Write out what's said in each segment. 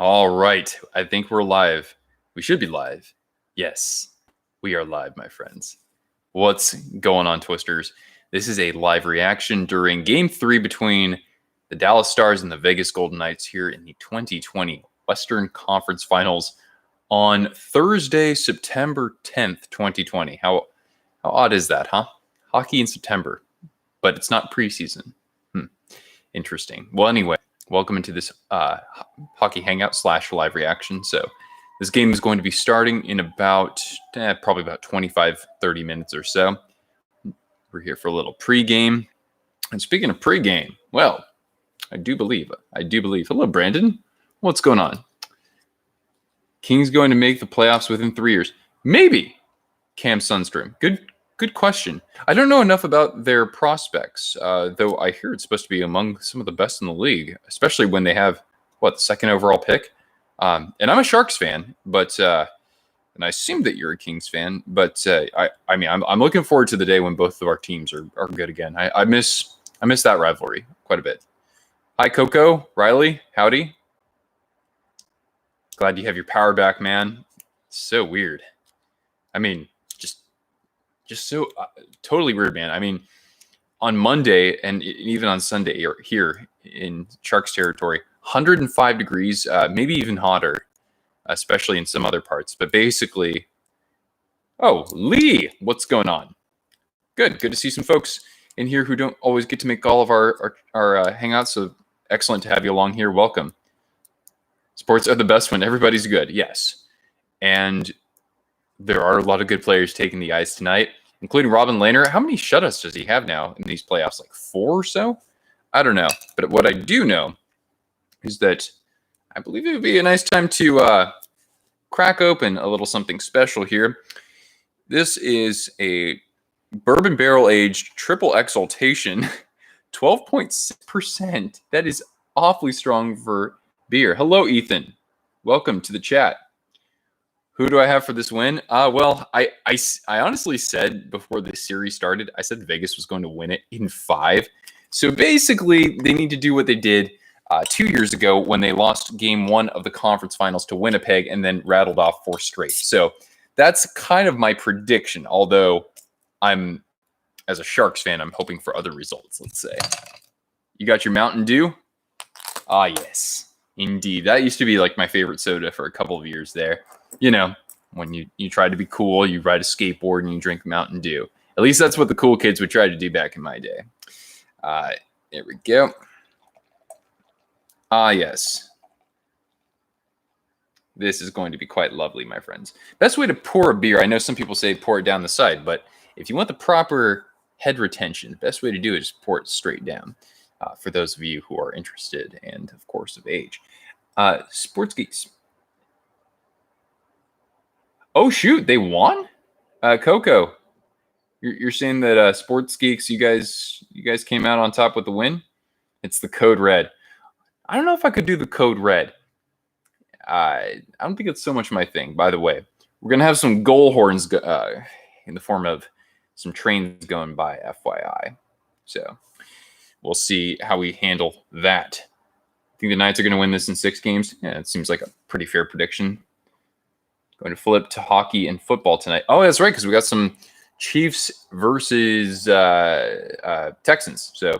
All right. I think we're live. We should be live. Yes, we are live, my friends. What's going on, Twisters? This is a live reaction during Game 3 between the Dallas Stars and the Vegas Golden Knights here in the 2020 Western Conference Finals on Thursday, September 10th, 2020. How odd is that, huh? Hockey in September, but it's not preseason. Interesting. Well, anyway, welcome into this hockey hangout / live reaction. So this game is going to be starting in about probably about 25-30 minutes or so. We're here for a little pregame. And speaking of pregame, well, I do believe. Hello, Brandon. What's going on? Kings going to make the playoffs within 3 years? Maybe. Cam Sundstrom. Good question. I don't know enough about their prospects, though I hear it's supposed to be among some of the best in the league, especially when they have, the second overall pick. And I'm a Sharks fan, but and I assume that you're a Kings fan, but I'm looking forward to the day when both of our teams are good again. I miss that rivalry quite a bit. Hi, Coco, Riley, howdy. Glad you have your power back, man. So weird. I mean, just so totally weird, man. I mean, on Monday and even on Sunday here in Sharks territory, 105 degrees, maybe even hotter, especially in some other parts. But basically, oh, Lee, what's going on? Good to see some folks in here who don't always get to make all of our hangouts. So excellent to have you along here. Welcome. Sports are the best when everybody's good. Yes, and there are a lot of good players taking the ice tonight, including Robin Lehner. How many shutouts does he have now in these playoffs? Like 4 or so? I don't know. But what I do know is that I believe it would be a nice time to crack open a little something special here. This is a bourbon barrel aged triple exaltation, 12.6%. That is awfully strong for beer. Hello, Ethan. Welcome to the chat. Who do I have for this win? Well, I honestly said before this series started, I said Vegas was going to win it in 5. So basically, they need to do what they did 2 years ago when they lost Game 1 of the conference finals to Winnipeg and then rattled off 4 straight. So that's kind of my prediction, although as a Sharks fan, I'm hoping for other results, let's say. You got your Mountain Dew? Ah, yes, indeed. That used to be like my favorite soda for a couple of years there. You know, when you try to be cool, you ride a skateboard and you drink Mountain Dew. At least that's what the cool kids would try to do back in my day. There we go. Ah, yes. This is going to be quite lovely, my friends. Best way to pour a beer, I know some people say pour it down the side, but if you want the proper head retention, the best way to do it is pour it straight down, for those of you who are interested and, of course, of age. Sports Geeks. Oh, shoot, they won? Coco, you're saying that Sports Geeks, you guys came out on top with the win? It's the Code Red. I don't know if I could do the Code Red. I don't think it's so much my thing, by the way. We're going to have some goal horns in the form of some trains going by, FYI. So we'll see how we handle that. I think the Knights are going to win this in 6 games. Yeah, it seems like a pretty fair prediction. Going to flip to hockey and football tonight. Oh, that's right, because we got some Chiefs versus Texans. So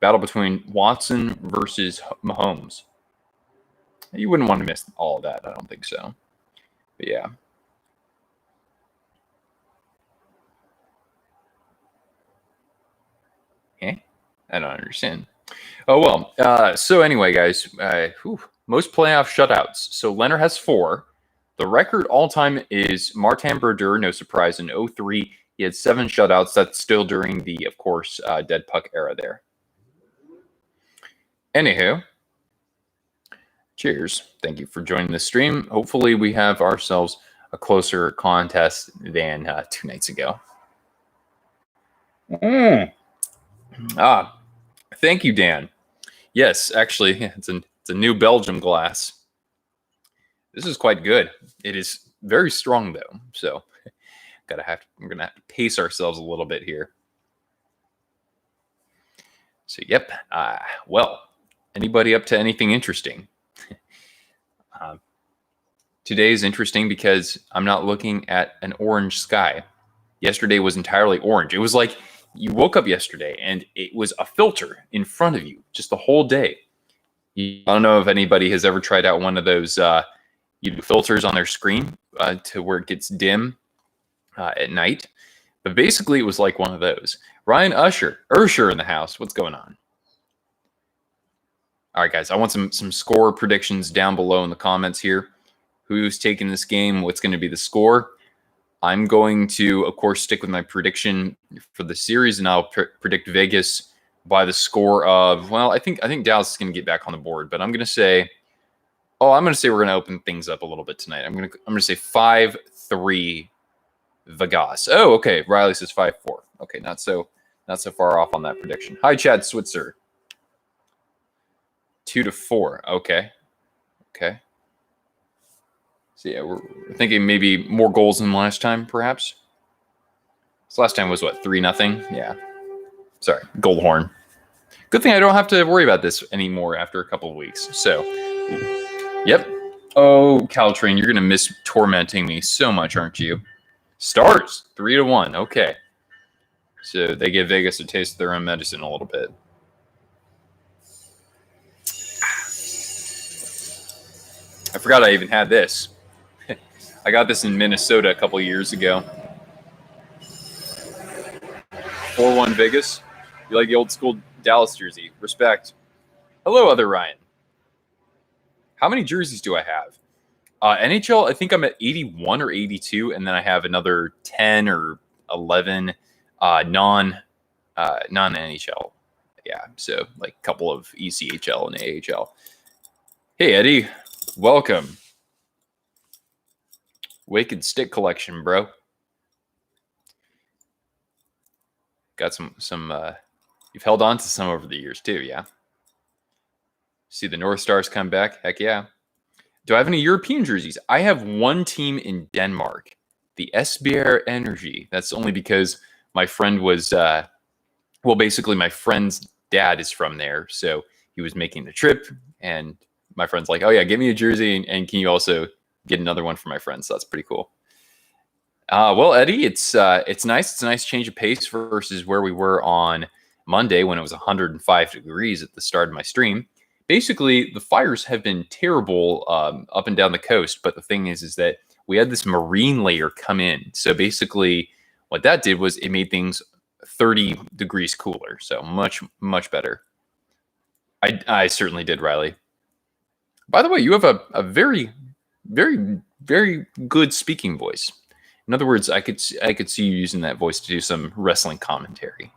battle between Watson versus Mahomes. You wouldn't want to miss all of that. I don't think so. But yeah. Eh? I don't understand. Oh, well. So anyway, guys, most playoff shutouts. So Leonard has 4. The record all-time is Martin Brodeur, no surprise, in 2003. He had 7 shutouts. That's still during the, of course, dead puck era there. Anywho, cheers. Thank you for joining the stream. Hopefully we have ourselves a closer contest than 2 nights ago. Thank you, Dan. Yes, actually, it's a new Belgium glass. This is quite good. It is very strong though, so we're gonna have to pace ourselves a little bit here. So, yep. Well, anybody up to anything interesting? Today is interesting because I'm not looking at an orange sky. Yesterday was entirely orange. It was like you woke up yesterday and it was a filter in front of you just the whole day. I don't know if anybody has ever tried out one of those filters on their screen to where it gets dim at night. But basically, it was like one of those. Ryan Ursher in the house. What's going on? All right, guys. I want some score predictions down below in the comments here. Who's taking this game? What's going to be the score? I'm going to, of course, stick with my prediction for the series, and I'll predict Vegas by the score of, well, I think Dallas is going to get back on the board, but I'm going to say, we're going to open things up a little bit tonight. I'm going to say 5-3 Vegas. Oh, okay. Riley says 5-4. Okay, not so far off on that prediction. Hi, Chad Switzer. 2-4. Okay. So yeah, we're thinking maybe more goals than last time, perhaps. So last time was what, 3-0? Yeah. Sorry, gold horn. Good thing I don't have to worry about this anymore after a couple of weeks. So, yep. Oh, Caltrain, you're gonna miss tormenting me so much, aren't you? Stars 3-1. Okay. So they give Vegas a taste of their own medicine a little bit. I forgot I even had this. I got this in Minnesota a couple years ago. 4-1 Vegas. You like the old school Dallas jersey. Respect. Hello, other Ryan. How many jerseys do I have? NHL, I think I'm at 81 or 82, and then I have another 10 or 11 non-NHL. Yeah, so like a couple of ECHL and AHL. Hey, Eddie. Welcome. Wicked stick collection, bro. Got some you've held on to some over the years too, yeah? See the North Stars come back? Heck yeah. Do I have any European jerseys? I have one team in Denmark, the SBR Energy. That's only because my friend was, basically my friend's dad is from there. So he was making the trip, and my friend's like, oh yeah, give me a jersey, and can you also get another one for my friends? So that's pretty cool. Well, Eddie, it's nice. It's a nice change of pace versus where we were on Monday when it was 105 degrees at the start of my stream. Basically, the fires have been terrible up and down the coast. But the thing is that we had this marine layer come in. So basically, what that did was it made things 30 degrees cooler. So much, much better. I certainly did, Riley. By the way, you have a very, very, very good speaking voice. In other words, I could see you using that voice to do some wrestling commentary.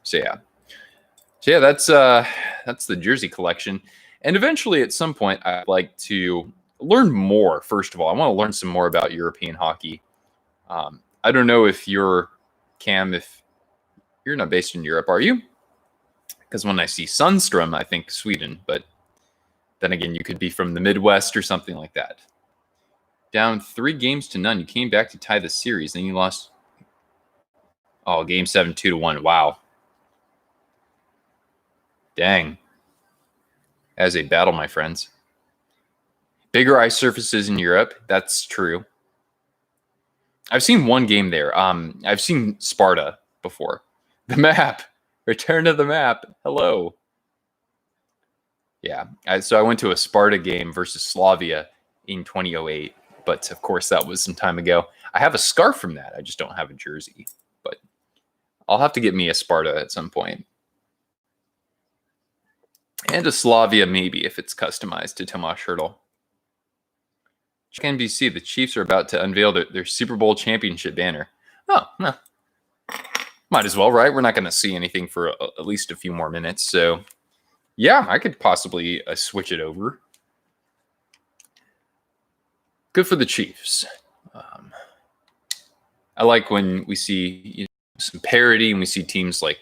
So yeah, that's the jersey collection. And eventually, at some point, I'd like to learn more. First of all, I want to learn some more about European hockey. I don't know if you're Cam, if you're not based in Europe, are you? Because when I see Sundstrom, I think Sweden, but then again, you could be from the Midwest or something like that. Down 3-0. You came back to tie the series, then you lost. Oh, game 7, 2-1. Wow. Dang. As a battle, my friends. Bigger ice surfaces in Europe. That's true. I've seen one game there. I've seen Sparta before. The map. Return to the map. Hello. Yeah. So I went to a Sparta game versus Slavia in 2008. But of course, that was some time ago. I have a scarf from that. I just don't have a jersey. But I'll have to get me a Sparta at some point. And a Slavia, maybe, if it's customized to Tomas Hertl. NBC, the Chiefs are about to unveil their Super Bowl championship banner. Oh, no. Might as well, right? We're not going to see anything for at least a few more minutes. So, yeah, I could possibly switch it over. Good for the Chiefs. I like when we see some parity and we see teams like,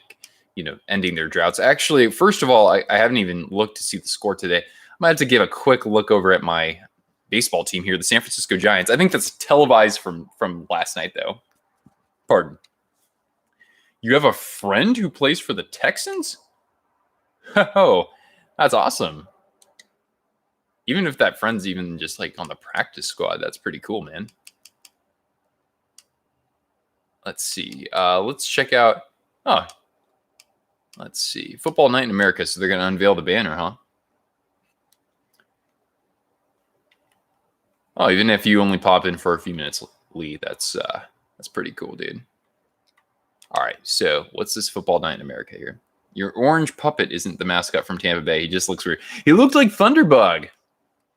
ending their droughts. Actually, first of all, I haven't even looked to see the score today. I might have to give a quick look over at my baseball team here, the San Francisco Giants. I think that's televised from last night, though. Pardon. You have a friend who plays for the Texans? Oh, that's awesome. even if that friend's even just like on the practice squad, that's pretty cool, man. Let's see. Let's check out. Oh, let's see. Football Night in America. So they're going to unveil the banner, huh? Oh, even if you only pop in for a few minutes, Lee, that's pretty cool, dude. All right. So what's this Football Night in America here? Your orange puppet isn't the mascot from Tampa Bay. He just looks weird. He looked like Thunderbug.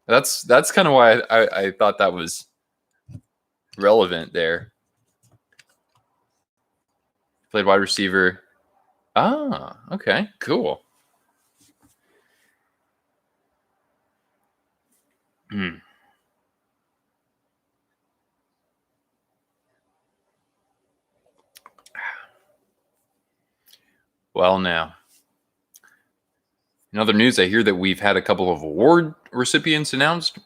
That's kind of why I thought that was relevant there. Played wide receiver. Ah, okay, cool. Well, now, in other news, I hear that we've had a couple of award recipients announced.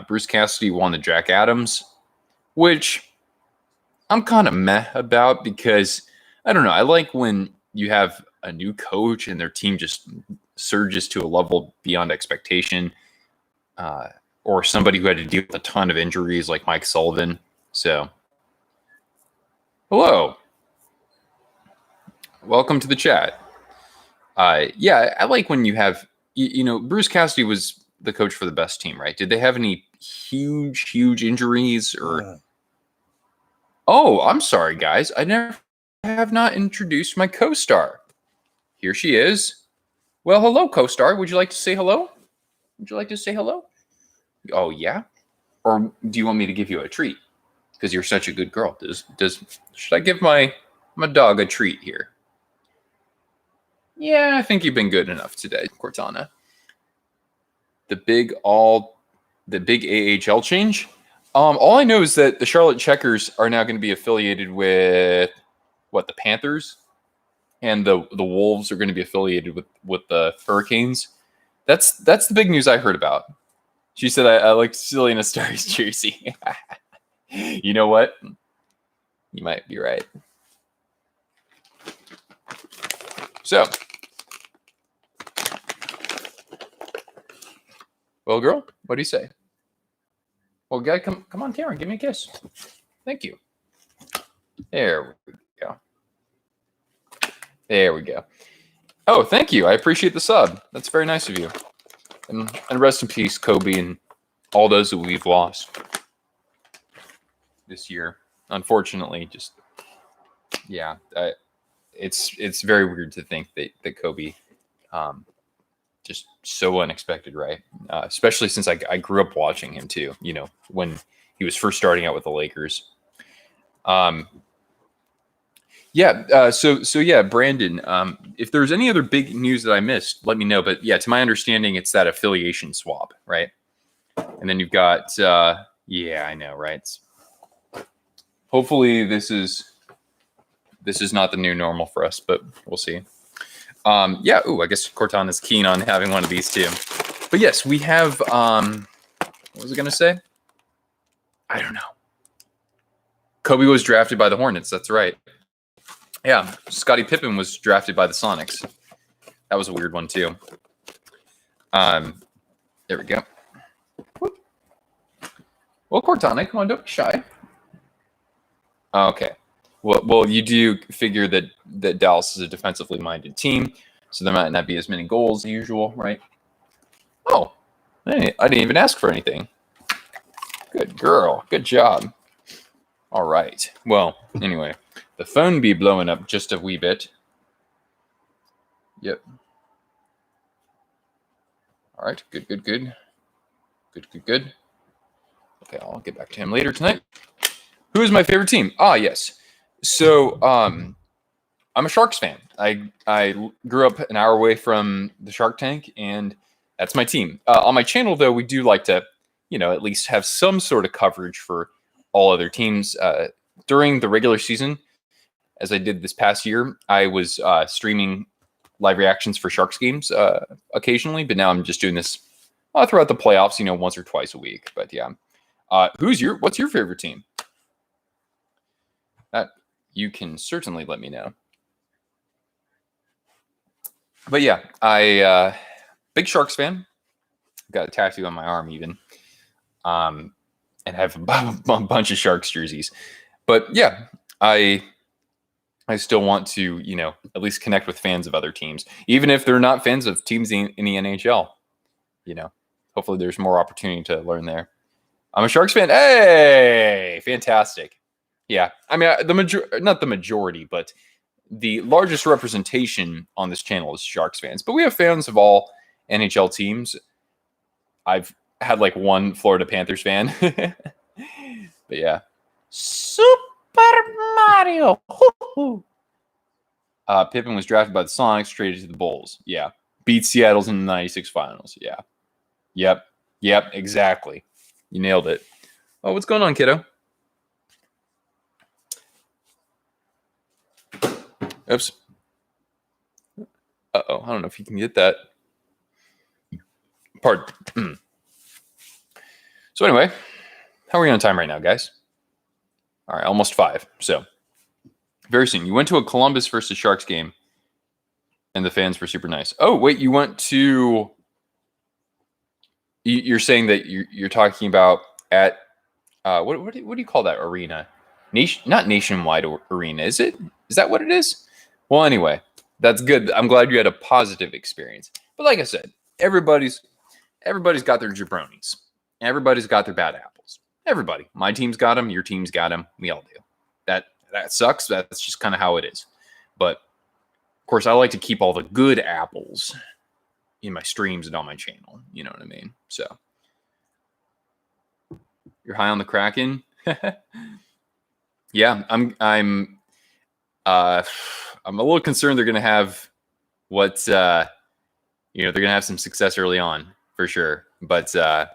Bruce Cassidy won the Jack Adams, which I'm kind of meh about because, I don't know, I like when you have a new coach and their team just surges to a level beyond expectation, or somebody who had to deal with a ton of injuries like Mike Sullivan. So, hello. Welcome to the chat. Yeah, I like when you have, Bruce Cassidy was the coach for the best team, right? Did they have any huge injuries or? Oh, I'm sorry, guys. I have not introduced my co-star. Here she is. Well, hello, co-star. Would you like to say hello? Would you like to say hello? Oh, yeah? Or do you want me to give you a treat? Because you're such a good girl. Should I give my dog a treat here? Yeah, I think you've been good enough today, Cortana. The big AHL change. All I know is that the Charlotte Checkers are now going to be affiliated with the Panthers, and the Wolves are going to be affiliated with the Hurricanes. That's the big news I heard about. She said I like Selena Star's jersey. You know what? You might be right. So, well, girl, what do you say? Well, guy, come on, Karen, give me a kiss. Thank you. There we go. There we go. Oh, thank you. I appreciate the sub. That's very nice of you. And rest in peace, Kobe, and all those that we've lost this year. Unfortunately, just yeah, it's very weird to think that Kobe, just so unexpected, right? Especially since I grew up watching him too. When he was first starting out with the Lakers. Yeah. So yeah, Brandon. If there's any other big news that I missed, let me know. But yeah, to my understanding, it's that affiliation swap, right? And then you've got. Yeah, I know, right? Hopefully, this is not the new normal for us, but we'll see. Yeah. Ooh, I guess Cortana's keen on having one of these too. But yes, we have. What was I going to say? I don't know. Kobe was drafted by the Hornets. That's right. Yeah, Scottie Pippen was drafted by the Sonics. That was a weird one too. There we go. Whoop. Well, Cortana, come on, don't be shy. Okay. Well, you do figure that Dallas is a defensively minded team, so there might not be as many goals as usual, right? Oh, I didn't even ask for anything. Good girl. Good job. All right. Well, anyway, the phone be blowing up just a wee bit. Yep. All right. Good. Good. Okay, I'll get back to him later tonight. Who is my favorite team? Ah, yes. So, I'm a Sharks fan. I grew up an hour away from the Shark Tank, and that's my team. On my channel, though, we do like to, at least have some sort of coverage for all other teams. During the regular season, as I did this past year, I was streaming live reactions for Sharks games occasionally, but now I'm just doing this throughout the playoffs, once or twice a week. But yeah, what's your favorite team? That you can certainly let me know. But yeah, I big Sharks fan. got a tattoo on my arm even, and have a bunch of Sharks jerseys. But yeah, I still want to, at least connect with fans of other teams, even if they're not fans of teams in the NHL. Hopefully there's more opportunity to learn there. I'm a Sharks fan. Hey, fantastic. Yeah, I mean, not the majority, but the largest representation on this channel is Sharks fans. But we have fans of all NHL teams. I've had like one Florida Panthers fan. But yeah. Super Mario. Pippen was drafted by the Sonics, traded to the Bulls. Yeah. Beat Seattle's in the 96 finals. Yeah. Yep, exactly. You nailed it. Oh, what's going on, kiddo? Oops. Uh-oh, I don't know if you can get that. Pardon. So anyway, how are we on time right now, guys? All right, almost 5. So very soon. You went to a Columbus versus Sharks game, and the fans were super nice. Oh, wait, you went to... You're saying that you're talking about at... what do you call that arena? Not Nationwide Arena, is it? Is that what it is? Well, anyway, that's good. I'm glad you had a positive experience. But like I said, everybody's got their jabronis. Everybody's got their bad apples. Everybody. My team's got them. Your team's got them. We all do. That sucks. That's just kind of how it is. But of course, I like to keep all the good apples in my streams and on my channel. You know what I mean? So you're high on the Kraken. Yeah, I'm a little concerned they're going to have they're going to have some success early on for sure. But I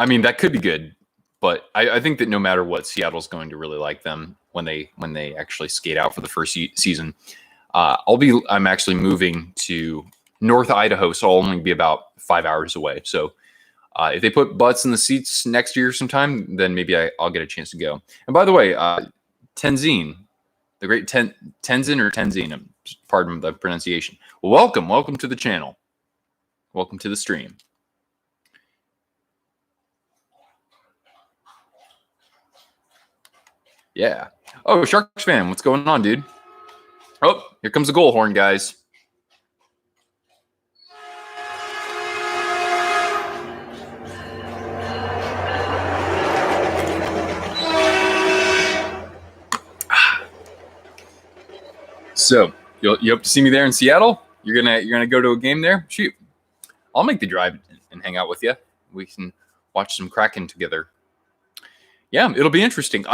mean, that could be good. But I think that no matter what, Seattle's going to really like them when they actually skate out for the first season. I'm actually moving to North Idaho, so I'll only be about 5 hours away. So if they put butts in the seats next year sometime, then maybe I'll get a chance to go. And by the way, Tenzin, the great Tenzin or Tenzin, pardon the pronunciation. Welcome to the channel. Welcome to the stream. Yeah. Oh, Sharks fan, what's going on, dude? Oh, here comes the goal horn, guys. So you hope to see me there in Seattle? You're gonna go to a game there? Shoot, I'll make the drive and hang out with you. We can watch some Kraken together. Yeah, it'll be interesting.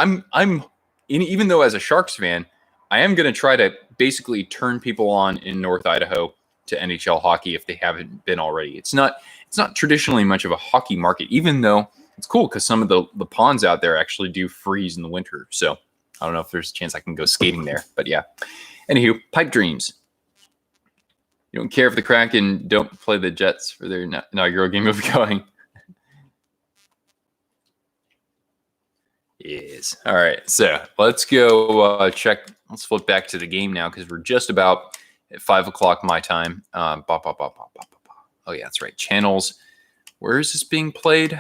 Even though as a Sharks fan, I am gonna try to basically turn people on in North Idaho to NHL hockey if they haven't been already. It's not traditionally much of a hockey market, even though it's cool because some of the ponds out there actually do freeze in the winter. So I don't know if there's a chance I can go skating there, but yeah. Anywho, pipe dreams. You don't care if the Kraken don't play the Jets for their inaugural game of going. Yes. All right. So let's go check. Let's flip back to the game now because we're just about at 5 o'clock my time. Oh, yeah, that's right. Channels. Where is this being played?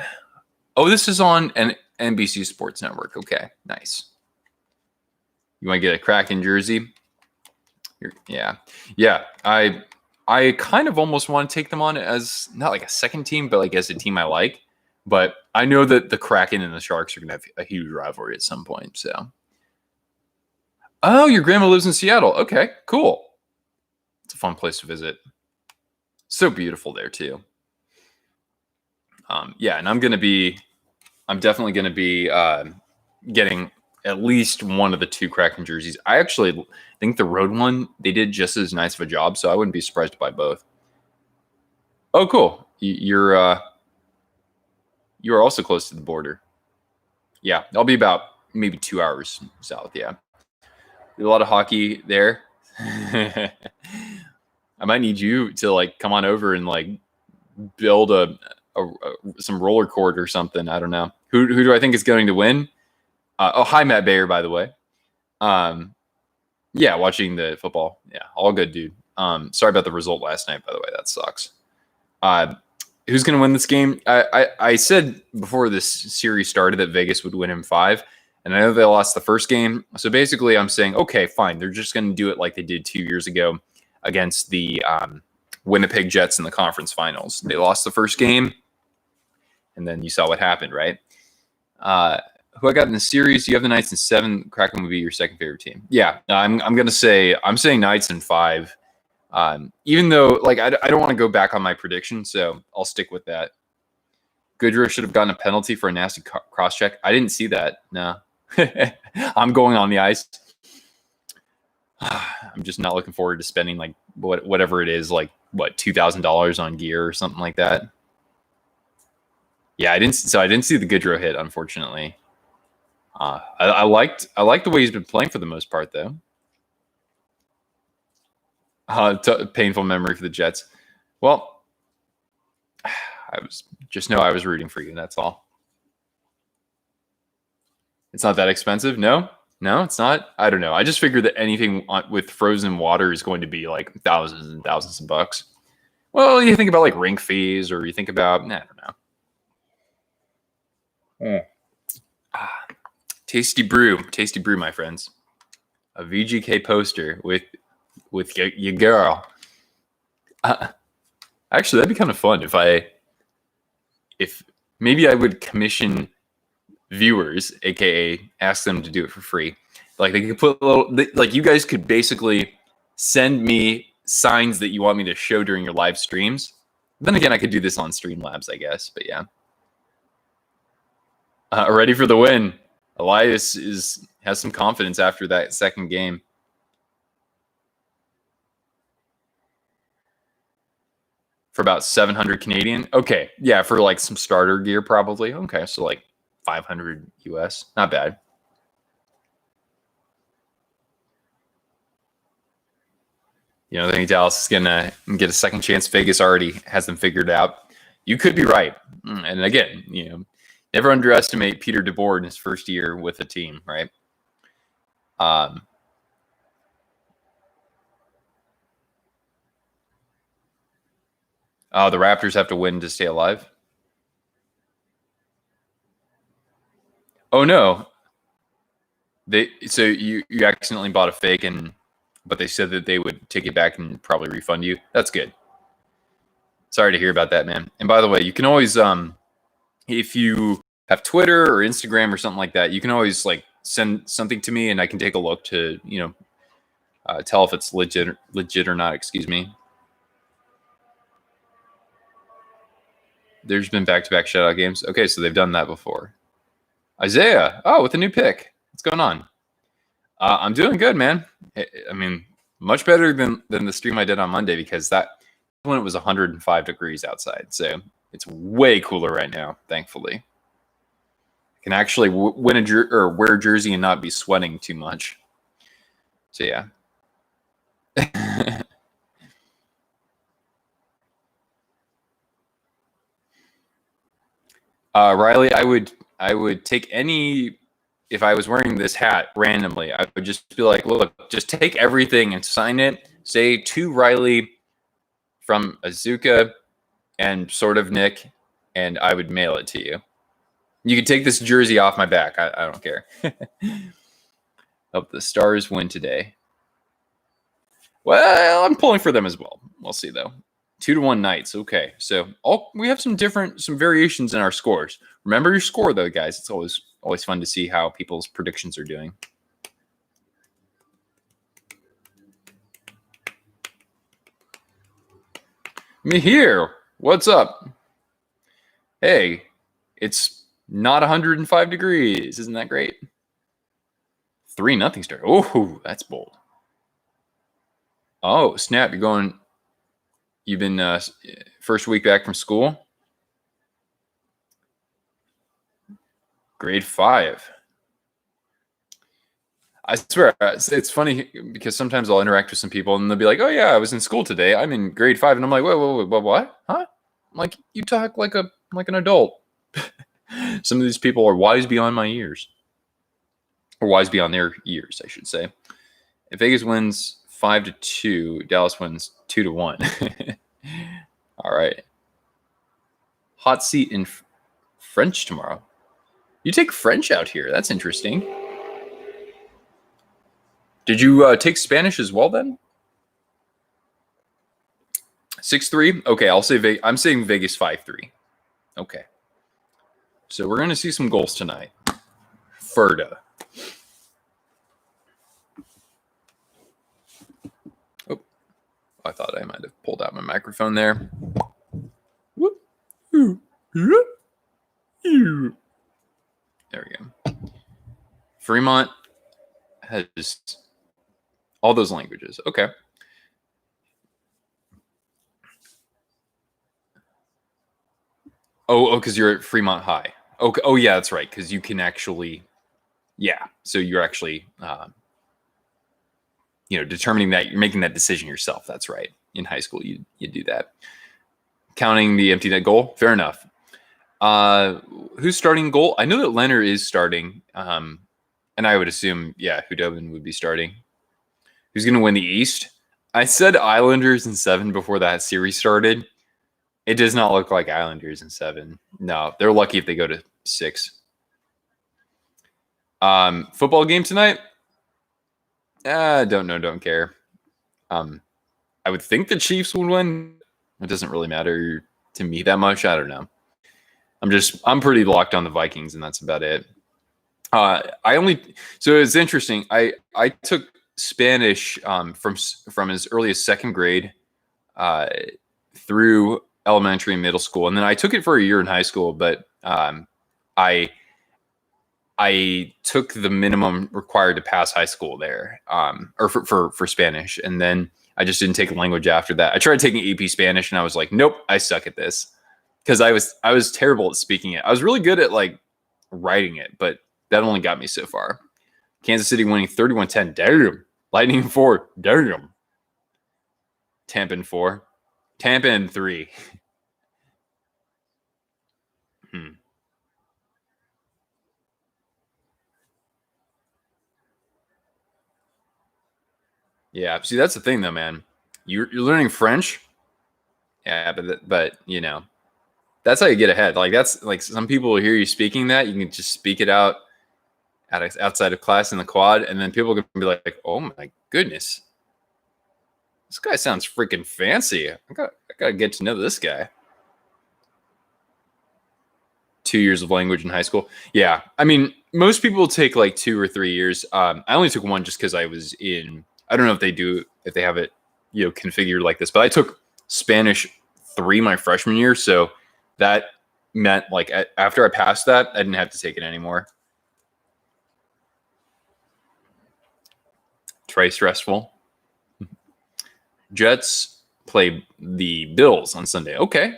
Oh, this is on an NBC Sports Network. Okay, nice. You want to get a Kraken jersey? Yeah. I kind of almost want to take them on as not like a second team, but like as a team I like. But I know that the Kraken and the Sharks are going to have a huge rivalry at some point. So, oh, your grandma lives in Seattle. Okay, cool. It's a fun place to visit. So beautiful there too. Yeah, and I'm definitely going to be getting at least one of the 2 Kraken jerseys. I actually think the road one, they did just as nice of a job, so I wouldn't be surprised to buy both. Oh, cool. You're also close to the border. Yeah, I'll be about maybe 2 hours south, yeah. A lot of hockey there. I might need you to like come on over and like build some roller court or something. I don't know. Who do I think is going to win? Hi, Matt Bayer, by the way. Yeah, watching the football. Yeah, all good, dude. Sorry about the result last night, by the way. That sucks. Who's going to win this game? I said before this series started that Vegas would win in 5, and I know they lost the first game. So basically, I'm saying, okay, fine. They're just going to do it like they did 2 years ago against the Winnipeg Jets in the conference finals. They lost the first game, and then you saw what happened, right? Who I got in the series? You have the Knights in 7. Kraken would be your second favorite team. Yeah, I'm saying Knights in 5. Even though, like, I don't want to go back on my prediction, so I'll stick with that. Goodrow should have gotten a penalty for a nasty cross-check. I didn't see that. No. I'm going on the ice. I'm just not looking forward to spending, like, whatever it is, like, what, $2,000 on gear or something like that. Yeah, I didn't see the Goodrow hit, unfortunately. I liked the way he's been playing for the most part, though. Painful memory for the Jets. Well, I was rooting for you. That's all. It's not that expensive. No, it's not. I don't know. I just figured that anything with frozen water is going to be like thousands and thousands of bucks. Well, you think about like rink fees, or you think about, I don't know. Tasty brew, my friends. A VGK poster with your girl. Actually, that'd be kind of fun if maybe I would commission viewers, aka ask them to do it for free. Like, they could put like, you guys could basically send me signs that you want me to show during your live streams. Then again, I could do this on Streamlabs, I guess. But yeah, ready for the win. Elias has some confidence after that second game. For about 700 Canadian. Okay, yeah, for like some starter gear probably. Okay, so like 500 US. Not bad. You know, I think Dallas is gonna get a second chance. Vegas already has them figured out. You could be right. And again, you know, never underestimate Peter DeBoer in his first year with a team, right? The Raptors have to win to stay alive. Oh no. So you accidentally bought a fake, but they said that they would take it back and probably refund you. That's good. Sorry to hear about that, man. And by the way, you can always if you have Twitter or Instagram or something like that, you can always like send something to me and I can take a look to, you know, tell if it's legit or not. Excuse me. There's been back-to-back shutout games. Okay, so they've done that before. Isaiah, with a new pick. What's going on? I'm doing good, man. I mean, much better than the stream I did on Monday, because that when it was 105 degrees outside. So it's way cooler right now, thankfully. I can actually wear a jersey and not be sweating too much. So yeah. Riley, I would take any, if I was wearing this hat randomly, I would just be like, look, just take everything and sign it. Say to Riley from Azuka and sort of Nick, and I would mail it to you. You could take this jersey off my back. I don't care. Hope the Stars win today. Well, I'm pulling for them as well. We'll see, though. 2-1 Knights. Okay, so we have some variations in our scores. Remember your score, though, guys. It's always fun to see how people's predictions are doing. Me here. What's up? Hey, it's not 105 degrees. Isn't that great? 3-0 start. Oh, that's bold. Oh, snap. You've been first week back from school? Grade 5. I swear, it's funny because sometimes I'll interact with some people and they'll be like, oh yeah, I was in school today. I'm in grade 5. And I'm like, wait, what? Huh? I'm like, you talk like an adult. Some of these people are wise beyond my years. Or wise beyond their years, I should say. If Vegas wins 5-2, Dallas wins 2-1. All right. hot seat in French tomorrow. You take French out here. That's interesting. Did you take Spanish as well then? 6-3? Okay, I'll say I'm saying Vegas 5-3. Okay. So we're going to see some goals tonight. Ferda. Oh, I thought I might have pulled out my microphone there. There we go. Fremont has all those languages. Okay. Oh, because you're at Fremont High. Okay. Oh, yeah, that's right. Because you can actually, yeah. So you're actually, determining that you're making that decision yourself. That's right. In high school, you do that. Counting the empty net goal. Fair enough. Who's starting goal? I know that Leonard is starting. And I would assume, Hudobin would be starting. Who's going to win the East? I said Islanders in 7 before that series started. It does not look like Islanders in 7. No, they're lucky if they go to 6. Football game tonight? Don't know, don't care. I would think the Chiefs would win. It doesn't really matter to me that much. I don't know. I'm pretty locked on the Vikings, and that's about it. So it's interesting. I took Spanish from as early as 2nd grade through elementary and middle school, and then I took it for a year in high school. But I took the minimum required to pass high school there, or for Spanish, and then I just didn't take a language after that. I tried taking AP Spanish, and I was like, nope, I suck at this because I was terrible at speaking it. I was really good at like writing it, but that only got me so far. Kansas City winning 31-10. Damn. Lightning 4. Damn. Tampa in 4. Tampa in 3. Yeah. See, that's the thing, though, man. You're learning French. Yeah, but that's how you get ahead. Like that's like some people will hear you speaking that you can just speak it out outside of class in the quad, and then people can be like, "Oh my goodness, this guy sounds freaking fancy. I gotta get to know this guy." 2 years of language in high school. Yeah, I mean, most people take like 2 or 3 years. I only took 1 just because I was in. I don't know if they have it, configured like this, but I took Spanish 3 my freshman year, so that meant like after I passed that, I didn't have to take it anymore. It's very stressful. Jets play the Bills on Sunday. Okay.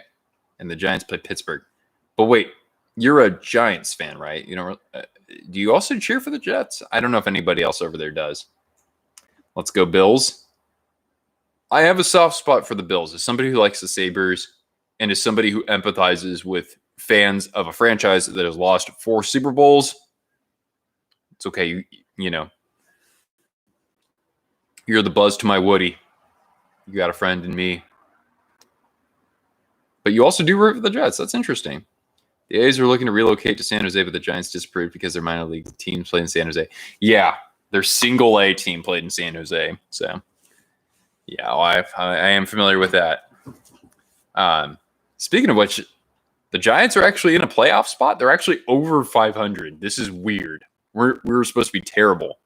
And the Giants play Pittsburgh. But wait, you're a Giants fan, right? Do you also cheer for the Jets? I don't know if anybody else over there does. Let's go Bills. I have a soft spot for the Bills. As somebody who likes the Sabres and as somebody who empathizes with fans of a franchise that has lost 4 Super Bowls, it's okay. You're the Buzz to my Woody. You got a friend in me. But you also do root for the Jets. That's interesting. The A's are looking to relocate to San Jose, but the Giants disapproved because their minor league teams played in San Jose. Yeah, their single A team played in San Jose. So, yeah, I am familiar with that. Speaking of which, the Giants are actually in a playoff spot. They're actually over 500. This is weird. We were supposed to be terrible.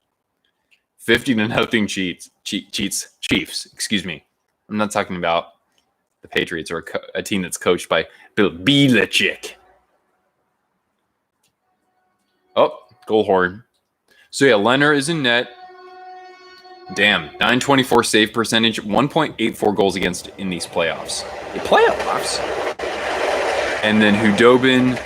50-0 Chiefs. Excuse me. I'm not talking about the Patriots or a team that's coached by Bill Belichick. Oh, goal horn. So yeah, Leonard is in net. Damn, 924 save percentage, 1.84 goals against in these playoffs. The playoffs. And then Hudobin,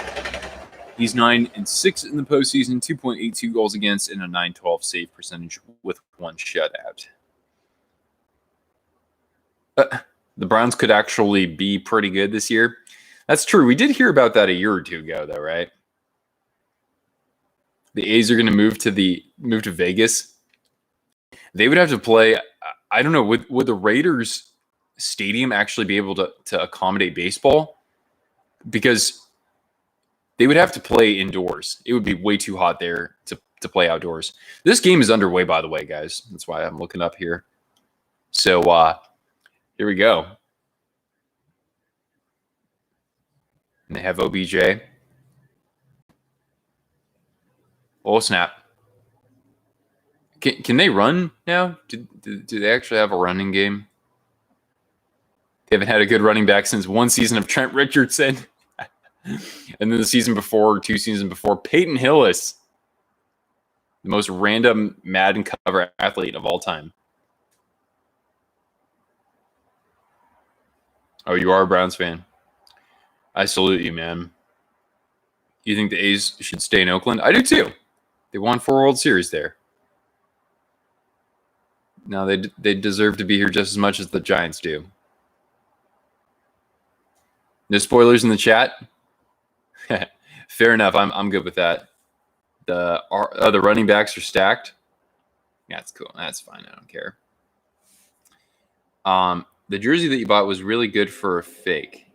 he's 9-6 in the postseason, 2.82 goals against, and a 912 save percentage with 1 shutout. The Browns could actually be pretty good this year. That's true. We did hear about that a year or 2 ago, though, right? The A's are going to move to Vegas. They would have to play. I don't know. Would the Raiders stadium actually be able to accommodate baseball? because they would have to play indoors. It would be way too hot there to play outdoors. This game is underway, by the way, guys. That's why I'm looking up here. So here we go. And they have OBJ. Oh, snap. Can they run now? Do they actually have a running game? They haven't had a good running back since one season of Trent Richardson. And then the season before, 2 seasons before, Peyton Hillis. The most random Madden cover athlete of all time. Oh, you are a Browns fan. I salute you, man. You think the A's should stay in Oakland? I do too. They won 4 World Series there. Now they deserve to be here just as much as the Giants do. No spoilers in the chat. Fair enough. I'm good with that. The running backs are stacked. Yeah, that's cool. That's fine. I don't care. The jersey that you bought was really good for a fake.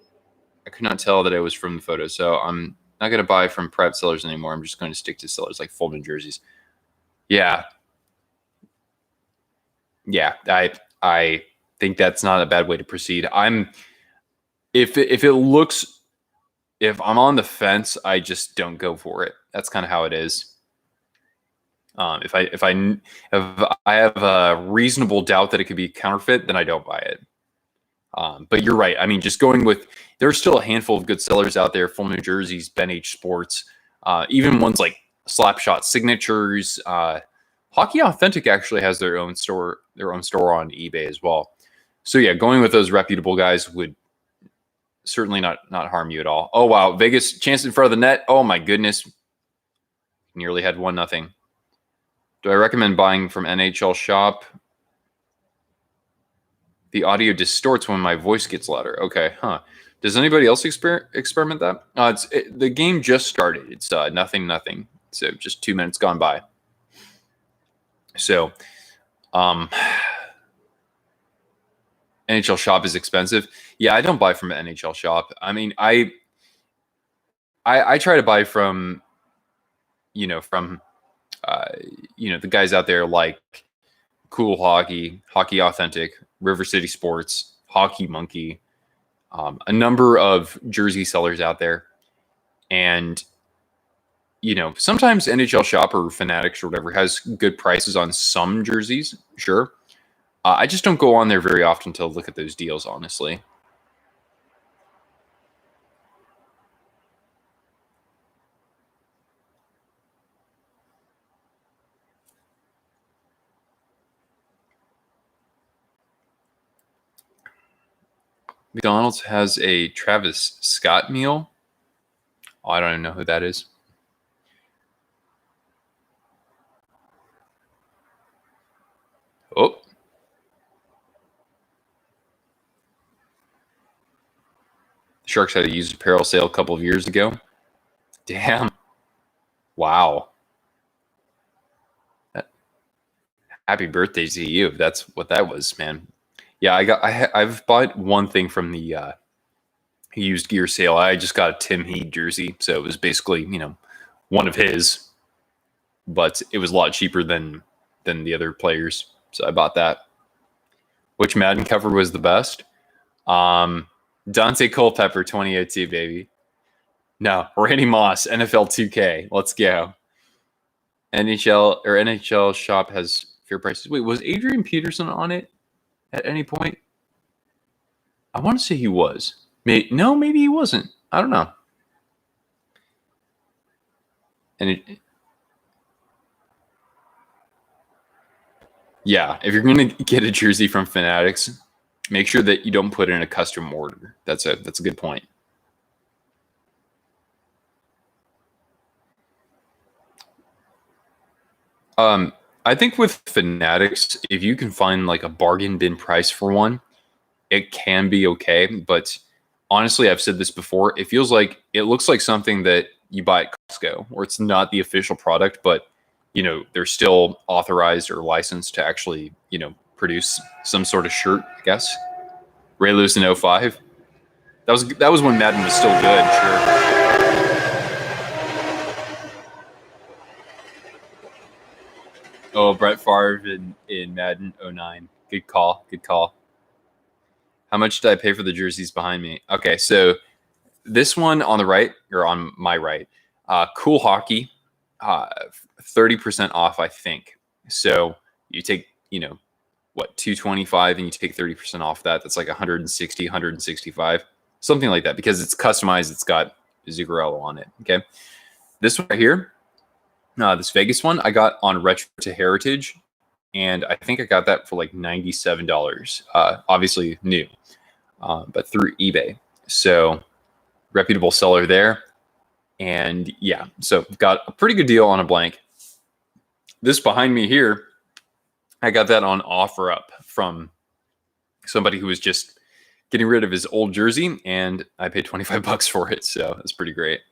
I could not tell that it was from the photo, so I'm not going to buy from private sellers anymore. I'm just going to stick to sellers like folding jerseys. Yeah. Yeah, I think that's not a bad way to proceed. If I'm on the fence, I just don't go for it. That's kind of how it is. If I have a reasonable doubt that it could be counterfeit, then I don't buy it. But you're right. I mean, just going with, there's still a handful of good sellers out there. Full New Jerseys, Ben H Sports, even ones like Slapshot Signatures. Hockey Authentic actually has their own store on eBay as well. So yeah, going with those reputable guys would certainly not harm you at all. Oh wow, Vegas chance in front of the net. Oh my goodness, nearly had 1-0. Do I recommend buying from NHL Shop? The audio distorts when my voice gets louder. Okay, huh? Does anybody else experiment that? The game just started. It's 0-0. So just 2 minutes gone by. So, NHL Shop is expensive. Yeah, I don't buy from an NHL Shop. I mean, I try to buy from, the guys out there like Cool Hockey, Hockey Authentic, River City Sports, Hockey Monkey, a number of jersey sellers out there. And, sometimes NHL Shop or Fanatics or whatever has good prices on some jerseys. Sure. I just don't go on there very often to look at those deals, honestly. McDonald's has a Travis Scott meal. Oh, I don't even know who that is. Oh. The Sharks had a used apparel sale a couple of years ago. Damn. Wow. Happy birthday to you. That's what that was, man. Yeah, I've bought one thing from the used gear sale. I just got a Tim Heed jersey, so it was basically, one of his, but it was a lot cheaper than the other players. So I bought that. Which Madden cover was the best? Dante Culpepper 2002, baby. No, Randy Moss, NFL 2K. Let's go. NHL Shop has fair prices. Wait, was Adrian Peterson on it at any point? I want to say he was. Maybe he wasn't. I don't know. And yeah, if you're going to get a jersey from Fanatics, make sure that you don't put in a custom order. That's a good point. I think with Fanatics, if you can find like a bargain bin price for one, it can be okay. But honestly, I've said this before. It looks like something that you buy at Costco, where it's not the official product, but they're still authorized or licensed to actually, produce some sort of shirt, I guess. Ray Lewis in 05. That was when Madden was still good. Sure. Oh, Brett Favre in Madden 09. Good call. Good call. How much did I pay for the jerseys behind me? Okay, so this one on the right, or on my right, Cool Hockey, 30% off, I think. So you take, what, 225 and you take 30% off that. That's like 160, 165, something like that, because it's customized. It's got Zuccarello on it. Okay. This one right here, this Vegas one, I got on Retro to Heritage, and I think I got that for like $97. Obviously new, but through eBay. So reputable seller there. And yeah, so got a pretty good deal on a blank. This behind me here, I got that on OfferUp from somebody who was just getting rid of his old jersey, and I paid $25 for it. So that's pretty great.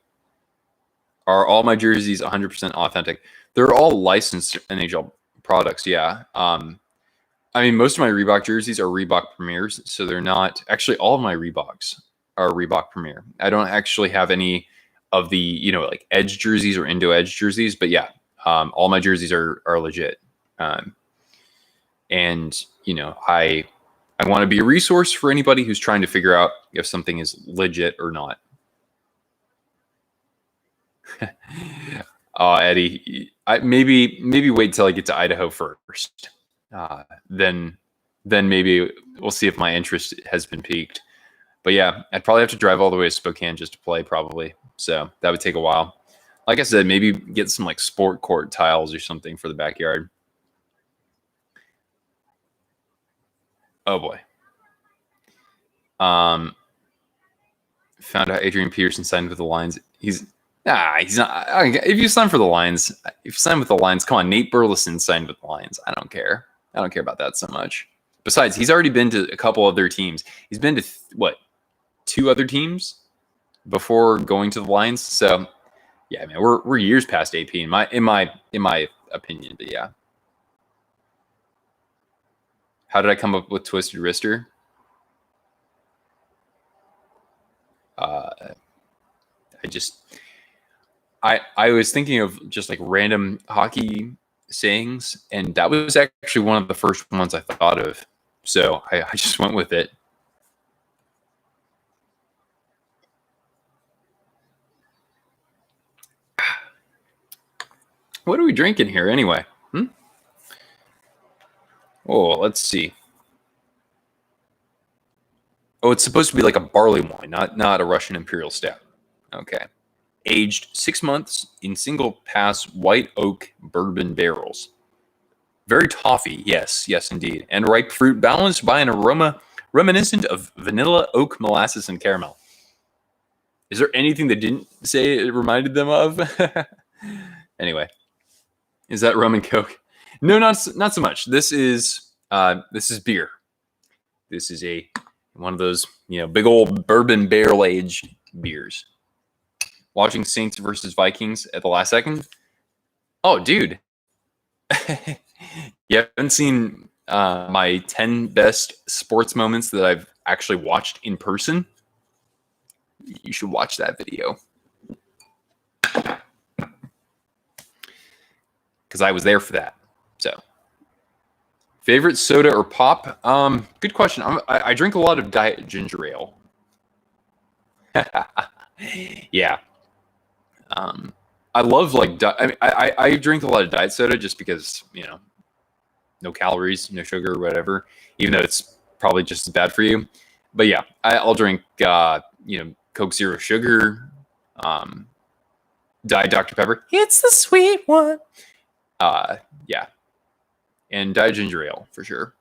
Are all my jerseys 100% authentic? They're all licensed NHL products. Yeah. I mean, most of my Reebok jerseys are Reebok Premiers, so they're not actually. All of my Reeboks are Reebok Premier. I don't actually have any of the like Edge jerseys or Indo Edge jerseys, but yeah, all my jerseys are legit. And I want to be a resource for anybody who's trying to figure out if something is legit or not. Eddie, maybe wait till I get to Idaho first. Then maybe we'll see if my interest has been piqued. But yeah, I'd probably have to drive all the way to Spokane just to play, probably. So that would take a while. Like I said, maybe get some like sport court tiles or something for the backyard. Oh boy. Found out Adrian Peterson signed with the Lions. He's not. If you sign for the Lions, if you sign with the Lions, come on. Nate Burleson signed with the Lions. I don't care. I don't care about that so much. Besides, he's already been to a couple other teams. He's been to two other teams before going to the Lions. So yeah, man, we're years past AP in my opinion. But yeah, how did I come up with Twisted Wrister? I was thinking of just like random hockey sayings, and that was actually one of the first ones I thought of. So I just went with it. What are we drinking here anyway? Oh, let's see. Oh, it's supposed to be like a barley wine, not a Russian Imperial Stout. Okay. Aged 6 months in single pass white oak bourbon barrels. Very toffee, yes, indeed. And ripe fruit balanced by an aroma reminiscent of vanilla, oak, molasses, and caramel. Is there anything that didn't say it reminded them of? Anyway, is that rum and coke? No, not so much. This is beer. This is one of those big old bourbon barrel aged beers. Watching Saints versus Vikings at the last second. Oh, dude. You haven't seen my 10 best sports moments that I've actually watched in person? You should watch that video. Because I was there for that. So, favorite soda or pop? Good question. I drink a lot of diet ginger ale. Yeah. I love I drink a lot of diet soda just because no calories, no sugar, or whatever. Even though it's probably just as bad for you. But yeah, I'll drink Coke Zero Sugar, Diet Dr Pepper. It's the sweet one. Yeah, and Diet Ginger Ale for sure.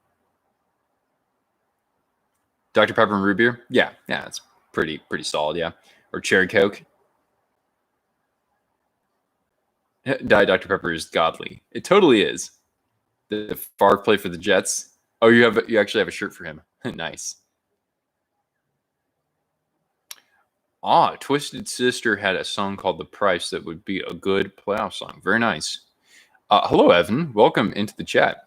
Dr Pepper and root beer. Yeah, it's pretty solid. Yeah, or cherry Coke. Diet Dr Pepper is godly. It totally is. The Favre play for the Jets. Oh, you actually have a shirt for him. Nice. Twisted Sister had a song called The Price that would be a good playoff song. Very nice. Hello, Evan. Welcome into the chat.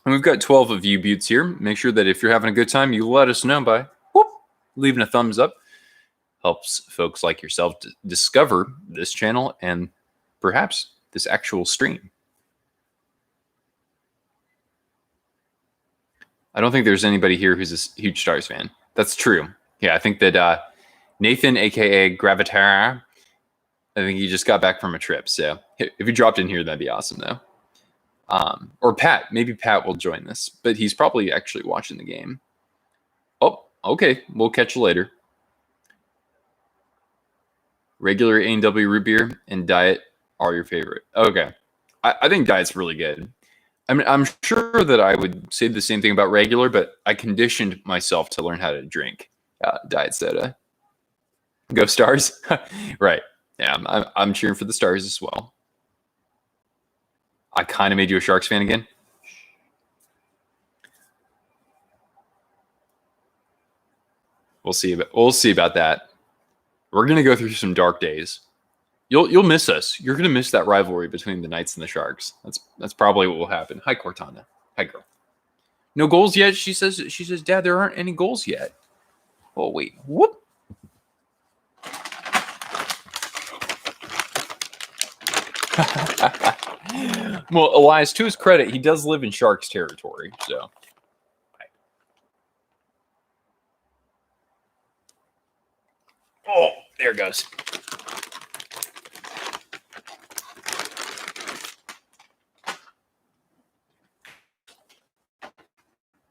And we've got 12 of you buttes here. Make sure that if you're having a good time, you let us know by leaving a thumbs up. helps folks like yourself discover this channel and perhaps this actual stream. I don't think there's anybody here who's a huge Stars fan. That's true. Yeah, I think that Nathan, aka Gravitar, I think he just got back from a trip. So if he dropped in here, that'd be awesome, though. Or Pat. Maybe Pat will join this, but he's probably actually watching the game. Oh, okay. We'll catch you later. Regular A&W root beer and diet are your favorite. Okay. I think diet's really good. I mean, I'm sure that I would say the same thing about regular, but I conditioned myself to learn how to drink diet soda. Go Stars. Right. Yeah, I'm cheering for the Stars as well. I kind of made you a Sharks fan again. We'll see about that. We're gonna go through some dark days. You'll miss us. You're gonna miss that rivalry between the Knights and the Sharks. That's probably what will happen. Hi, Cortana. Hi, girl. No goals yet. She says, Dad, there aren't any goals yet. Oh wait. Whoop. Well, Elias, to his credit, he does live in Sharks territory, so. Oh, there it goes.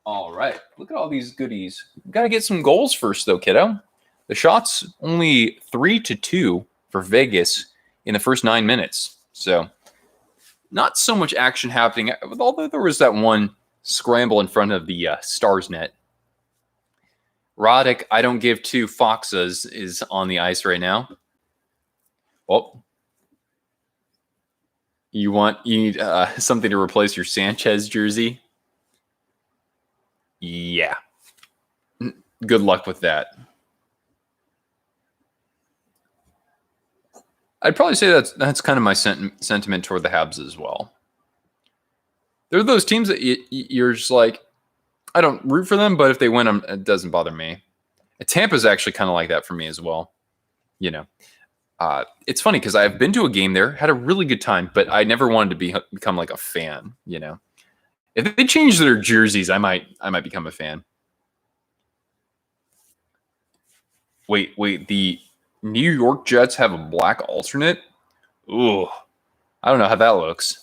All right, look at all these goodies. Got to get some goals first, though, kiddo. The shot's only 3-2 for Vegas in the first 9 minutes, so not so much action happening. Although there was that one scramble in front of the Stars net. Roddick, I don't give two Foxes, is on the ice right now. Oh, you need something to replace your Sanchez jersey? Yeah. Good luck with that. I'd probably say that's kind of my sentiment toward the Habs as well. They're those teams that you're just like, I don't root for them, but if they win, it doesn't bother me. Tampa's actually kind of like that for me as well. You know, it's funny because I've been to a game there, had a really good time, but I never wanted to become like a fan. You know, if they change their jerseys, I might become a fan. Wait, the New York Jets have a black alternate? Ooh, I don't know how that looks.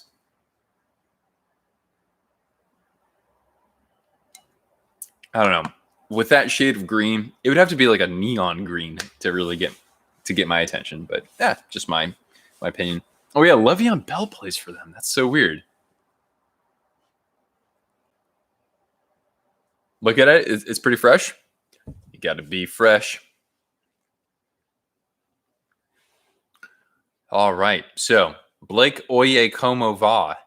I don't know. With that shade of green, it would have to be like a neon green to really get my attention. But yeah, just my opinion. Oh yeah, Le'Veon Bell plays for them. That's so weird. Look at it. It's pretty fresh. You got to be fresh. All right. So Blake Oye Como Va.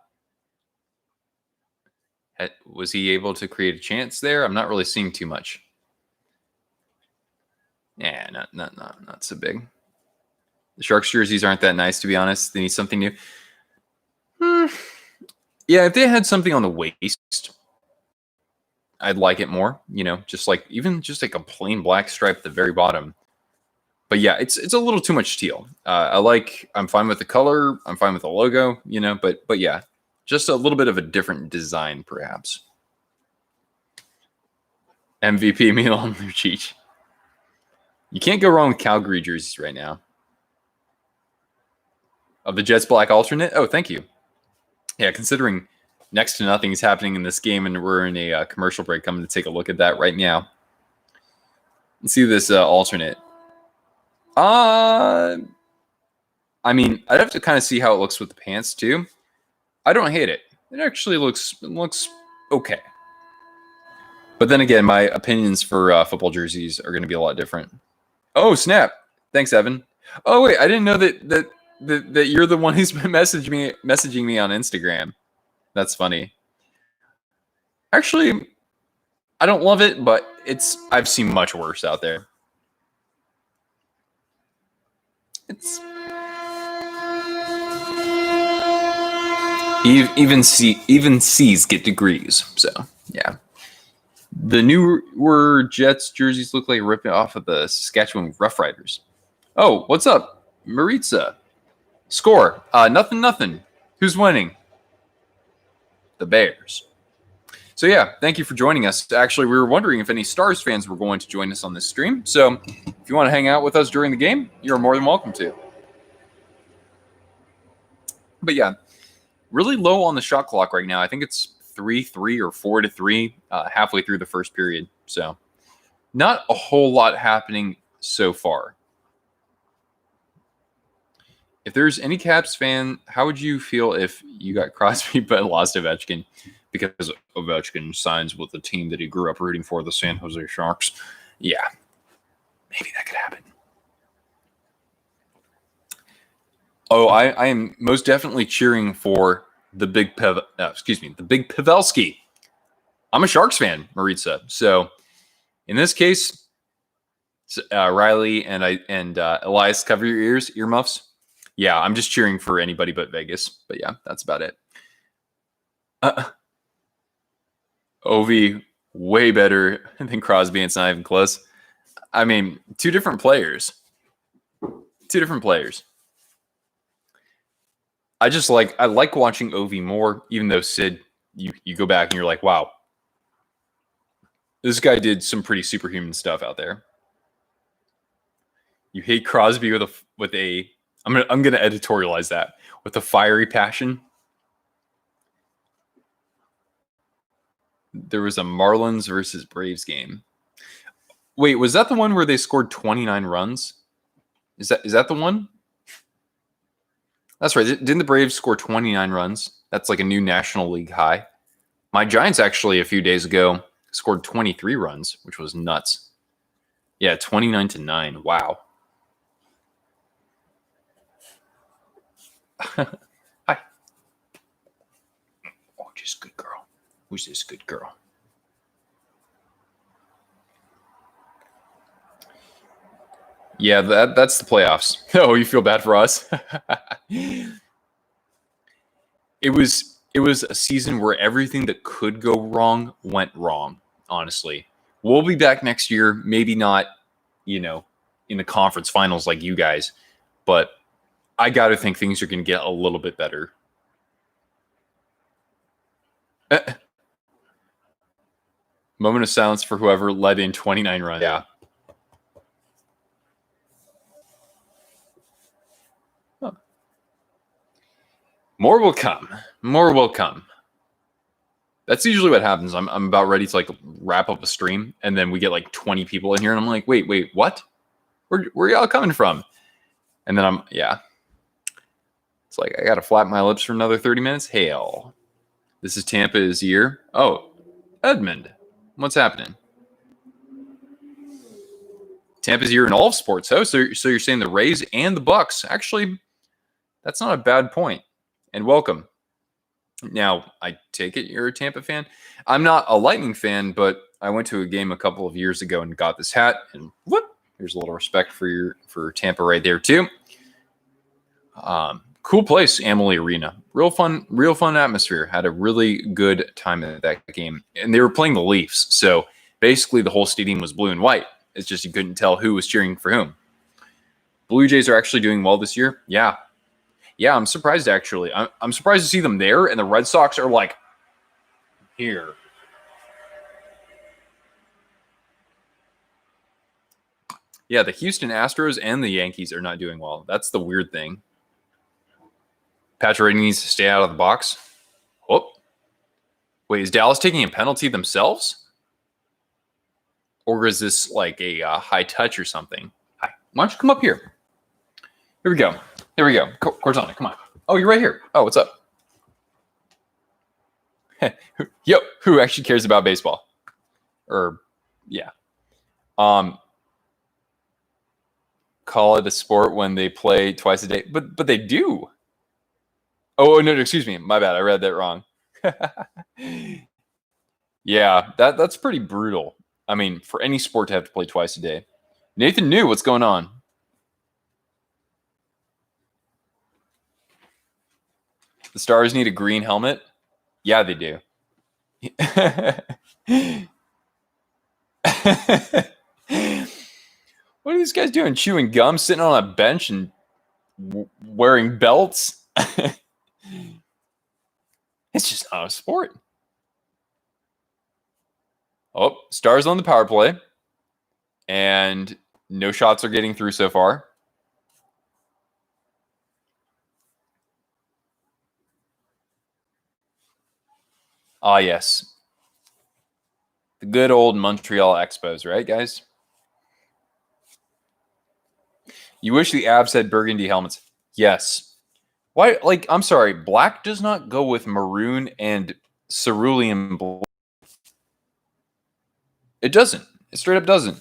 Was he able to create a chance there? I'm not really seeing too much. Yeah, not so big. The Sharks jerseys aren't that nice, to be honest. They need something new. Yeah, if they had something on the waist, I'd like it more. You know, just like a plain black stripe at the very bottom. But yeah, it's a little too much teal. I'm fine with the color. I'm fine with the logo. You know, but yeah. Just a little bit of a different design, perhaps. MVP Milan Lucic. You can't go wrong with Calgary jerseys right now. Of the Jets black alternate? Oh, thank you. Yeah, considering next to nothing is happening in this game and we're in a commercial break, I'm going to take a look at that right now. Let's see this alternate. I mean, I'd have to kind of see how it looks with the pants, too. I don't hate it. It actually looks okay. But then again, my opinions for football jerseys are going to be a lot different. Oh, snap. Thanks, Evan. Oh, wait. I didn't know that you're the one who's been messaging me on Instagram. That's funny. Actually, I don't love it, but I've seen much worse out there. Even C's get degrees, so yeah. The newer Jets jerseys look like ripping off of the Saskatchewan Roughriders. Oh, what's up, Maritza? Score. Nothing. Who's winning? The Bears. So yeah, thank you for joining us. Actually, we were wondering if any Stars fans were going to join us on this stream. So if you want to hang out with us during the game, you're more than welcome to. But yeah, really low on the shot clock right now. I think it's 3-3 or 4-3 halfway through the first period. So not a whole lot happening so far. If there's any Caps fan, how would you feel if you got Crosby but lost Ovechkin? Because Ovechkin signs with the team that he grew up rooting for, the San Jose Sharks. Yeah, maybe that could happen. Oh, I am most definitely cheering for the big the big Pavelski. I'm a Sharks fan, Maritza. So in this case, Riley and Elias, cover your ears, earmuffs. Yeah, I'm just cheering for anybody but Vegas. But yeah, that's about it. Ovi, way better than Crosby. It's not even close. I mean, two different players. I like watching Ovi more, even though Sid, you go back and you're like, wow, this guy did some pretty superhuman stuff out there. You hate Crosby with a I'm gonna editorialize that with a fiery passion. There was a Marlins versus Braves game. Wait, was that the one where they scored 29 runs? Is that the one? That's right. Didn't the Braves score 29 runs? That's like a new National League high. My Giants actually a few days ago scored 23 runs, which was nuts. Yeah, 29-9. Wow. Hi. Oh, just good girl. Who's this good girl? Yeah, that's the playoffs. Oh, you feel bad for us? It was a season where everything that could go wrong went wrong, honestly. We'll be back next year, maybe not, in the conference finals like you guys, but I got to think things are going to get a little bit better. Moment of silence for whoever led in 29 runs. Yeah. Huh. More will come. That's usually what happens. I'm about ready to wrap up a stream, and then we get 20 people in here, and I'm like, wait, what? Where y'all coming from? And then it's like I gotta flap my lips for another 30 minutes. Hail. This is Tampa's year. Oh, Edmund. What's happening? Tampa's year in all of sports. Oh, so you're saying the Rays and the Bucks. Actually, that's not a bad point. And welcome. Now, I take it you're a Tampa fan. I'm not a Lightning fan, but I went to a game a couple of years ago and got this hat. And whoop, there's a little respect for Tampa right there too. Cool place, Amalie Arena. Real fun atmosphere. Had a really good time at that game. And they were playing the Leafs, so basically the whole stadium was blue and white. It's just you couldn't tell who was cheering for whom. Blue Jays are actually doing well this year. Yeah, I'm surprised actually. I'm surprised to see them there, and the Red Sox are here. Yeah, the Houston Astros and the Yankees are not doing well. That's the weird thing. Patrick needs to stay out of the box. Oh, wait, is Dallas taking a penalty themselves? Or is this a high touch or something? Hi, why don't you come up here? Here we go. Cortana, come on. Oh, you're right here. Oh, what's up? Yo, who actually cares about baseball? Yeah. Call it a sport when they play twice a day, but they do. Oh no, excuse me, my bad. I read that wrong. Yeah, that's pretty brutal. I mean, for any sport to have to play twice a day. Nathan New, what's going on? The Stars need a green helmet. Yeah, they do. What are these guys doing? Chewing gum, sitting on a bench, and wearing belts? It's just not a sport. Oh, Stars on the power play. And no shots are getting through so far. Ah, yes. The good old Montreal Expos, right, guys? You wish the Avs had burgundy helmets. Yes. Why? Like, I'm sorry. Black does not go with maroon and cerulean blue. It doesn't. It straight up doesn't.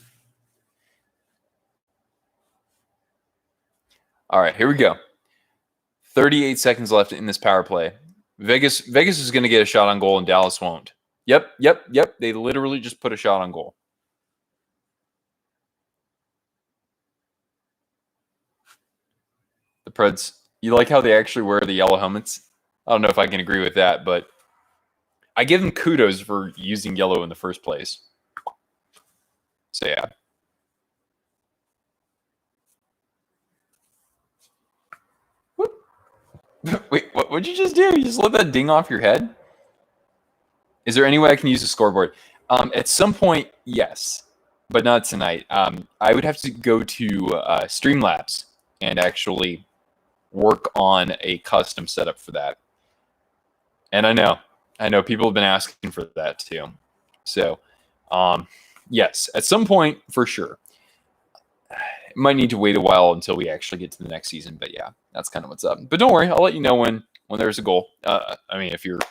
All right, here we go. 38 seconds left in this power play. Vegas is going to get a shot on goal and Dallas won't. Yep. They literally just put a shot on goal. The Preds, you like how they actually wear the yellow helmets? I don't know if I can agree with that, but I give them kudos for using yellow in the first place. So, yeah. Wait, what'd you just do? You just let that ding off your head? Is there any way I can use a scoreboard? At some point, yes, but not tonight. I would have to go to Streamlabs and actually work on a custom setup for that. And I know people have been asking for that too. So, yes, at some point for sure. It might need to wait a while until we actually get to the next season, but yeah, that's kind of what's up. But don't worry, I'll let you know when there's a goal. I mean, if you're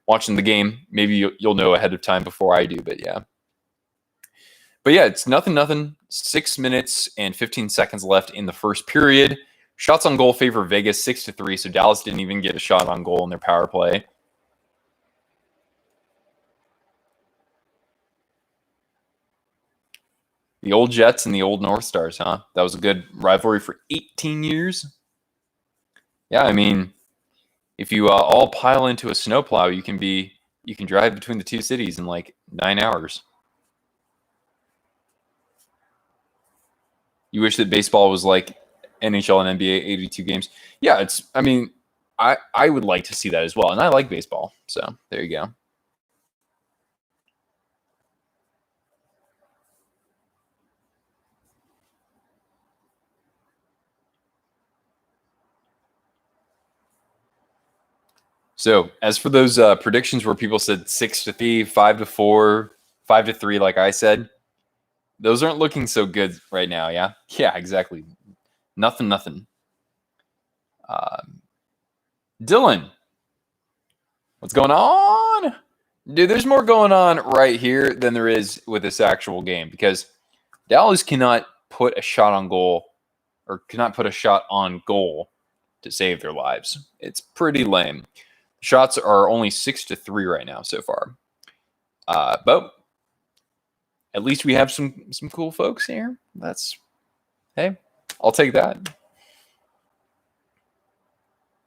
watching the game, maybe you'll know ahead of time before I do, but yeah. But yeah, it's nothing. 6 minutes and 15 seconds left in the first period. Shots on goal favor Vegas 6-3, so Dallas didn't even get a shot on goal in their power play. The old Jets and the old North Stars, huh? That was a good rivalry for 18 years. Yeah, I mean, if you all pile into a snowplow, you can drive between the two cities in like 9 hours. You wish that baseball was like NHL and NBA, 82 games. Yeah, I would like to see that as well, and I like baseball. So there you go. So as for those predictions where people said 6-3, 5-4, 5-3, like I said, those aren't looking so good right now. Yeah, exactly. Nothing. Dylan, what's going on? Dude, there's more going on right here than there is with this actual game because Dallas cannot put a shot on goal or cannot put a shot on goal to save their lives. It's pretty lame. Shots are only 6-3 right now so far. But at least we have some cool folks here. Hey, I'll take that.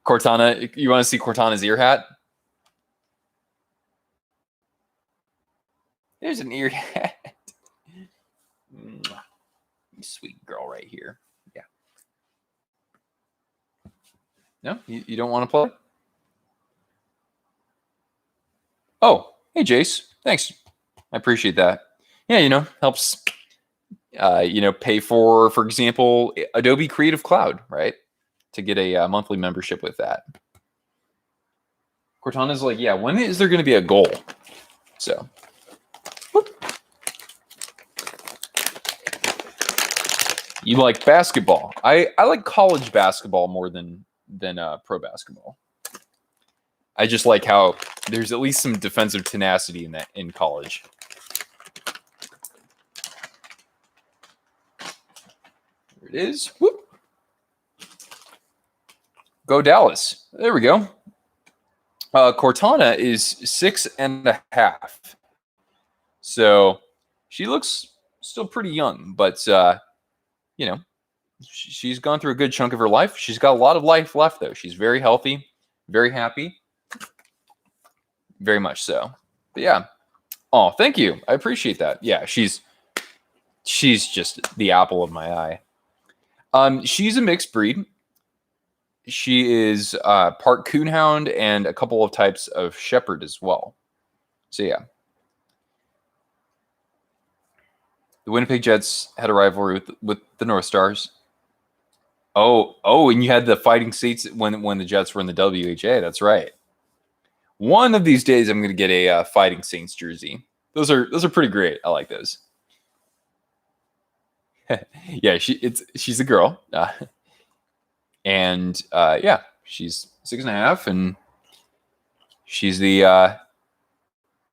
Cortana, you want to see Cortana's ear hat? There's an ear hat. Sweet girl right here. Yeah. No, you don't want to play? Oh, hey, Jace. Thanks. I appreciate that. Yeah, helps, pay for example, Adobe Creative Cloud, right? To get a monthly membership with that. Cortana's like, yeah, when is there going to be a goal? So, whoop. You like basketball. I like college basketball more than pro basketball. I just like how there's at least some defensive tenacity in college. There it is. Whoop. Go Dallas. There we go. Cortana is 6.5. So she looks still pretty young, but she's gone through a good chunk of her life. She's got a lot of life left, though. She's very healthy, very happy. Very much so. But yeah, Oh, thank you. I appreciate that. Yeah, she's just the apple of my eye. She's a mixed breed. She is part coonhound and a couple of types of shepherd as well. So yeah, the Winnipeg Jets had a rivalry with the North Stars. Oh, and you had the Fighting Saints when the Jets were in the WHA. That's right. One of these days, I'm going to get a Fighting Saints jersey. Those are pretty great. I like those. Yeah, she's a girl, and yeah, she's 6.5, and she's the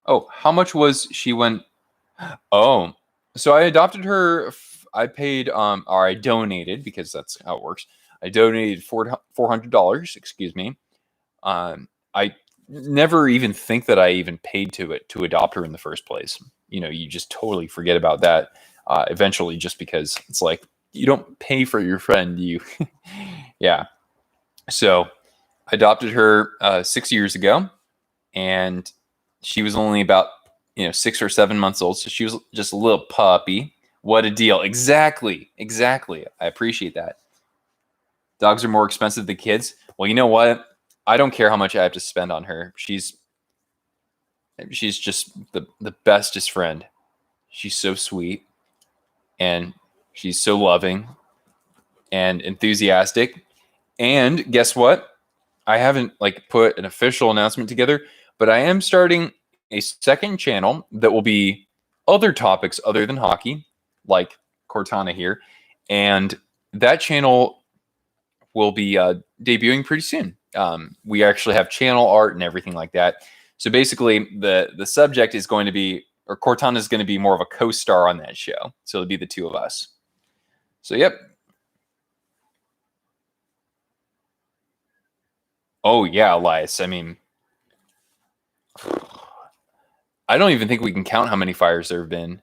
oh, how much was she when? Oh, so I adopted her. I paid or I donated, because that's how it works. I donated $400. Excuse me. I never even think that I even paid to adopt her in the first place. You just totally forget about that eventually, just because it's like you don't pay for your friend. Yeah. So I adopted her 6 years ago, and she was only about 6 or 7 months old, so she was just a little puppy. What a deal! Exactly. I appreciate that. Dogs are more expensive than kids. Well, you know what? I don't care how much I have to spend on her. She's just the bestest friend. She's so sweet, and she's so loving and enthusiastic. And guess what? I haven't put an official announcement together, but I am starting a second channel that will be other topics other than hockey, like Cortana here, and that channel will be debuting pretty soon. We actually have channel art and everything like that. So basically, the subject is going to be, or Cortana is going to be more of a co-star on that show. So it'll be the two of us. So yep. Oh yeah, Elias. I mean, I don't even think we can count how many fires there have been.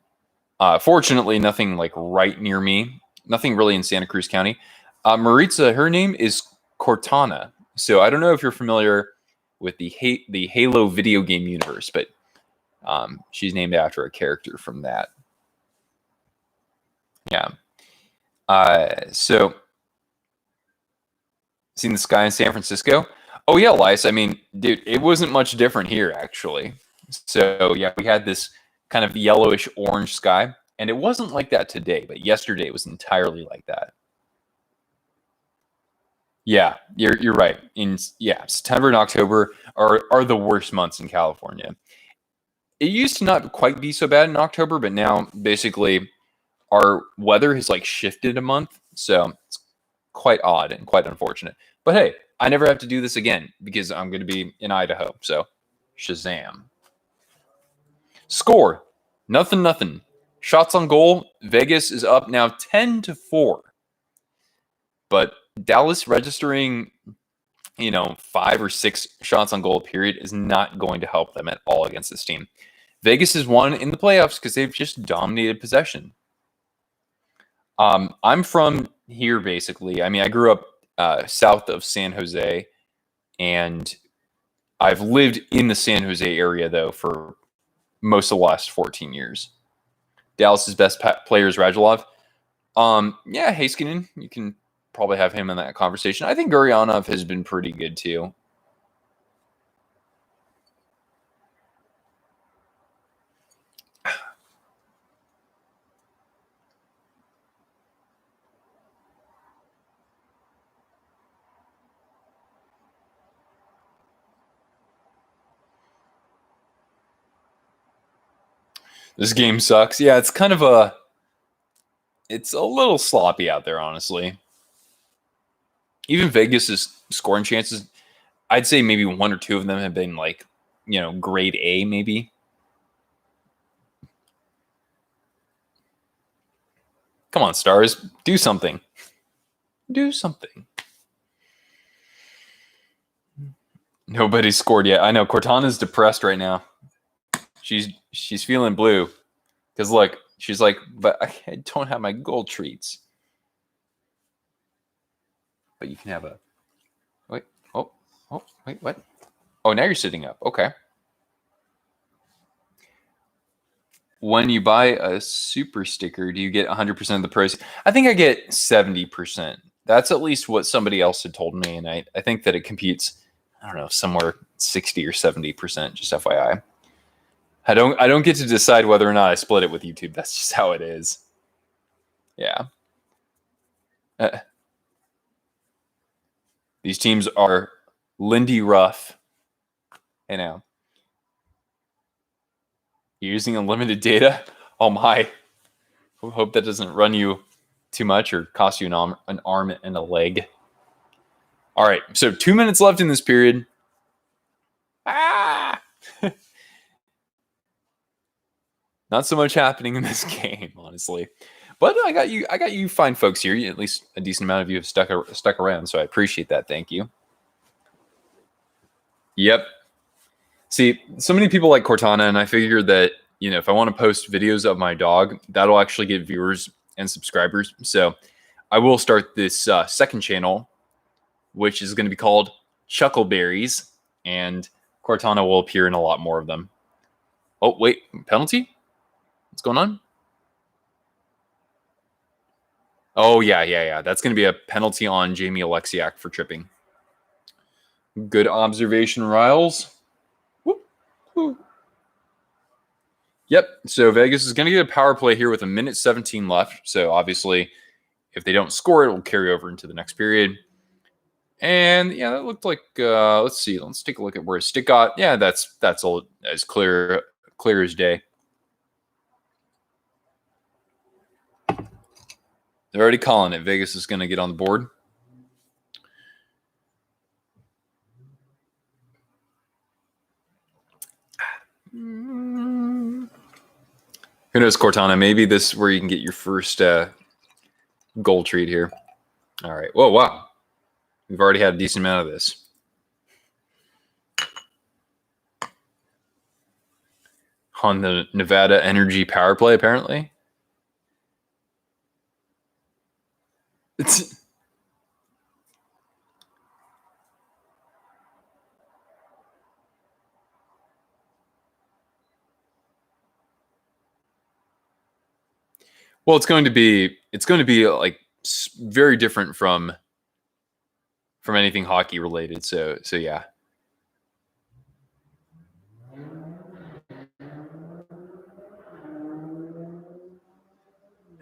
Fortunately, nothing right near me. Nothing really in Santa Cruz County. Maritza, her name is Cortana. So I don't know if you're familiar with the Halo video game universe, but she's named after a character from that. Yeah. So seen the sky in San Francisco? Oh yeah, Elias. I mean, dude, it wasn't much different here actually. So yeah, we had this kind of yellowish orange sky, and it wasn't like that today, but yesterday it was entirely like that. Yeah, you're right. September and October are the worst months in California. It used to not quite be so bad in October, but now basically our weather has shifted a month, so it's quite odd and quite unfortunate. But hey, I never have to do this again because I'm going to be in Idaho. So, Shazam. Score. Nothing. Shots on goal. Vegas is up now 10-4. But Dallas registering, 5 or 6 shots on goal period is not going to help them at all against this team. Vegas has won in the playoffs because they've just dominated possession. I'm from here, basically. I mean, I grew up south of San Jose, and I've lived in the San Jose area, though, for most of the last 14 years. Dallas's best player is Radulov. Yeah, Heiskanen, you can probably have him in that conversation. I think Guryanov has been pretty good, too. This game sucks. Yeah, it's it's a little sloppy out there, honestly. Even Vegas's scoring chances, I'd say maybe 1 or 2 of them have been grade A, maybe. Come on, Stars, do something. Do something. Nobody's scored yet. I know Cortana's depressed right now. She's feeling blue because look, she's like, but I don't have my gold treats. But you can have a wait. Oh, wait, what? Oh, now you're sitting up. Okay. when you buy a super sticker, do you get 100% of the price? I think I get 70%. That's at least what somebody else had told me, and I think that it competes, I don't know, somewhere 60 or 70%, just FYI. I don't get to decide whether or not I split it with YouTube. That's just how it is. Yeah. These teams are Lindy Ruff. I know. You're using unlimited data? Oh my. Hope that doesn't run you too much or cost you an arm and a leg. All right, so 2 minutes left in this period. Ah! Not so much happening in this game, honestly. But I got you fine folks here. At least a decent amount of you have stuck around, so I appreciate that. Thank you. Yep. See, so many people like Cortana, and I figured that, if I want to post videos of my dog, that'll actually get viewers and subscribers. So I will start this second channel, which is going to be called Chuckleberries, and Cortana will appear in a lot more of them. Oh, wait, penalty? What's going on? Oh, yeah. That's going to be a penalty on Jamie Alexiak for tripping. Good observation, Riles. Whoop, whoop. Yep, so Vegas is going to get a power play here with 1:17 left. So obviously, if they don't score, it will carry over into the next period. And yeah, that looked like, let's see. Let's take a look at where his stick got. Yeah, that's all as clear as day. They're already calling it. Vegas is going to get on the board. Who knows, Cortana? Maybe this is where you can get your first goal treat here. All right. Whoa, wow. We've already had a decent amount of this. On the Nevada Energy power play, apparently. Well, it's going to be like very different from anything hockey related. So yeah.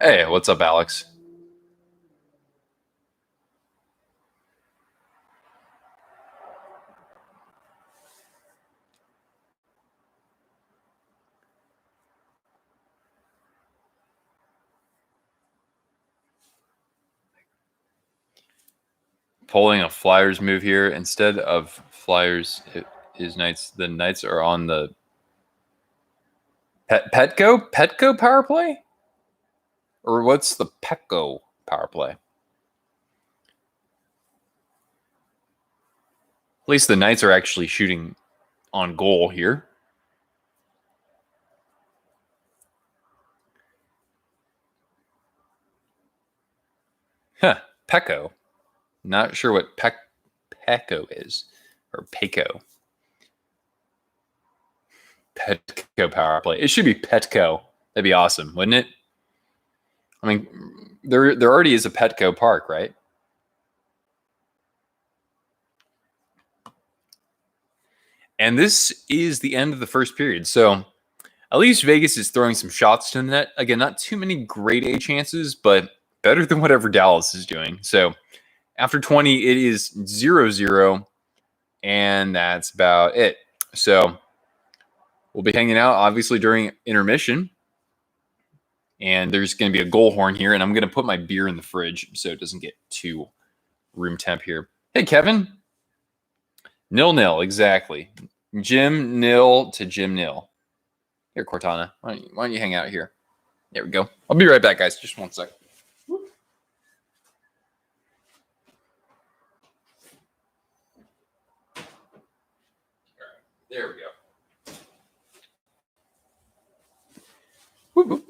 Hey, what's up, Alex? Pulling a Flyers move here instead of Flyers is Knights. The Knights are on the Petco power play, or what's the Petco power play? At least the Knights are actually shooting on goal here. Huh, Petco. Not sure what Petco is, or Peco. Petco power play. It should be Petco. That'd be awesome, wouldn't it? I mean, there already is a Petco park, right? And this is the end of the first period. So at least Vegas is throwing some shots to the net. Again, not too many grade A chances, but better than whatever Dallas is doing. So after 20, it is 0-0, and that's about it. So we'll be hanging out, obviously, during intermission. And there's going to be a goal horn here, and I'm going to put my beer in the fridge so it doesn't get too room temp here. Hey, Kevin. 0-0, exactly. Jim nil to Jim nil. Here, Cortana, why don't you hang out here? There we go. I'll be right back, guys. Just 1 sec. There we go. Whoop, whoop.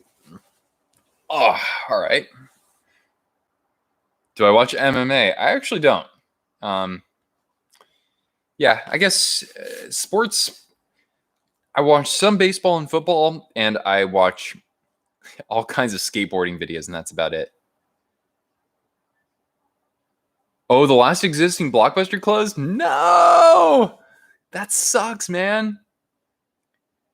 Oh, all right. Do I watch MMA? I actually don't. Yeah, I guess sports. I watch some baseball and football, and I watch all kinds of skateboarding videos, and that's about it. Oh, the last existing Blockbuster closed? No! That sucks, man.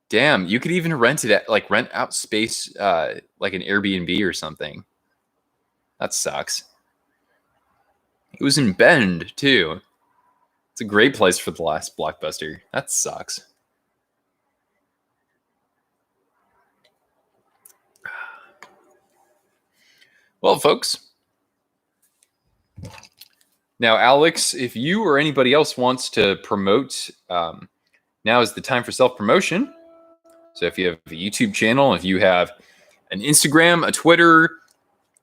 Damn, you could even rent it at rent out space like an Airbnb or something. That sucks. It was in Bend, too. It's a great place for the last Blockbuster. That sucks. Well, folks. Now, Alex, if you or anybody else wants to promote, now is the time for self-promotion. So if you have a YouTube channel, if you have an Instagram, a Twitter,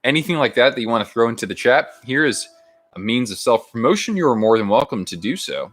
anything like that that you want to throw into the chat, here is a means of self-promotion. You are more than welcome to do so.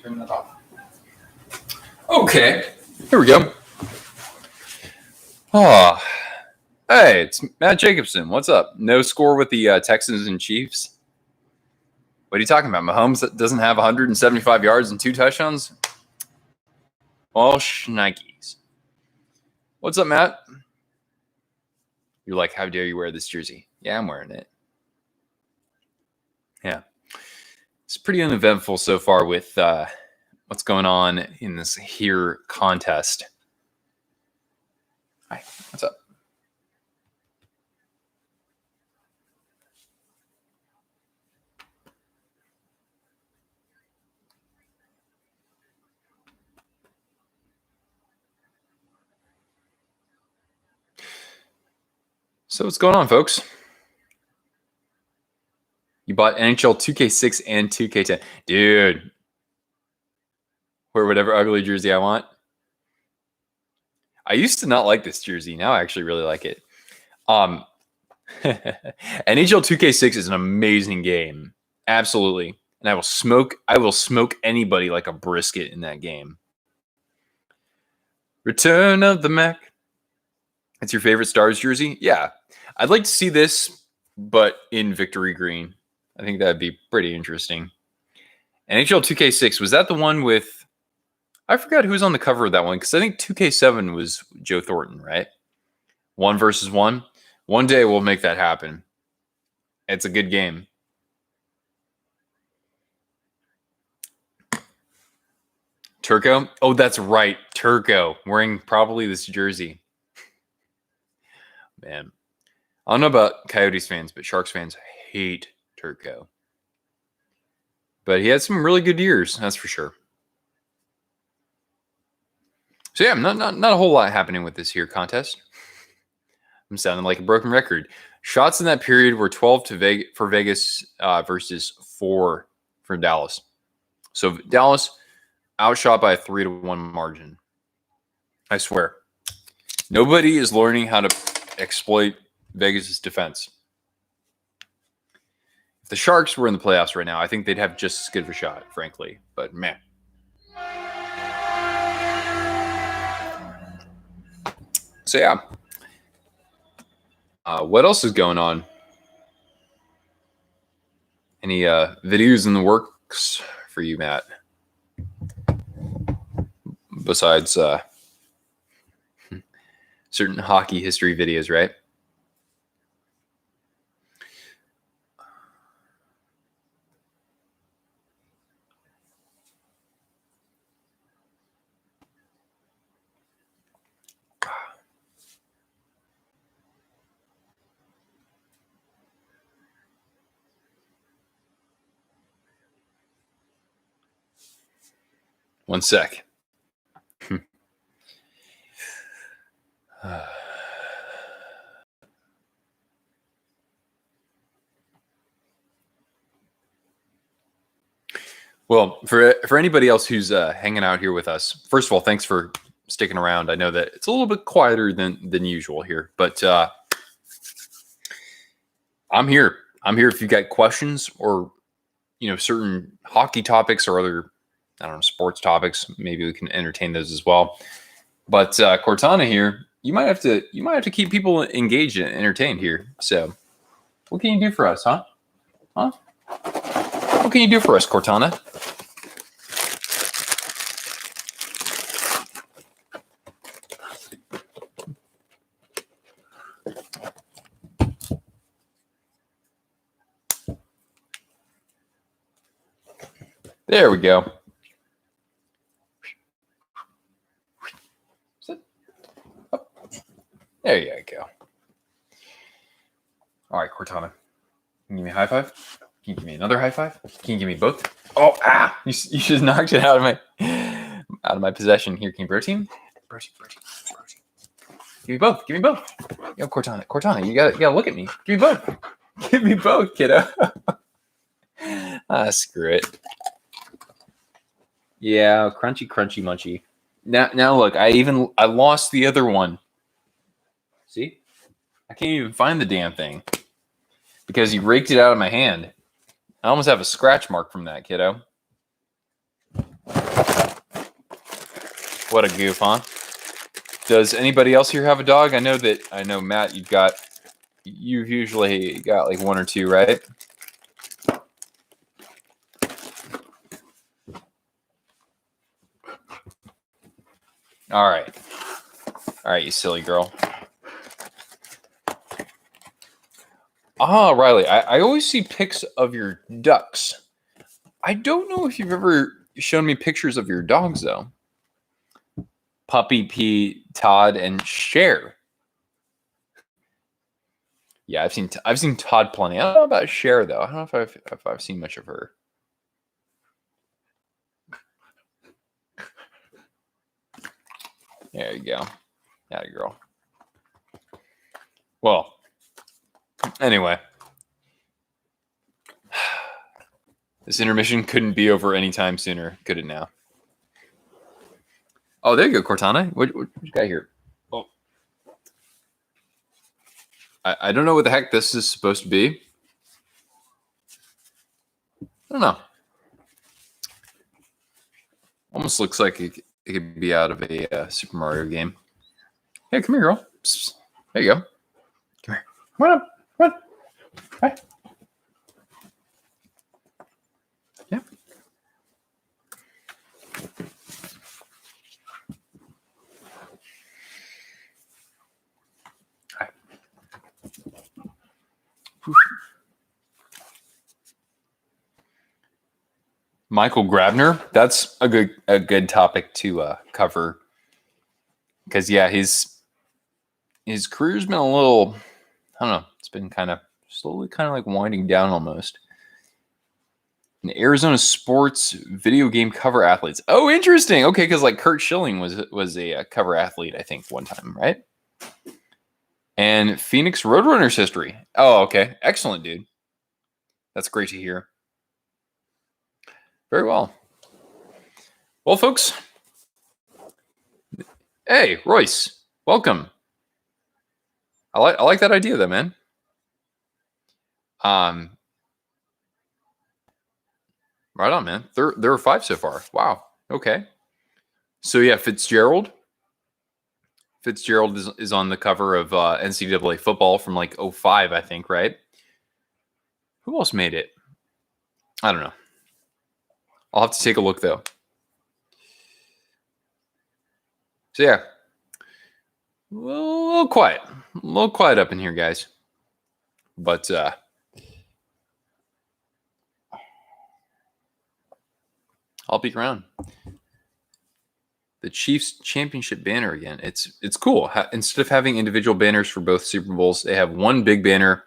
Turn that off. Okay, here we go. Oh, hey, it's Matt Jacobson. What's up? No score with the Texans and Chiefs. What are you talking about? Mahomes doesn't have 175 yards and 2 touchdowns? Well, shnikes. What's up, Matt? You're like, how dare you wear this jersey? Yeah, I'm wearing it. Yeah. It's pretty uneventful so far with what's going on in this here contest. Hi, what's up? So what's going on, folks? You bought NHL 2K6 and 2K10. Dude. Wear whatever ugly jersey I want. I used to not like this jersey. Now I actually really like it. NHL 2K6 is an amazing game. Absolutely. And I will smoke anybody like a brisket in that game. Return of the Mac. It's your favorite Stars jersey? Yeah. I'd like to see this, but in victory green. I think that'd be pretty interesting. NHL 2K6, was that the one with... I forgot who was on the cover of that one, because I think 2K7 was Joe Thornton, right? 1 versus 1. One day we'll make that happen. It's a good game. Turco? Oh, that's right. Turco. Wearing probably this jersey. Man. I don't know about Coyotes fans, but Sharks fans hate Turco. But he had some really good years, that's for sure. So yeah, not a whole lot happening with this here contest. I'm sounding like a broken record. Shots in that period were 12 for Vegas versus 4 for Dallas. So Dallas outshot by a 3-1 margin. I swear. Nobody is learning how to exploit Vegas' defense. If the Sharks were in the playoffs right now, I think they'd have just as good of a shot, frankly. But man. So yeah. What else is going on? Any videos in the works for you, Matt? Besides certain hockey history videos, right? One sec. Well, for anybody else who's hanging out here with us, first of all, thanks for sticking around. I know that it's a little bit quieter than usual here, but I'm here. I'm here if you've got questions or certain hockey topics or other sports topics. Maybe we can entertain those as well. But Cortana here, you might have to keep people engaged and entertained here. So, what can you do for us, huh? Huh? What can you do for us, Cortana? There we go. There you go. All right, Cortana. Can you give me a high five? Can you give me another high five? Can you give me both? Oh, You just knocked it out of my possession. Here, can you protein? Protein. Give me both. Yo, Cortana, you gotta look at me. Give me both. Give me both, kiddo. Screw it. Yeah, crunchy, munchy. Now look, I lost the other one. See? I can't even find the damn thing because you raked it out of my hand. I almost have a scratch mark from that, kiddo. What a goof, huh? Does anybody else here have a dog? I know Matt, you've usually got like one or two, right? All right, you silly girl. Riley, I always see pics of your ducks. I don't know if you've ever shown me pictures of your dogs, though. Puppy P, Todd, and Cher. Yeah, I've seen Todd plenty. I don't know about Cher, though. I don't know if I've seen much of her. There you go. Atta girl. Well, anyway. This intermission couldn't be over anytime sooner, could it now? Oh, there you go, Cortana. What you got here? Oh. I don't know what the heck this is supposed to be. I don't know. Almost looks like it could be out of a Super Mario game. Hey, come here, girl. Psst. There you go. Come here. Come on up. Come on. Hi. Yeah. Hi. Michael Grabner. That's a good topic to cover. Because his career's been a little, I don't know, it's been slowly like winding down almost. And Arizona sports video game cover athletes. Oh, interesting. Okay, because like Kurt Schilling was a cover athlete, I think, one time, right? And Phoenix Roadrunners history. Oh, okay. Excellent, dude. That's great to hear. Very well. Well, folks. Hey, Royce. Welcome. I like that idea, though, man. Right on, man. There are 5 so far. Wow. Okay. So yeah, Fitzgerald is on the cover of NCAA football from like 05, I think, right? Who else made it? I don't know. I'll have to take a look though. So yeah. A little quiet up in here, guys. But I'll peek around. The Chiefs championship banner again. It's cool. Instead of having individual banners for both Super Bowls, they have one big banner.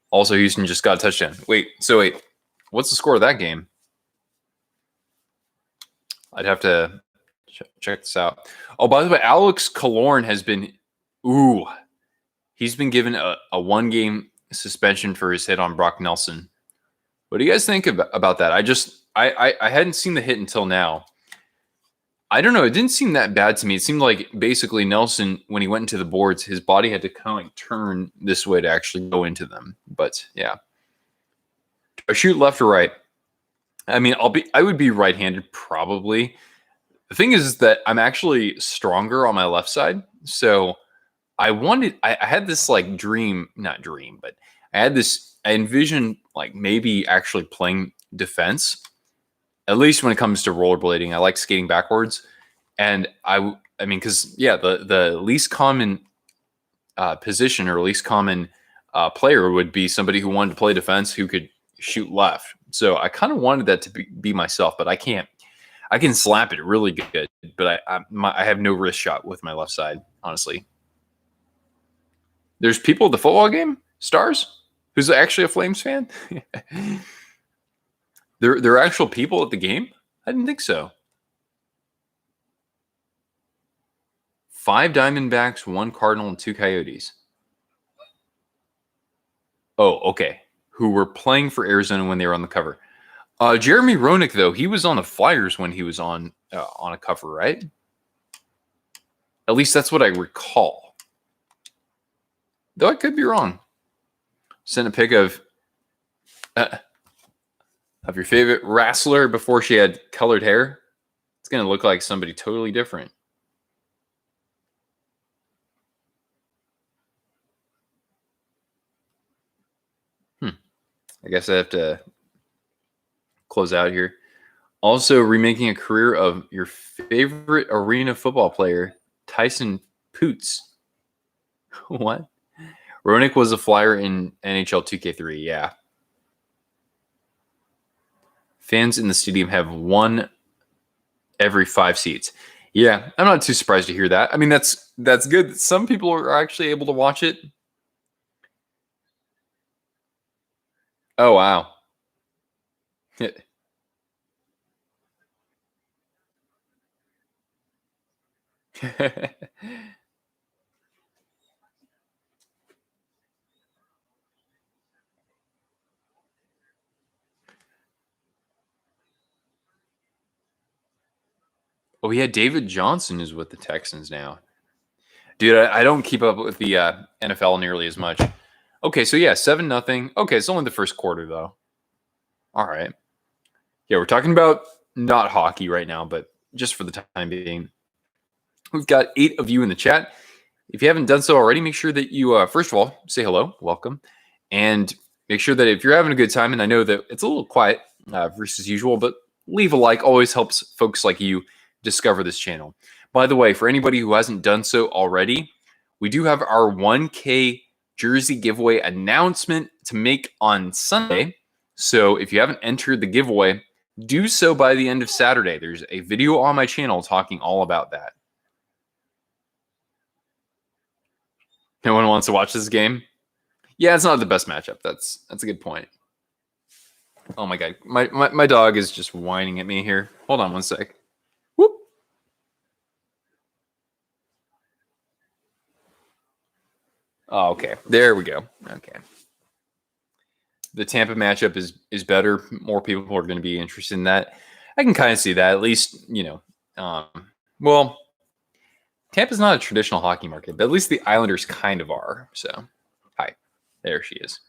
Also, Houston just got a touchdown. Wait. What's the score of that game? I'd have to check this out. Oh, by the way, Alex Killorn has been, he's been given a 1-game suspension for his hit on Brock Nelson. What do you guys think about that? I just I hadn't seen the hit until now. I don't know. It didn't seem that bad to me. It seemed like basically Nelson, when he went into the boards, his body had to kind of like turn this way to actually go into them. But yeah, do I shoot left or right? I mean, I would be right-handed probably. The thing is that I'm actually stronger on my left side, so I had this like dream, not dream, but I envisioned like maybe actually playing defense, at least when it comes to rollerblading. I like skating backwards. And I mean, because yeah, the least common position or least common player would be somebody who wanted to play defense who could shoot left. So I kind of wanted that to be myself, but I can't. I can slap it really good, but I have no wrist shot with my left side, honestly. There's people at the football game, Stars, who's actually a Flames fan. There are actual people at the game? I didn't think so. 5 Diamondbacks, 1 Cardinal, and 2 Coyotes. Oh, okay. Who were playing for Arizona when they were on the cover. Jeremy Roenick, though, he was on the Flyers when he was on a cover, right? At least that's what I recall. Though I could be wrong. Sent a pic of your favorite wrestler before she had colored hair. It's going to look like somebody totally different. I guess I have to close out here. Also, remaking a career of your favorite arena football player, Tyson Poots. What? Roenick was a Flyer in NHL 2K3, yeah. Fans in the stadium have 1 every 5 seats. Yeah, I'm not too surprised to hear that. I mean, that's good. Some people are actually able to watch it. Oh, wow. Oh, yeah, David Johnson is with the Texans now. Dude, I don't keep up with the NFL nearly as much. Okay, so yeah, 7-0. Okay, it's only the first quarter, though. All right. Yeah, we're talking about not hockey right now, but just for the time being. We've got 8 of you in the chat. If you haven't done so already, make sure that you, first of all, say hello, welcome, and make sure that if you're having a good time, and I know that it's a little quiet versus usual, but leave a like. Always helps folks like you discover this channel. By the way, for anybody who hasn't done so already, we do have our 1K jersey giveaway announcement to make on Sunday. So if you haven't entered the giveaway, do so by the end of Saturday. There's a video on my channel talking all about that. No one wants to watch this game? Yeah, it's not the best matchup. That's a good point. Oh my god. My dog is just whining at me here. Hold on one sec. Whoop. Oh, okay. There we go. Okay. The Tampa matchup is better. More people are going to be interested in that. I can kind of see that. At least, well, Tampa's not a traditional hockey market, but at least the Islanders kind of are. So, hi. There she is.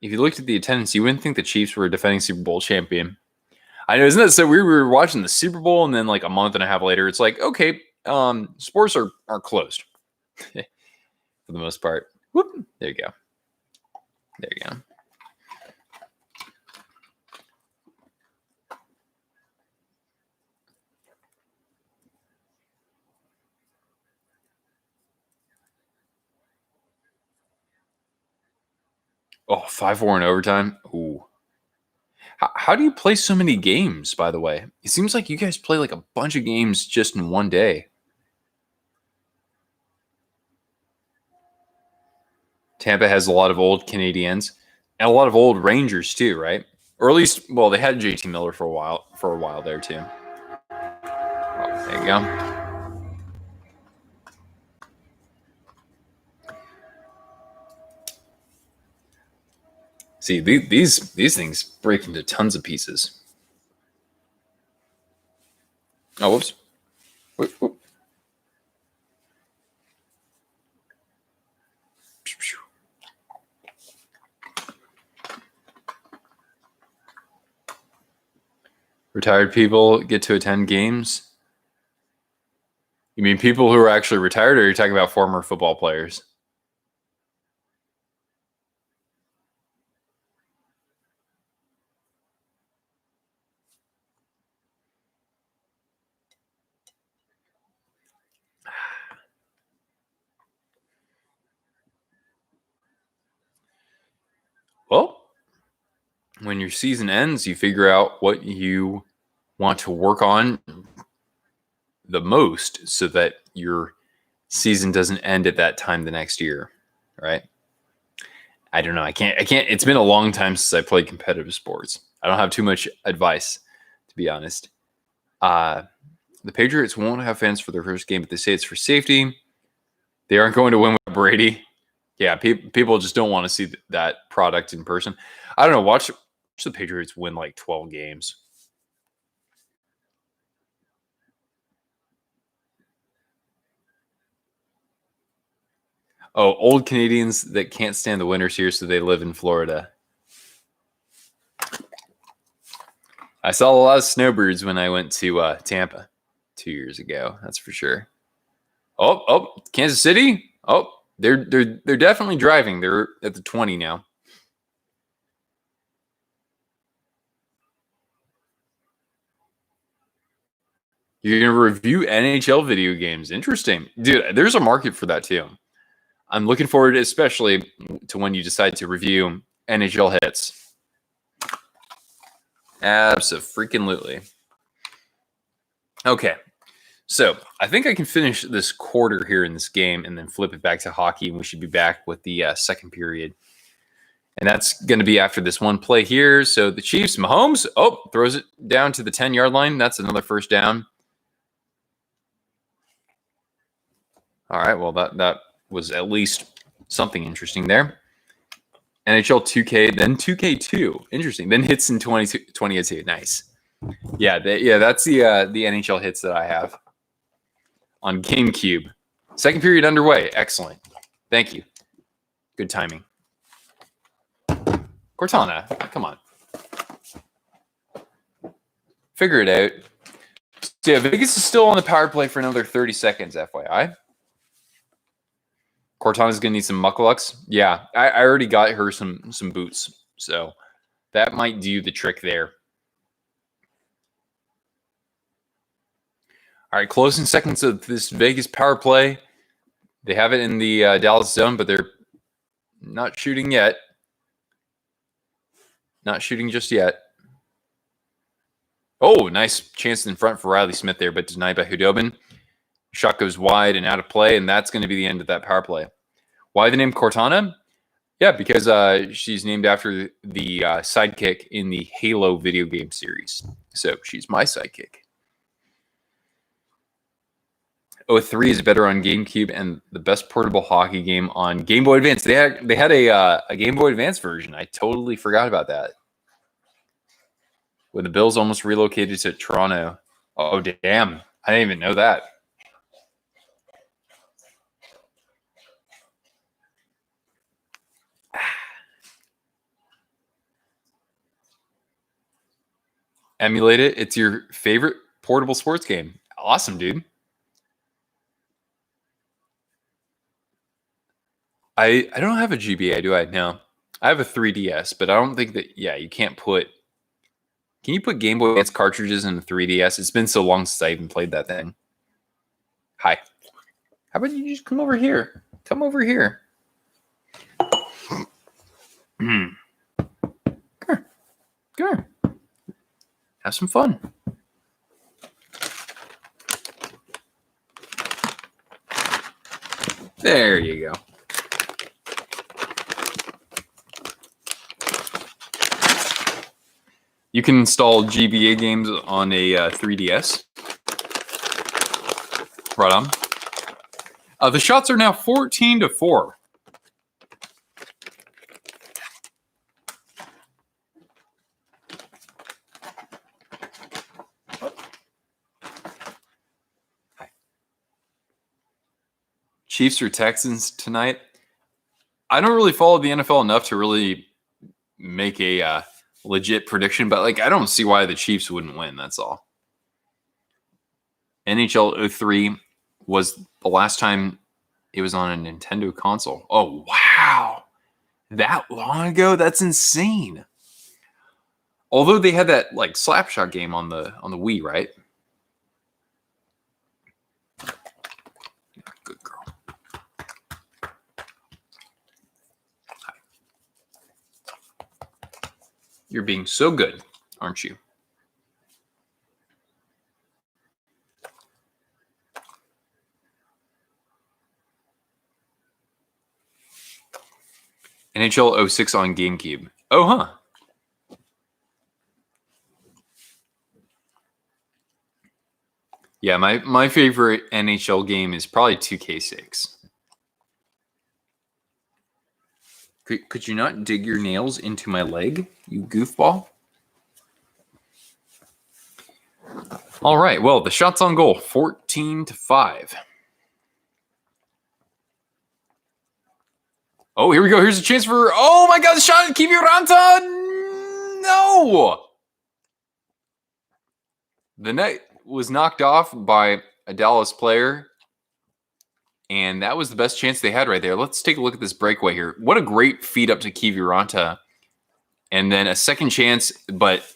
If you looked at the attendance, you wouldn't think the Chiefs were a defending Super Bowl champion. I know, isn't that so weird? We were watching the Super Bowl, and then like a month and a half later, it's like, okay, sports are closed for the most part. Whoop, there you go. There you go. Oh, 5-4 in overtime. Ooh. How do you play so many games, by the way? It seems like you guys play like a bunch of games just in one day. Tampa has a lot of old Canadians and a lot of old Rangers too, right? Or at least, well, they had JT Miller for a while there too. Oh, there you go. See, these things break into tons of pieces. Oh, whoops. Whoop. Retired people get to attend games? You mean people who are actually retired, or are you talking about former football players? Well, when your season ends, you figure out what you want to work on the most so that your season doesn't end at that time the next year, right? I don't know. I can't. It's been a long time since I played competitive sports. I don't have too much advice, to be honest. The Patriots won't have fans for their first game, but they say it's for safety. They aren't going to win with Brady. Yeah, people just don't want to see that product in person. I don't know. Watch the Patriots win like 12 games. Oh, old Canadians that can't stand the winters here, so they live in Florida. I saw a lot of snowbirds when I went to Tampa 2 years ago. That's for sure. Oh, Kansas City. Oh, they're definitely driving. They're at the 20 now. You're gonna review NHL video games. Interesting, dude. There's a market for that too. I'm looking forward, especially to when you decide to review NHL hits. Absolutely. Okay, so I think I can finish this quarter here in this game and then flip it back to hockey, and we should be back with the second period. And that's going to be after this one play here. So the Chiefs, Mahomes, throws it down to the 10-yard line. That's another first down. All right, well, that was at least something interesting there. NHL 2K, then 2K2. Interesting. Then hits in 2022. Nice. Yeah, that's the NHL hits that I have on GameCube. Second period underway. Excellent. Thank you. Good timing. Cortana, come on. Figure it out. So yeah, Vegas is still on the power play for another 30 seconds, FYI. Cortana's going to need some mucklucks. Yeah, I already got her some boots. So that might do the trick there. All right, closing seconds of this Vegas power play. They have it in the Dallas zone, but they're not shooting yet. Not shooting just yet. Oh, nice chance in front for Riley Smith there, but denied by Hudobin. Shot goes wide and out of play, and that's going to be the end of that power play. Why the name Cortana? Yeah, because she's named after the sidekick in the Halo video game series. So she's my sidekick. 03 is better on GameCube and the best portable hockey game on Game Boy Advance. They had a Game Boy Advance version. I totally forgot about that. When the Bills almost relocated to Toronto. Oh, damn. I didn't even know that. Emulate it. It's your favorite portable sports game. Awesome, dude. I don't have a GBA, do I? No. I have a 3DS, but I don't think that, you can't put... Can you put Game Boy Advance cartridges in the 3DS? It's been so long since I even played that thing. Hi. How about you just come over here? Come over here. Come here. Have some fun. There you go. You can install GBA games on a 3DS. Right on. The shots are now 14-4. Chiefs or Texans tonight. I don't really follow the NFL enough to really make a legit prediction, but like I don't see why the Chiefs wouldn't win. That's all. NHL 03 was the last time it was on a Nintendo console. Oh wow, that long ago? That's insane. Although they had that like Slapshot game on the Wii, right? Good girl. Hi. You're being so good, aren't you? NHL 06 on GameCube. Oh, huh. Yeah, my favorite NHL game is probably 2K6. Could you not dig your nails into my leg, you goofball? All right, well, the shots on goal, 14-5. Oh, here we go. Here's a chance for, oh my God, the shot at Kiviranta. No. The net was knocked off by a Dallas player, and that was the best chance they had right there. Let's take a look at this breakaway here. What a great feed up to Kiviranta. And then a second chance, but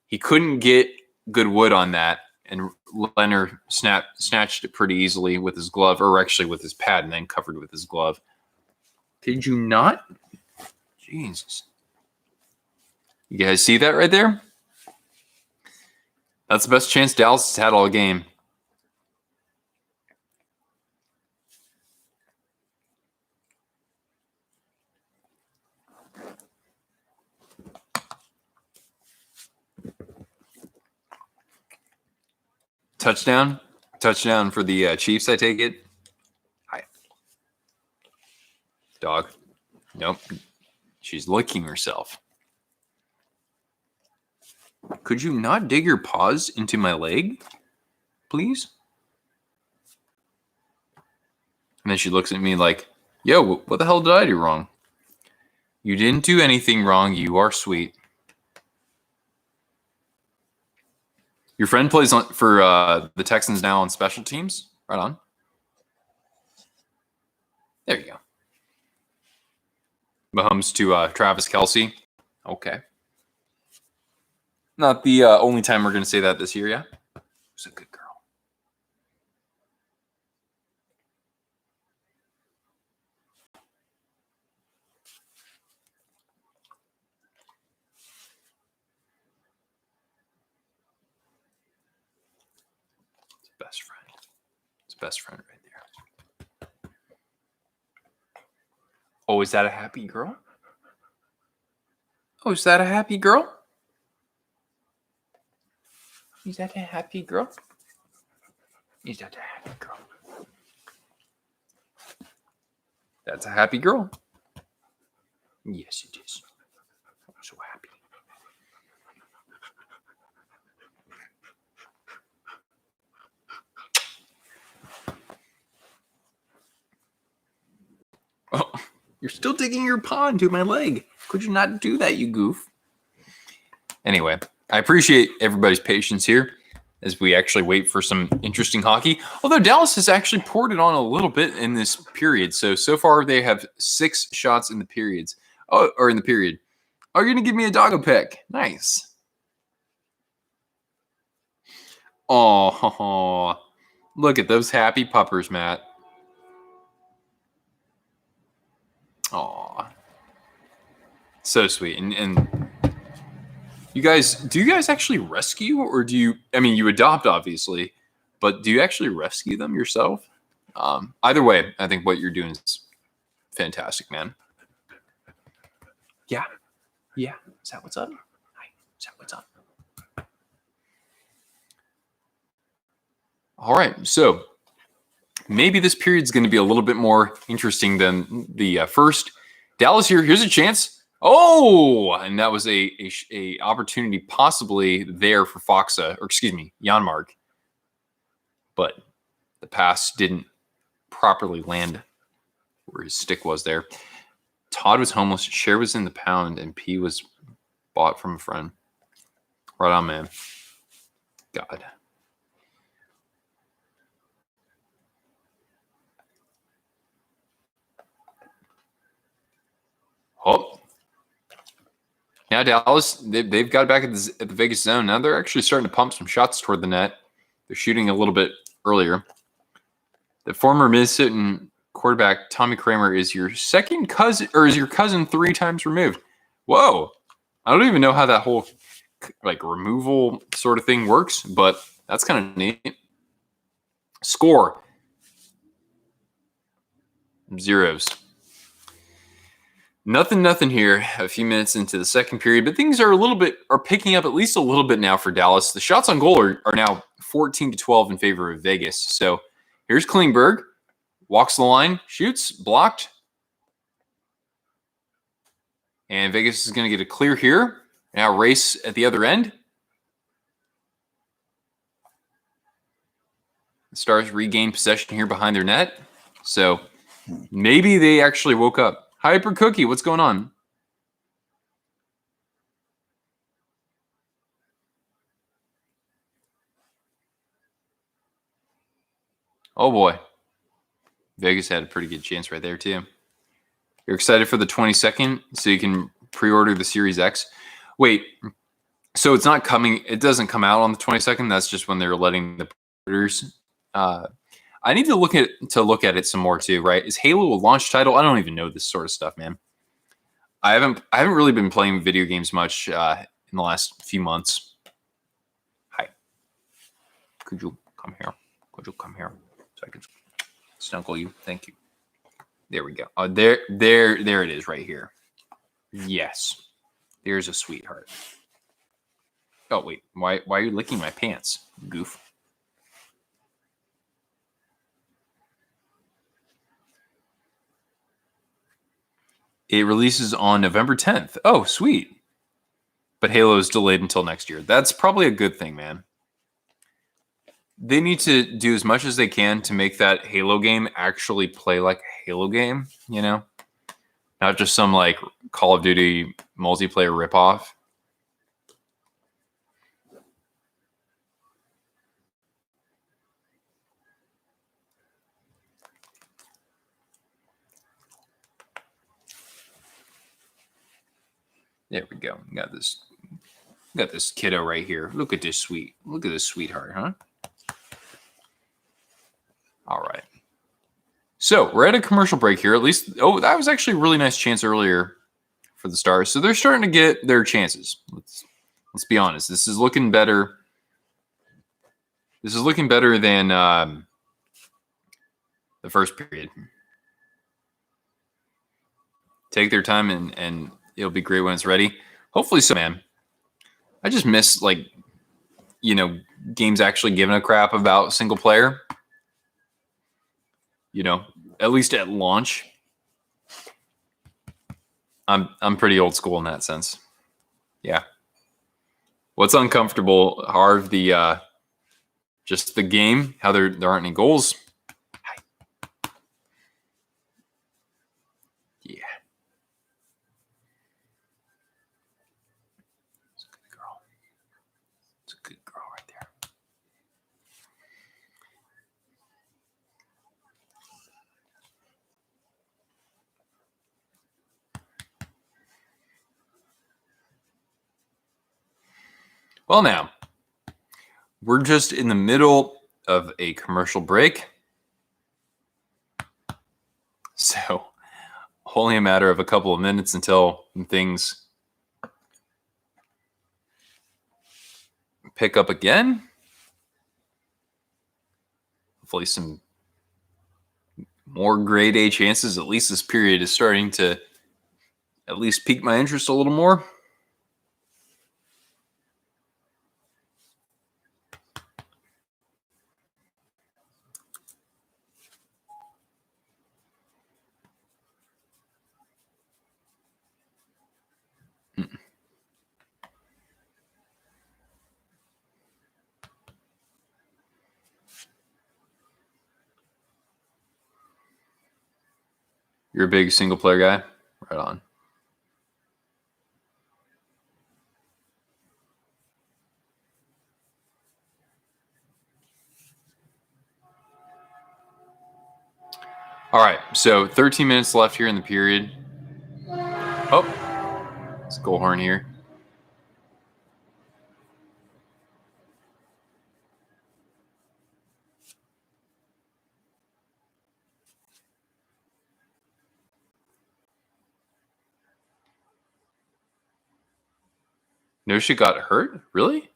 he couldn't get good wood on that. And Leonard snatched it pretty easily with his glove, or actually with his pad, and then covered with his glove. Did you not? Jesus. You guys see that right there? That's the best chance Dallas has had all game. Touchdown? Touchdown for the Chiefs, I take it. Hi. Dog. Nope. She's licking herself. Could you not dig your paws into my leg, please? And then she looks at me like, yo, what the hell did I do wrong? You didn't do anything wrong. You are sweet. Your friend plays for the Texans now on special teams? Right on. There you go. Mahomes to Travis Kelce. Okay. Not the only time we're going to say that this year, yeah? She's a good girl. It's best friend. It's best friend right there. Oh, is that a happy girl? Oh, is that a happy girl? Is that a happy girl? Is that a happy girl? That's a happy girl. Yes, it is. I'm so happy. Oh, you're still digging your paw into my leg. Could you not do that, you goof? Anyway, I appreciate everybody's patience here as we actually wait for some interesting hockey. Although Dallas has actually poured it on a little bit in this period. So far they have 6 shots in the periods. Oh, or in the period. Oh, you're going to give me a doggo pick. Nice. Oh, look at those happy puppers, Matt. Oh, so sweet. And you guys, do you guys actually rescue, or do you, I mean, you adopt obviously, but do you actually rescue them yourself? Either way, I think what you're doing is fantastic, man. Yeah. Yeah. Is that what's up? Hi. Is that what's up? All right. So maybe this period is going to be a little bit more interesting than the first. Dallas here. Here's a chance. Oh, and that was a opportunity possibly there for Foxa, or excuse me, Janmark. But the pass didn't properly land where his stick was there. Todd was homeless. Cher was in the pound, and P was bought from a friend. Right on, man. God. Oh. Now Dallas, they've got back at the Vegas zone. Now they're actually starting to pump some shots toward the net. They're shooting a little bit earlier. The former Minnesotan quarterback Tommy Kramer is your second cousin, or is your cousin 3 times removed. Whoa. I don't even know how that whole like removal sort of thing works, but that's kind of neat. Score. Zeros. Nothing here. A few minutes into the second period, but things are picking up at least a little bit now for Dallas. The shots on goal are now 14-12 in favor of Vegas. So here's Klingberg, walks the line, shoots, blocked, and Vegas is going to get a clear here. Now race at the other end. The Stars regain possession here behind their net. So maybe they actually woke up. Hyper Cookie, what's going on? Oh boy. Vegas had a pretty good chance right there too. You're excited for the 22nd so you can pre-order the Series X. Wait, so it's not coming, it doesn't come out on the 22nd. That's just when they're letting the pre-orders. I need to look at it some more too, right? Is Halo a launch title? I don't even know this sort of stuff, man. I haven't really been playing video games much in the last few months. Hi. Could you come here? Could you come here so I can snuggle you? Thank you. There we go. There it is right here. Yes. There's a sweetheart. Oh, wait. Why are you licking my pants, goof? It releases on November 10th. Oh, sweet. But Halo is delayed until next year. That's probably a good thing, man. They need to do as much as they can to make that Halo game actually play like a Halo game, you know? Not just some like Call of Duty multiplayer ripoff. There we go. Got this kiddo right here. Look at this sweetheart, huh? All right. So we're at a commercial break here. At least, that was actually a really nice chance earlier for the Stars. So they're starting to get their chances. Let's be honest. This is looking better. This is looking better than the first period. Take their time and it'll be great when it's ready. Hopefully so, man. I just miss games actually giving a crap about single player. At least at launch. I'm pretty old school in that sense. Yeah. What's uncomfortable, Harv, just the game, how there aren't any goals. Yeah. It's a good girl. It's a good girl right there. Well, now, we're just in the middle of a commercial break. So, only a matter of a couple of minutes until things pick up again. Hopefully some more grade A chances. At least this period is starting to at least pique my interest a little more. You're a big single player guy? Right on. All right, so 13 minutes left here in the period. Oh, it's a goal horn here. No shit got hurt? Really?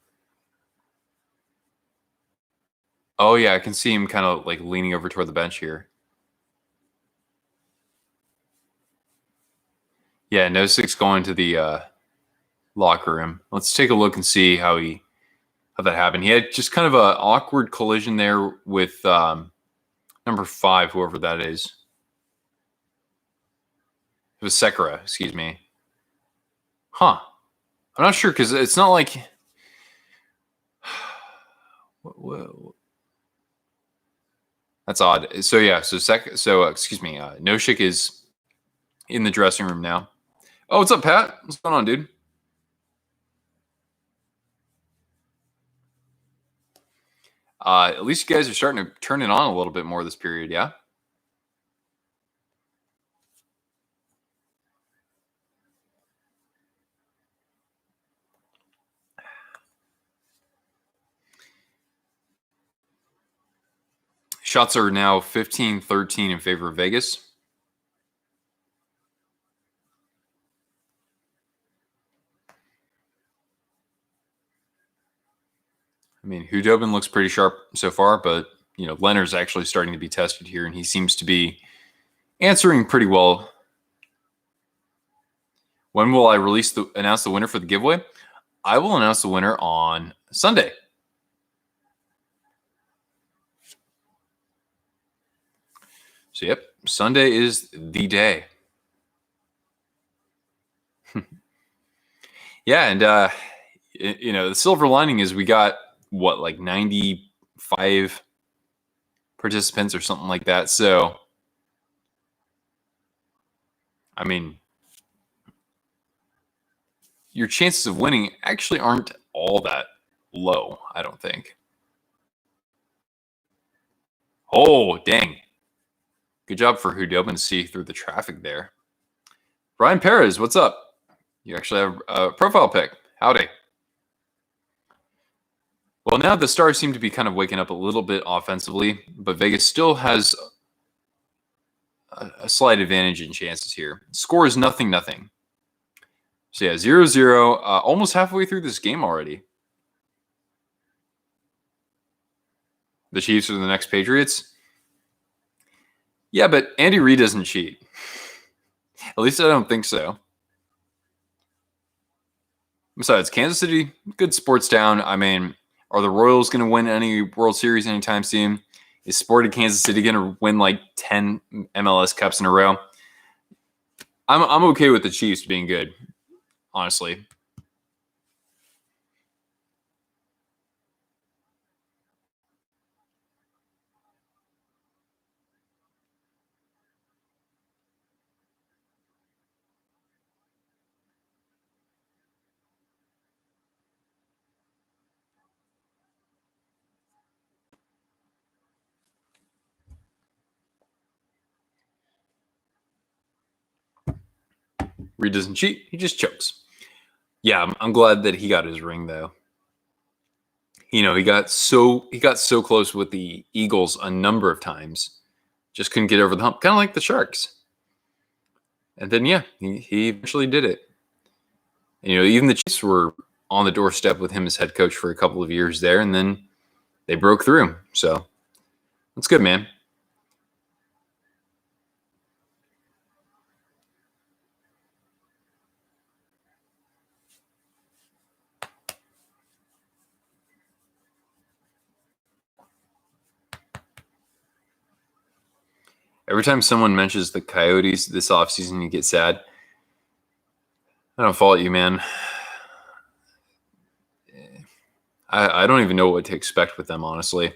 Oh, yeah, I can see him kind of like leaning over toward the bench here. Yeah, No Six going to the locker room. Let's take a look and see how that happened. He had just kind of an awkward collision there with number 5, whoever that is. It was Sekira, excuse me. Huh. I'm not sure because it's not like. That's odd. So yeah, so excuse me. Noshik is in the dressing room now. Oh, what's up, Pat? What's going on, dude? At least you guys are starting to turn it on a little bit more this period, yeah? Shots are now 15-13 in favor of Vegas. I mean, Hudobin looks pretty sharp so far, but Leonard's actually starting to be tested here, and he seems to be answering pretty well. When will I announce the winner for the giveaway? I will announce the winner on Sunday. So, yep, Sunday is the day. Yeah, and the silver lining is we got like 95 participants or something like that. So, I mean, your chances of winning actually aren't all that low, I don't think. Oh, dang. Good job for Hudobin to see through the traffic there. Brian Perez, what's up? You actually have a profile pic. Howdy. Well, now the Stars seem to be kind of waking up a little bit offensively, but Vegas still has a slight advantage in chances here. Score is 0-0. So yeah, 0-0, almost halfway through this game already. The Chiefs are the next Patriots. Yeah, but Andy Reid doesn't cheat. At least I don't think so. Besides, Kansas City, good sports town. I mean, are the Royals going to win any World Series anytime soon? Is Sporty Kansas City going to win like 10 MLS Cups in a row? I'm okay with the Chiefs being good, honestly. Reid doesn't cheat. He just chokes. Yeah, I'm glad that he got his ring, though. He got so close with the Eagles a number of times. Just couldn't get over the hump. Kind of like the Sharks. And then, yeah, he eventually did it. And, even the Chiefs were on the doorstep with him as head coach for a couple of years there, and then they broke through. So that's good, man. Every time someone mentions the Coyotes this offseason, you get sad. I don't fault you, man. I don't even know what to expect with them, honestly.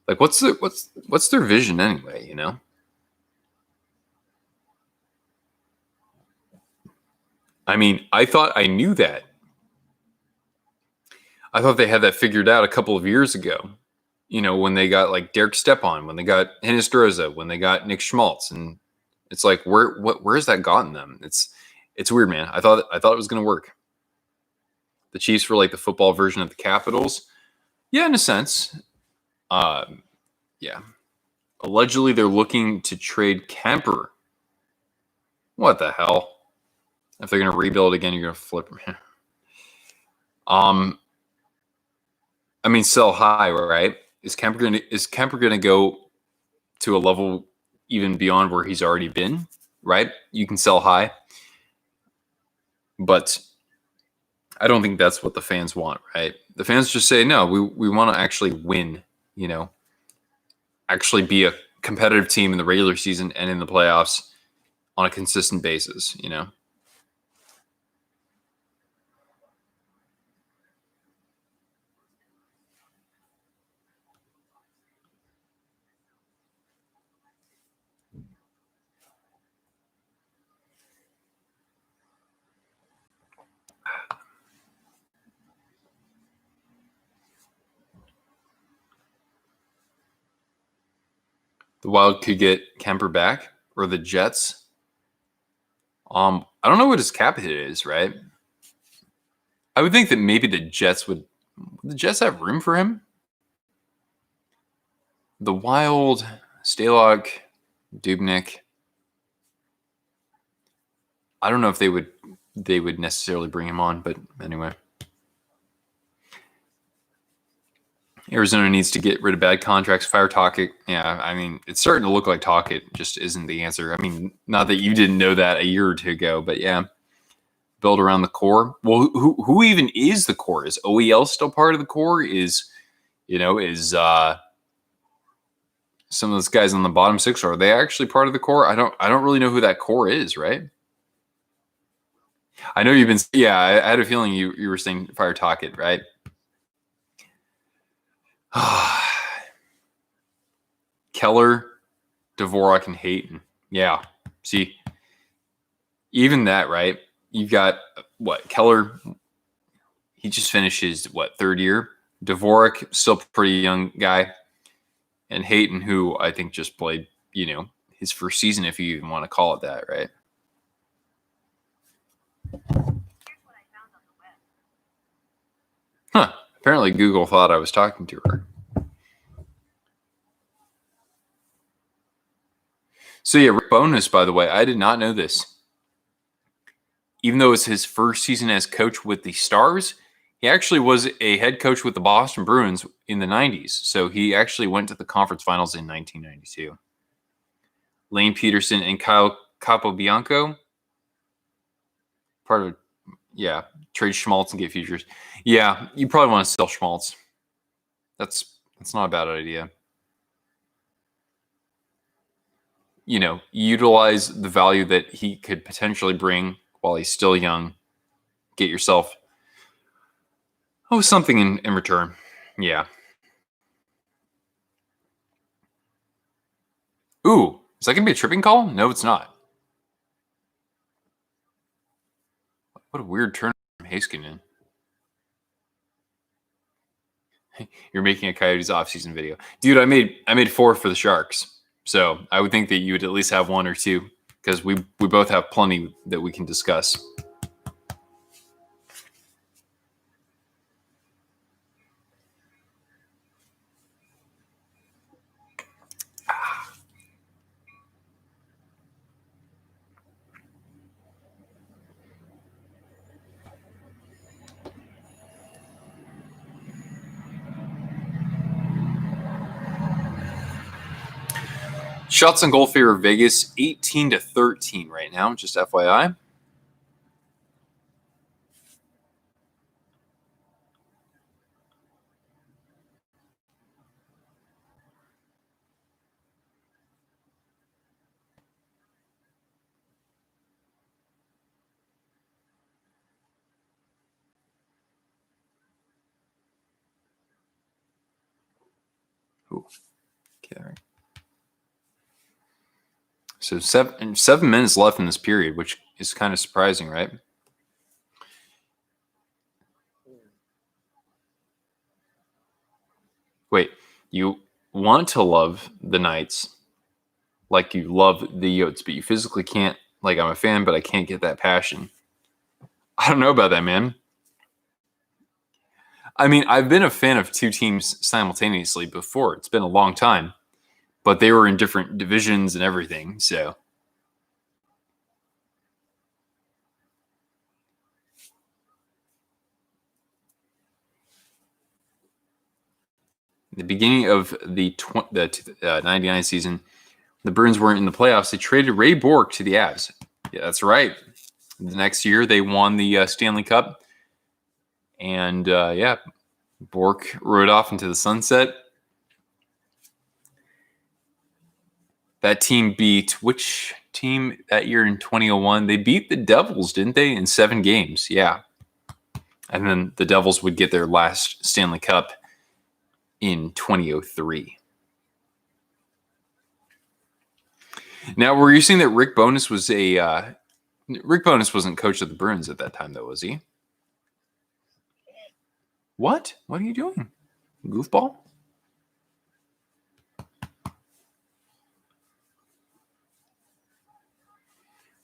Like, what's their vision anyway? I mean, I thought I knew that. I thought they had that figured out a couple of years ago. You know, when they got like Derek Stepan, when they got Hinestroza, when they got Nick Schmaltz, and it's like, where's that gotten them? It's weird, man. I thought it was going to work. The Chiefs were like the football version of the Capitals. Yeah, in a sense. Yeah. Allegedly, they're looking to trade Kemper. What the hell? If they're going to rebuild again, you're going to flip them. I mean, sell high, right? Is Kemper gonna go to a level even beyond where he's already been? Right? You can sell high, but I don't think that's what the fans want, right? The fans just say, no, we want to actually win, you know, actually be a competitive team in the regular season and in the playoffs on a consistent basis, you know? The Wild could get Kemper back or the Jets. I don't know what his cap hit is, right? I would think that maybe the Jets would the Jets have room for him? The Wild, Stalock, Dubnik. I don't know if they would necessarily bring him on, but anyway. Arizona needs to get rid of bad contracts, fire Tocchet. Yeah, I mean, it's starting to look like Tocchet just isn't the answer. I mean, not that you didn't know that a year or two ago, but yeah. Build around the core. Well, who even is the core? Is OEL still part of the core? Is some of those guys on the bottom six, are they actually part of the core? I don't really know who that core is, right? I know you've been, yeah, I had a feeling you were saying fire Tocchet, right? Keller, Dvorak, and Hayton. Yeah. See, even that, right? You've got what? Keller, he just finished his third year? Dvorak, still pretty young guy. And Hayton, who I think just played, his first season, if you even want to call it that, right? Huh. Apparently Google thought I was talking to her. So yeah, Rick Bowness, by the way, I did not know this. Even though it's his first season as coach with the Stars, he actually was a head coach with the Boston Bruins in the 90s. So he actually went to the conference finals in 1992. Lane Peterson and Kyle Capobianco, part of, trade Schmaltz and get futures. Yeah, you probably want to sell Schmaltz. That's not a bad idea. Utilize the value that he could potentially bring while he's still young. Get yourself something in return. Yeah. Ooh, is that going to be a tripping call? No, it's not. What a weird turn from Heiskanen. You're making a Coyotes offseason video. Dude, I made 4 for the Sharks. So I would think that you would at least have 1 or 2 because we both have plenty that we can discuss. Shots on goal favor Vegas 18-13 right now, just FYI. Ooh. Okay. So 7 minutes left in this period, which is kind of surprising, right? Wait, you want to love the Knights like you love the Yotes, but you physically can't. Like, I'm a fan, but I can't get that passion. I don't know about that, man. I mean, I've been a fan of two teams simultaneously before. It's been a long time, but they were in different divisions and everything. So, the beginning of the 99 season, the Bruins weren't in the playoffs. They traded Ray Bourque to the Avs. Yeah, that's right. The next year, they won the Stanley Cup. And yeah, Bourque rode off into the sunset. That team beat which team that year in 2001? They beat the Devils, didn't they, in 7 games? Yeah. And then the Devils would get their last Stanley Cup in 2003. Now, were you saying that Rick Bowness was Rick Bowness wasn't coach of the Bruins at that time, though, was he? What? What are you doing? Goofball?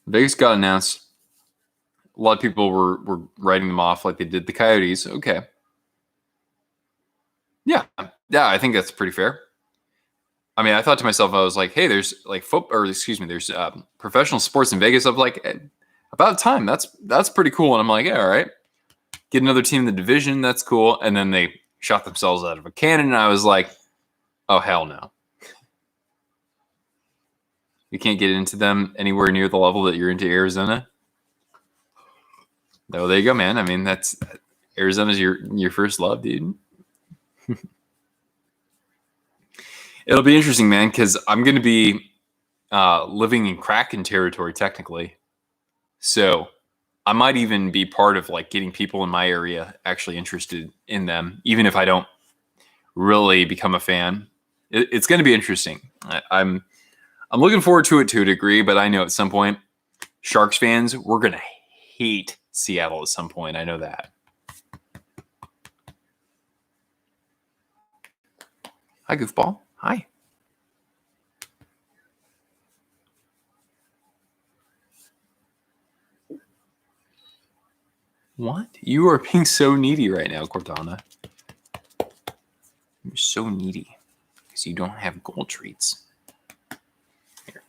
Vegas got announced. A lot of people were writing them off like they did the Coyotes. Okay. Yeah. Yeah, I think that's pretty fair. I mean, I thought to myself, I was like, hey, there's like there's professional sports in Vegas. I'm like, about time. That's pretty cool. And I'm like, yeah, all right. Get another team in the division. That's cool. And then they shot themselves out of a cannon. And I was like, oh, hell no. You can't get into them anywhere near the level that you're into Arizona. Oh, there you go, man. I mean, that's Arizona's your first love, dude. It'll be interesting, man, because I'm going to be living in Kraken territory technically. So I might even be part of like getting people in my area actually interested in them, even if I don't really become a fan. It's going to be interesting. I'm looking forward to it to a degree, but I know at some point, Sharks fans, we're going to hate Seattle at some point. I know that. Hi, goofball. Hi. What? You are being so needy right now, Cortana. You're so needy because you don't have gold treats. Here.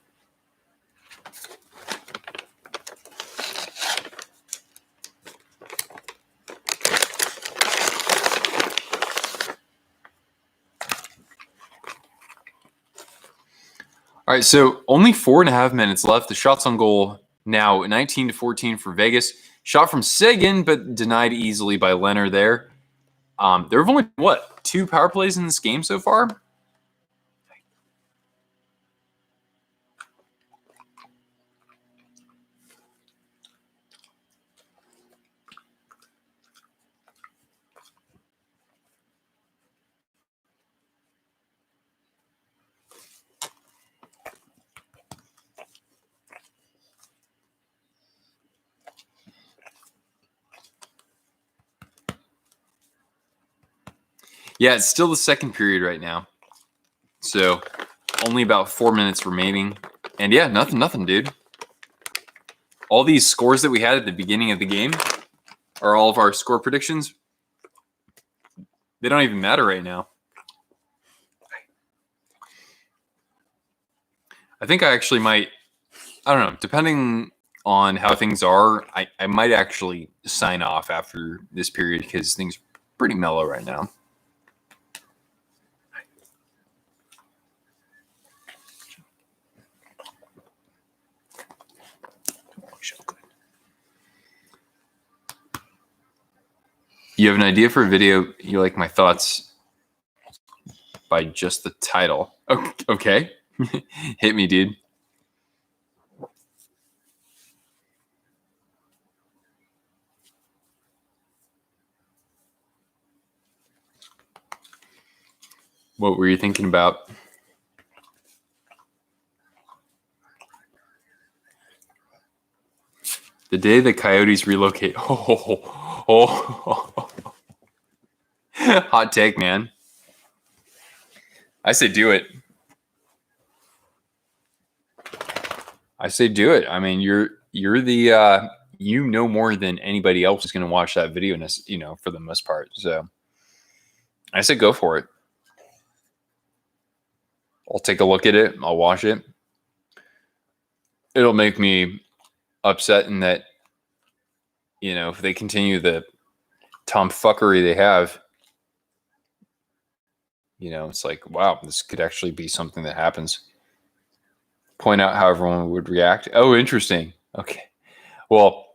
All right, so only 4.5 minutes left. The shots on goal now 19-14 for Vegas. Shot from Seguin, but denied easily by Leonard there. There have only, 2 power plays in this game so far? Yeah, it's still the second period right now. So only about 4 minutes remaining. And yeah, nothing, dude. All these scores that we had at the beginning of the game are all of our score predictions. They don't even matter right now. I think I actually might, I don't know, depending on how things are, I might actually sign off after this period because things are pretty mellow right now. You have an idea for a video? You like my thoughts by just the title? Okay. Hit me, dude. What were you thinking about? The day the Coyotes relocate. Oh. Hot take, man. I say do it. I say do it. I mean, you're the you know more than anybody else is going to watch that video, you know, for the most part. So I say go for it. I'll take a look at it. I'll watch it. It'll make me upset in that, you know, if they continue the tomfuckery they have, you know, it's like, wow, this could actually be something that happens. Point out how everyone would react. Oh, interesting. Okay. Well,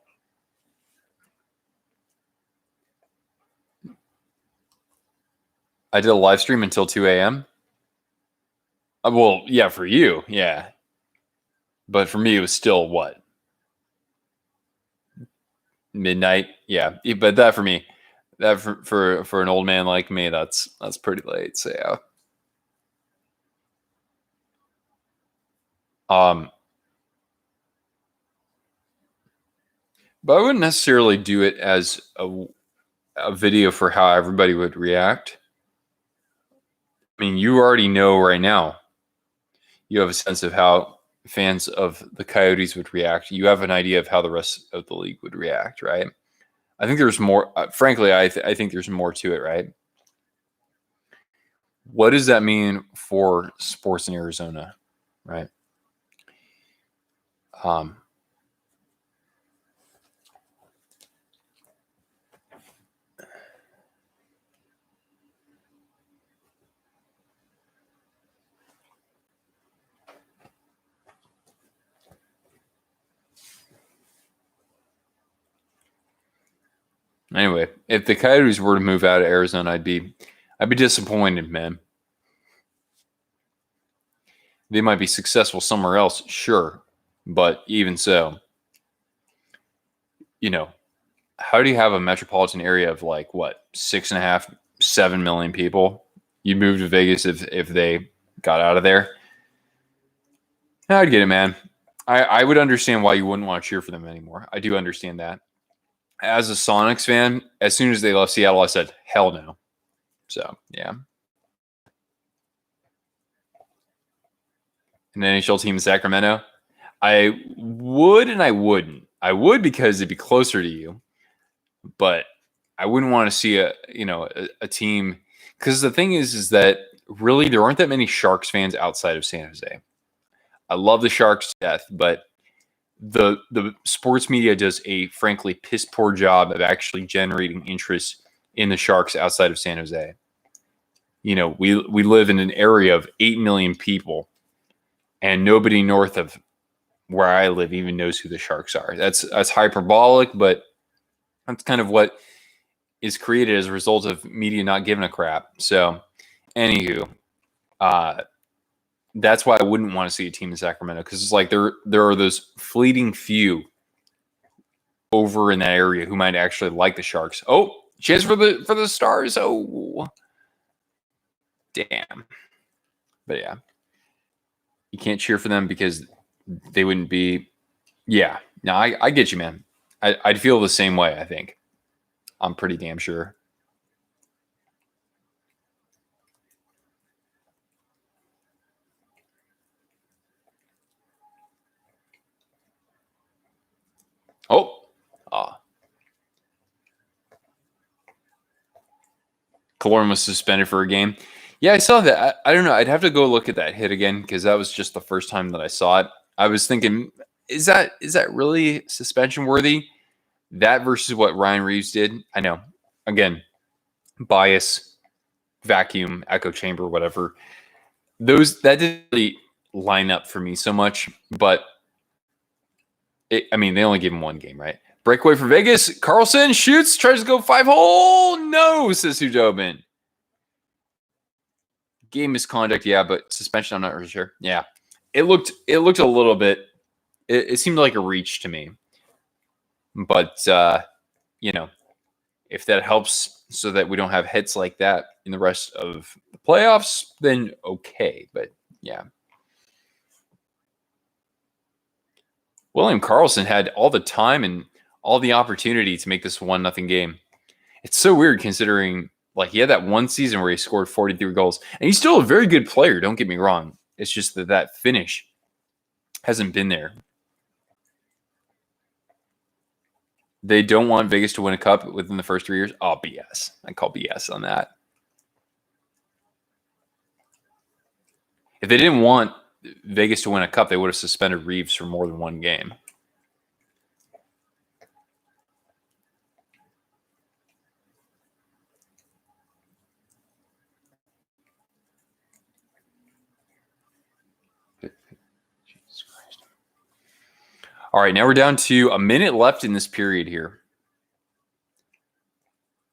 I did a live stream until 2 a.m. Well, yeah, for you, yeah. But for me, it was still what? Midnight? Yeah. But that for me, that for an old man like me, that's pretty late. So yeah. But I wouldn't necessarily do it as a video for how everybody would react. I mean, you already know right now. You have a sense of how fans of the Coyotes would react. You have an idea of how the rest of the league would react, right? I think there's more. Frankly, I think there's more to it, right? What does that mean for sports in Arizona, right? Anyway, if the Coyotes were to move out of Arizona, I'd be disappointed, man. They might be successful somewhere else, sure, but even so, you know, how do you have a metropolitan area of like what 6.5, 7 million people? You move to Vegas if they got out of there. I'd get it, man. I would understand why you wouldn't want to cheer for them anymore. I do understand that. As a Sonics fan, as soon as they left Seattle, I said, hell no. So, yeah. An NHL team in Sacramento? I would and I wouldn't. I would because it'd be closer to you, but I wouldn't want to see a team, because the thing is that really there aren't that many Sharks fans outside of San Jose. I love the Sharks to death, but the sports media does a frankly piss poor job of actually generating interest in the Sharks outside of San Jose. You know, we live in an area of 8 million people, and nobody north of where I live even knows who the Sharks are. That's hyperbolic, but that's kind of what is created as a result of media not giving a crap. So, anywho, that's why I wouldn't want to see a team in Sacramento, because it's like there are those fleeting few over in that area who might actually like the Sharks. Oh, chance for the Stars. Oh, damn. But yeah, you can't cheer for them because they wouldn't be. Yeah, no, I get you, man. I'd feel the same way. I think I'm pretty damn sure. Oh, Killorn was suspended for a game. Yeah, I saw that. I don't know. I'd have to go look at that hit again because that was just the first time that I saw it. I was thinking, is that really suspension worthy? That versus what Ryan Reeves did? I know. Again, bias, vacuum, echo chamber, whatever. That didn't really line up for me so much, but they only gave him one game, right? Breakaway for Vegas. Carlson shoots, tries to go 5-hole. No, says Hudobin. Game misconduct, yeah, but suspension, I'm not really sure. Yeah. It looked a little bit, it seemed like a reach to me. But, you know, if that helps so that we don't have hits like that in the rest of the playoffs, then okay. But, yeah. William Karlsson had all the time and all the opportunity to make this 1-0 game. It's so weird considering Like, he had that one season where he scored 43 goals. And he's still a very good player, don't get me wrong. It's just that finish hasn't been there. They don't want Vegas to win a cup within the first 3 years. Oh, BS. I call BS on that. If they didn't want Vegas to win a cup, they would have suspended Reeves for more than one game. Jesus Christ. All right, now we're down to a minute left in this period here.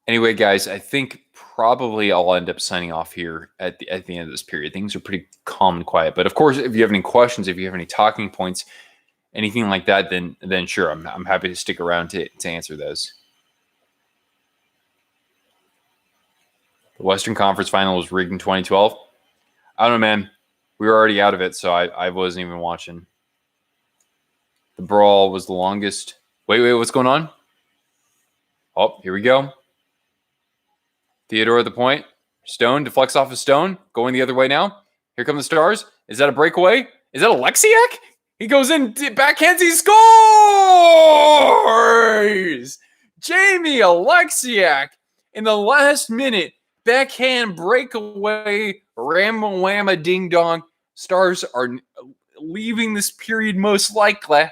Anyway, guys, I think probably I'll end up signing off here at the end of this period. Things are pretty calm and quiet. But of course, if you have any questions, if you have any talking points, anything like that, then sure, I'm happy to stick around to answer those. The Western Conference Final was rigged in 2012. I don't know, man. We were already out of it, so I wasn't even watching. The brawl was the longest. Wait, what's going on? Oh, here we go. Theodore at the point. Stone deflects off of Stone. Going the other way now. Here come the Stars. Is that a breakaway? Is that Alexiak? He goes in, backhands, he scores! Jamie Alexiak in the last minute. Backhand breakaway. Ramma whamma ding dong. Stars are leaving this period most likely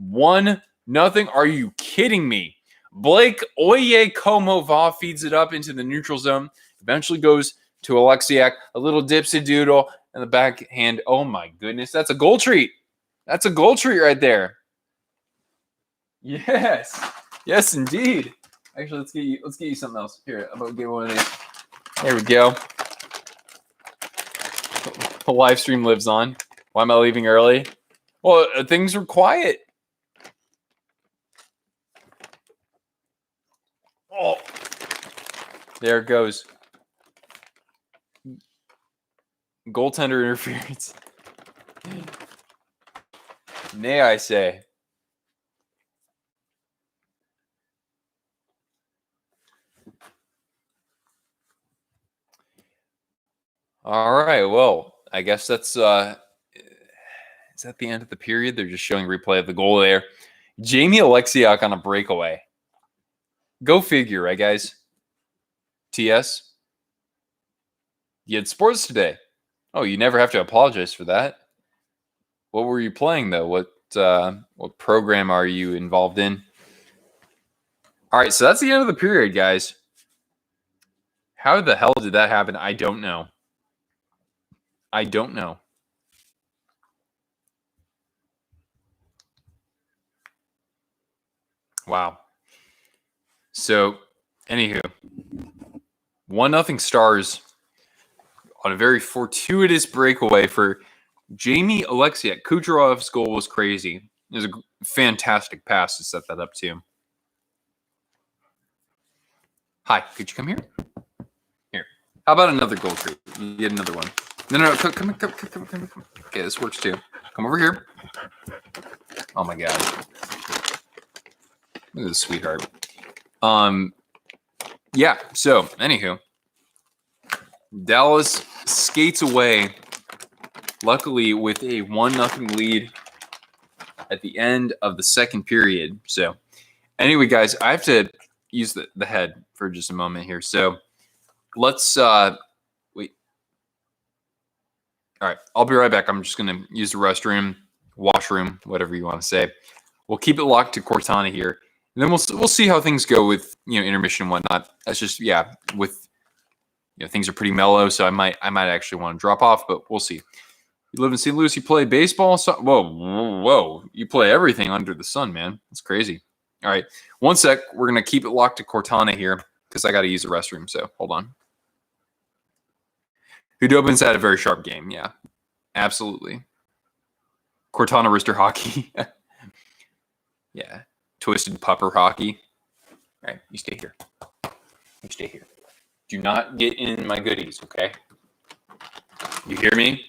1-0. Are you kidding me? Blake Oye Komova feeds it up into the neutral zone. Eventually goes to Alexiak. A little dipsy doodle and the backhand. Oh my goodness, that's a goal treat. That's a goal treat right there. Yes, indeed. Actually, let's get you something else. Here, I'm gonna get one of these. There we go. The live stream lives on. Why am I leaving early? Well, things were quiet. Oh, there it goes. Goaltender interference. Nay, I say. All right. Well, I guess that's is that the end of the period? They're just showing replay of the goal there. Jamie Alexiak on a breakaway. Go figure, right, guys? TS. You had sports today. Oh, you never have to apologize for that. What were you playing though? What program are you involved in? All right, so that's the end of the period, guys. How the hell did that happen? I don't know. Wow. So, anywho, 1-0 Stars on a very fortuitous breakaway for Jamie Alexiak. Kucherov's goal was crazy. It was a fantastic pass to set that up too. Hi, could you come here? Here. How about another goal treat? You get another one. No, come. Okay, this works too. Come over here. Oh my god. Look at this sweetheart. Yeah, so anywho. Dallas skates away, luckily with a 1-0 lead at the end of the second period. So anyway, guys, I have to use the head for just a moment here. So let's wait. All right, I'll be right back. I'm just going to use the restroom, washroom, whatever you want to say. We'll keep it locked to Cortana here. And then we'll see how things go with, intermission and whatnot. That's just, with, things are pretty mellow, so I might actually want to drop off, but we'll see. You live in St. Louis, you play baseball? Whoa. You play everything under the sun, man. That's crazy. All right. One sec. We're going to keep it locked to Cortana here because I got to use the restroom, so hold on. Hudobin's had a very sharp game. Yeah, absolutely. Cortana wrister hockey. Yeah. Twisted pupper hockey. All right. You stay here. Do not get in my goodies, okay? You hear me?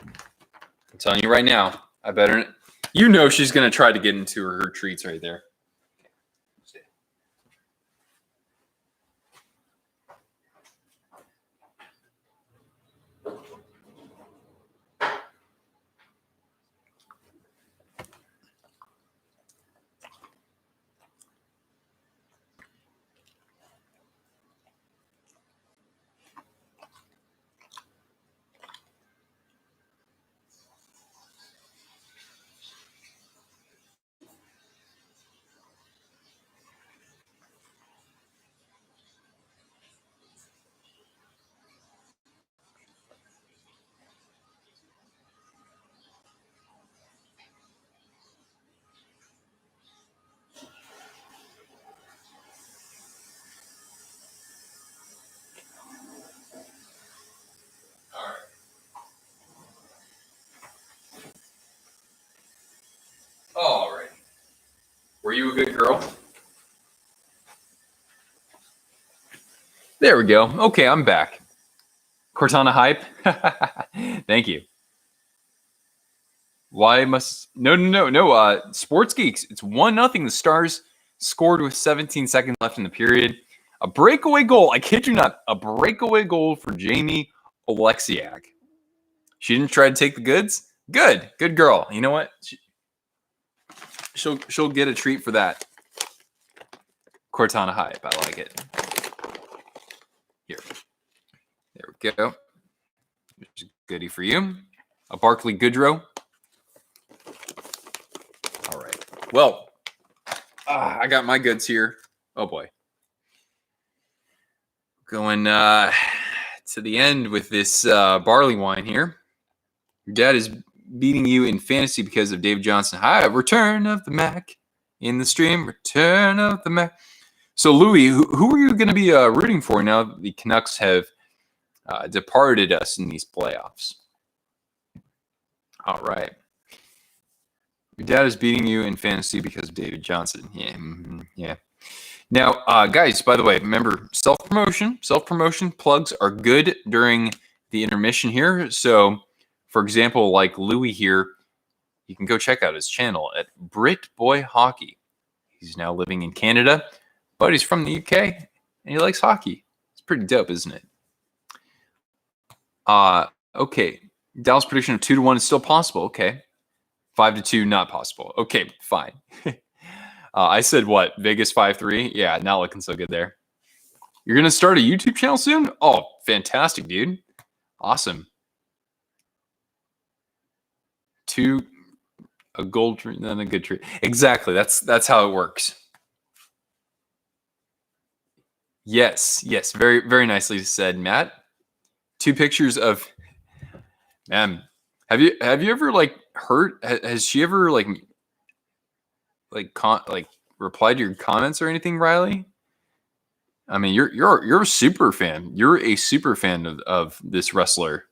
I'm telling you right now. I better. She's going to try to get into her treats right there. Were you a good girl? There we go. Okay, I'm back. Cortana hype. Thank you. Why must no Sports Geeks, it's 1-0. The Stars scored with 17 seconds left in the period. A breakaway goal. I kid you not, a breakaway goal for Jamie Oleksiak. She didn't try to take the goods. Good girl. You know what? She'll get a treat for that. Cortana hype. I like it. Here. There we go. There's a goodie for you. A Barkley Goodrow. All right. Well, I got my goods here. Oh boy. Going to the end with this barley wine here. Your dad is beating you in fantasy because of David Johnson. Hi, return of the Mac in the stream. Return of the Mac. So, Louis, who are you going to be rooting for now that the Canucks have departed us in these playoffs? All right. Your dad is beating you in fantasy because of David Johnson. Yeah. Now, guys, by the way, remember, self-promotion plugs are good during the intermission here. So, for example, like Louis here, you can go check out his channel at Brit Boy Hockey. He's now living in Canada, but he's from the UK and he likes hockey. It's pretty dope, isn't it? Okay. Dallas prediction of 2-1 is still possible. Okay. 5-2, not possible. Okay, fine. I said what? Vegas 5-3? Yeah, not looking so good there. You're going to start a YouTube channel soon? Oh, fantastic, dude. Awesome. A gold tree, then a good tree. Exactly. That's how it works. Yes. Very, very nicely said, Matt. 2 pictures of, man. Have you ever heard? Has she ever replied to your comments or anything, Riley? I mean, you're a super fan. You're a super fan of this wrestler.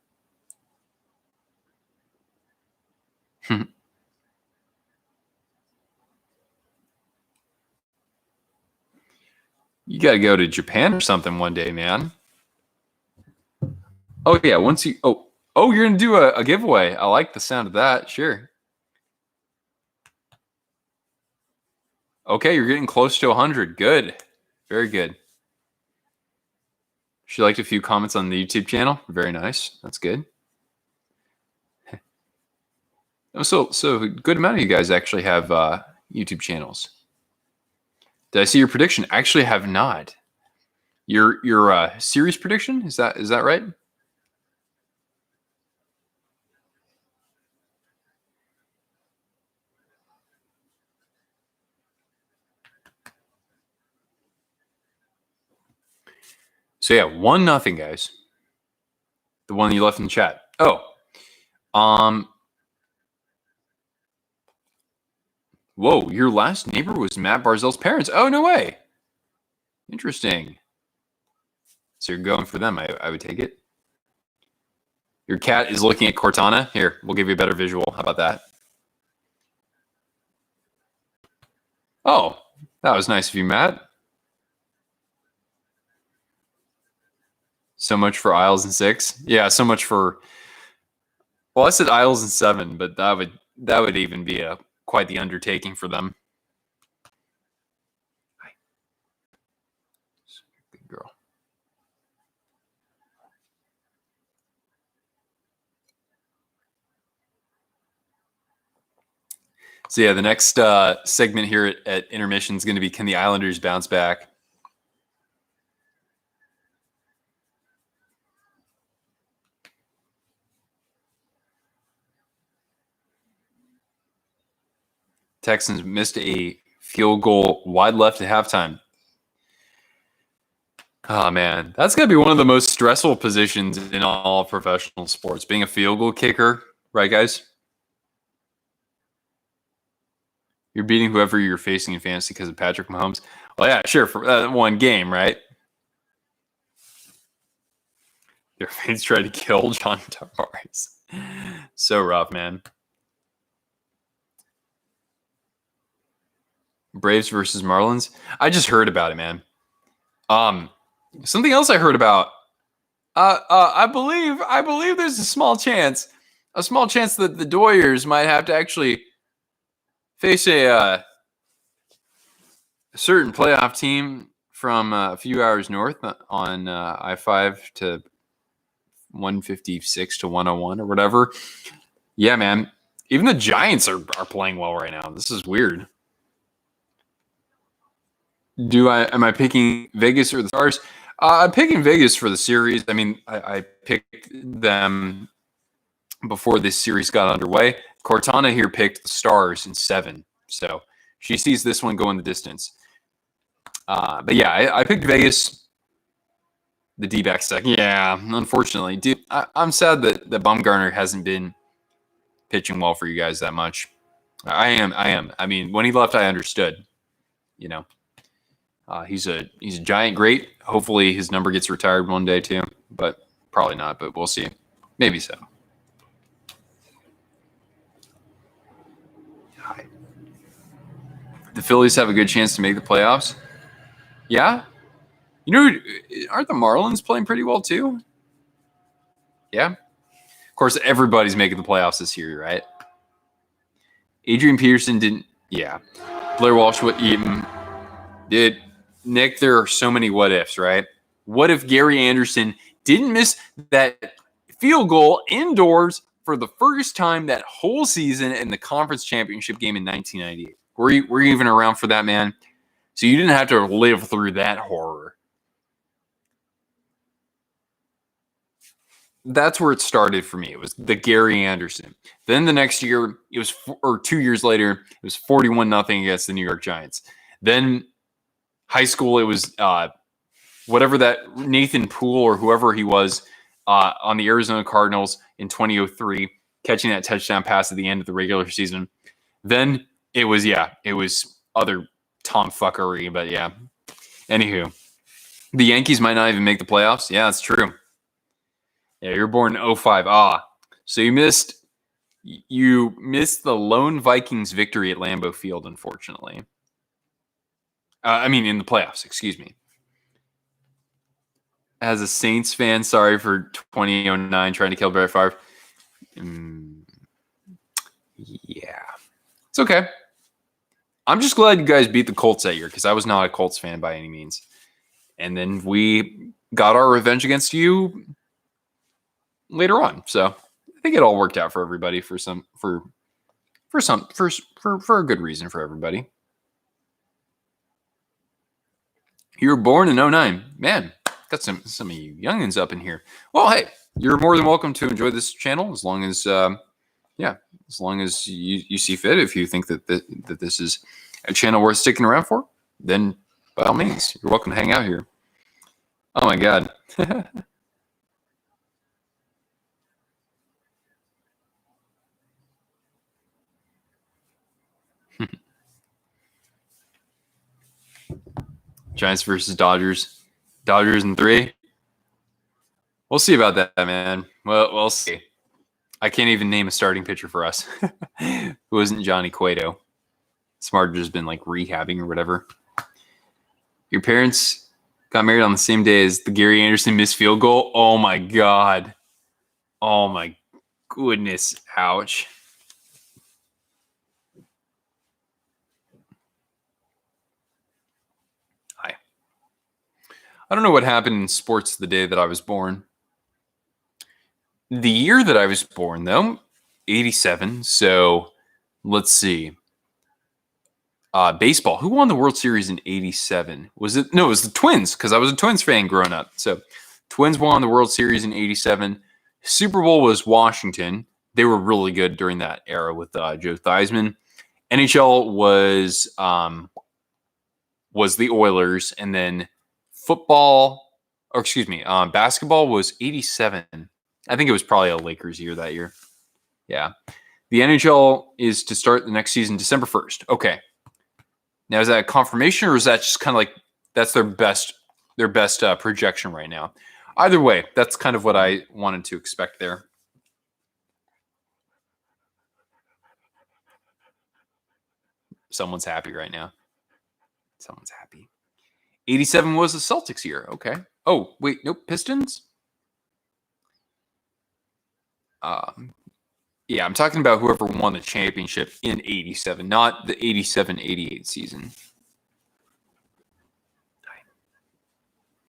You got to go to Japan or something one day, man. Oh yeah, you're gonna do a giveaway. I like the sound of that. Sure. Okay, you're getting close to 100. Good. Very good. She liked a few comments on the YouTube channel. Very nice. That's good. So a good amount of you guys actually have YouTube channels. Did I see your prediction? Actually, have not. Your series prediction, is that right? So yeah, 1-0, guys. The one you left in the chat. Oh, whoa! Your last neighbor was Matt Barzell's parents. Oh, no way. Interesting. So you're going for them. I would take it. Your cat is looking at Cortana. Here, we'll give you a better visual. How about that? Oh, that was nice of you, Matt. So much for Isles and 6. Yeah, so much for. Well, I said Isles and 7, but that would even be quite the undertaking for them. Good girl. So yeah, the next segment here at intermission is going to be, can the Islanders bounce back? Texans missed a field goal wide left at halftime. Oh, man. That's going to be one of the most stressful positions in all professional sports, being a field goal kicker. Right, guys? You're beating whoever you're facing in fantasy because of Patrick Mahomes. Well, yeah, sure, for that one game, right? Their fans tried to kill John Tavares. So rough, man. Braves versus Marlins. I just heard about it, man. Something else I heard about. I believe there's a small chance that the Doyers might have to actually face a certain playoff team from a few hours north on I-5 to 156 to 101 or whatever. Yeah, man. Even the Giants are playing well right now. This is weird. Am I picking Vegas or the Stars? I'm picking Vegas for the series. I mean, I picked them before this series got underway. Cortana here picked the Stars in 7, so she sees this one go in the distance. But yeah, I picked Vegas. The D-back stack. Yeah, unfortunately, dude, I'm sad that Bumgarner hasn't been pitching well for you guys that much. I am. I mean, when he left, I understood. You know, he's a giant great. Hopefully, his number gets retired one day too, but probably not. But we'll see. Maybe so. The Phillies have a good chance to make the playoffs. Yeah. You know, aren't the Marlins playing pretty well too? Yeah. Of course, everybody's making the playoffs this year, right? Adrian Peterson didn't. Yeah. Blair Walsh would even. Did Nick? There are so many what ifs, right? What if Gary Anderson didn't miss that field goal indoors for the first time that whole season in the conference championship game in 1998? Were you even around for that, man? So you didn't have to live through that horror. That's where it started for me. It was the Gary Anderson. Then the next year, it was, or 2 years later, it was 41-0 against the New York Giants. Then high school, it was whatever that Nathan Poole or whoever he was on the Arizona Cardinals in 2003, catching that touchdown pass at the end of the regular season. Then it was other tomfuckery, but yeah. Anywho, the Yankees might not even make the playoffs. Yeah, that's true. Yeah, you're born in 05. So you missed the lone Vikings victory at Lambeau Field, unfortunately. In the playoffs, excuse me. As a Saints fan, sorry for 2009 trying to kill Brett Favre. Yeah. It's okay. I'm just glad you guys beat the Colts that year because I was not a Colts fan by any means. And then we got our revenge against you later on. So I think it all worked out for everybody for a good reason for everybody. You were born in 09. Man, got some of you youngins up in here. Well, hey, you're more than welcome to enjoy this channel as long as you see fit. If you think that this is a channel worth sticking around for, then by all means, you're welcome to hang out here. Oh my God. Giants versus Dodgers. Dodgers in 3. We'll see about that, man. Well, we'll see. I can't even name a starting pitcher for us who isn't Johnny Cueto. Smart has been like rehabbing or whatever. Your parents got married on the same day as the Gary Anderson missed field goal. Oh my God. Oh my goodness. Ouch. Hi. I don't know what happened in sports the day that I was born. The year that I was born, though, 87. So let's see. Baseball. Who won the World Series in 87? Was it? No, it was the Twins because I was a Twins fan growing up. So Twins won the World Series in 87. Super Bowl was Washington. They were really good during that era with Joe Theismann. NHL was the Oilers, and then basketball was 87. I think it was probably a Lakers year that year. Yeah. The NHL is to start the next season December 1st. Okay. Now, is that a confirmation or is that just kind of like that's their best projection right now? Either way, that's kind of what I wanted to expect there. Someone's happy right now. Someone's happy. 87 was the Celtics year. Okay. Oh, wait. Nope. Pistons? Yeah, I'm talking about whoever won the championship in 87, not the 87-88 season.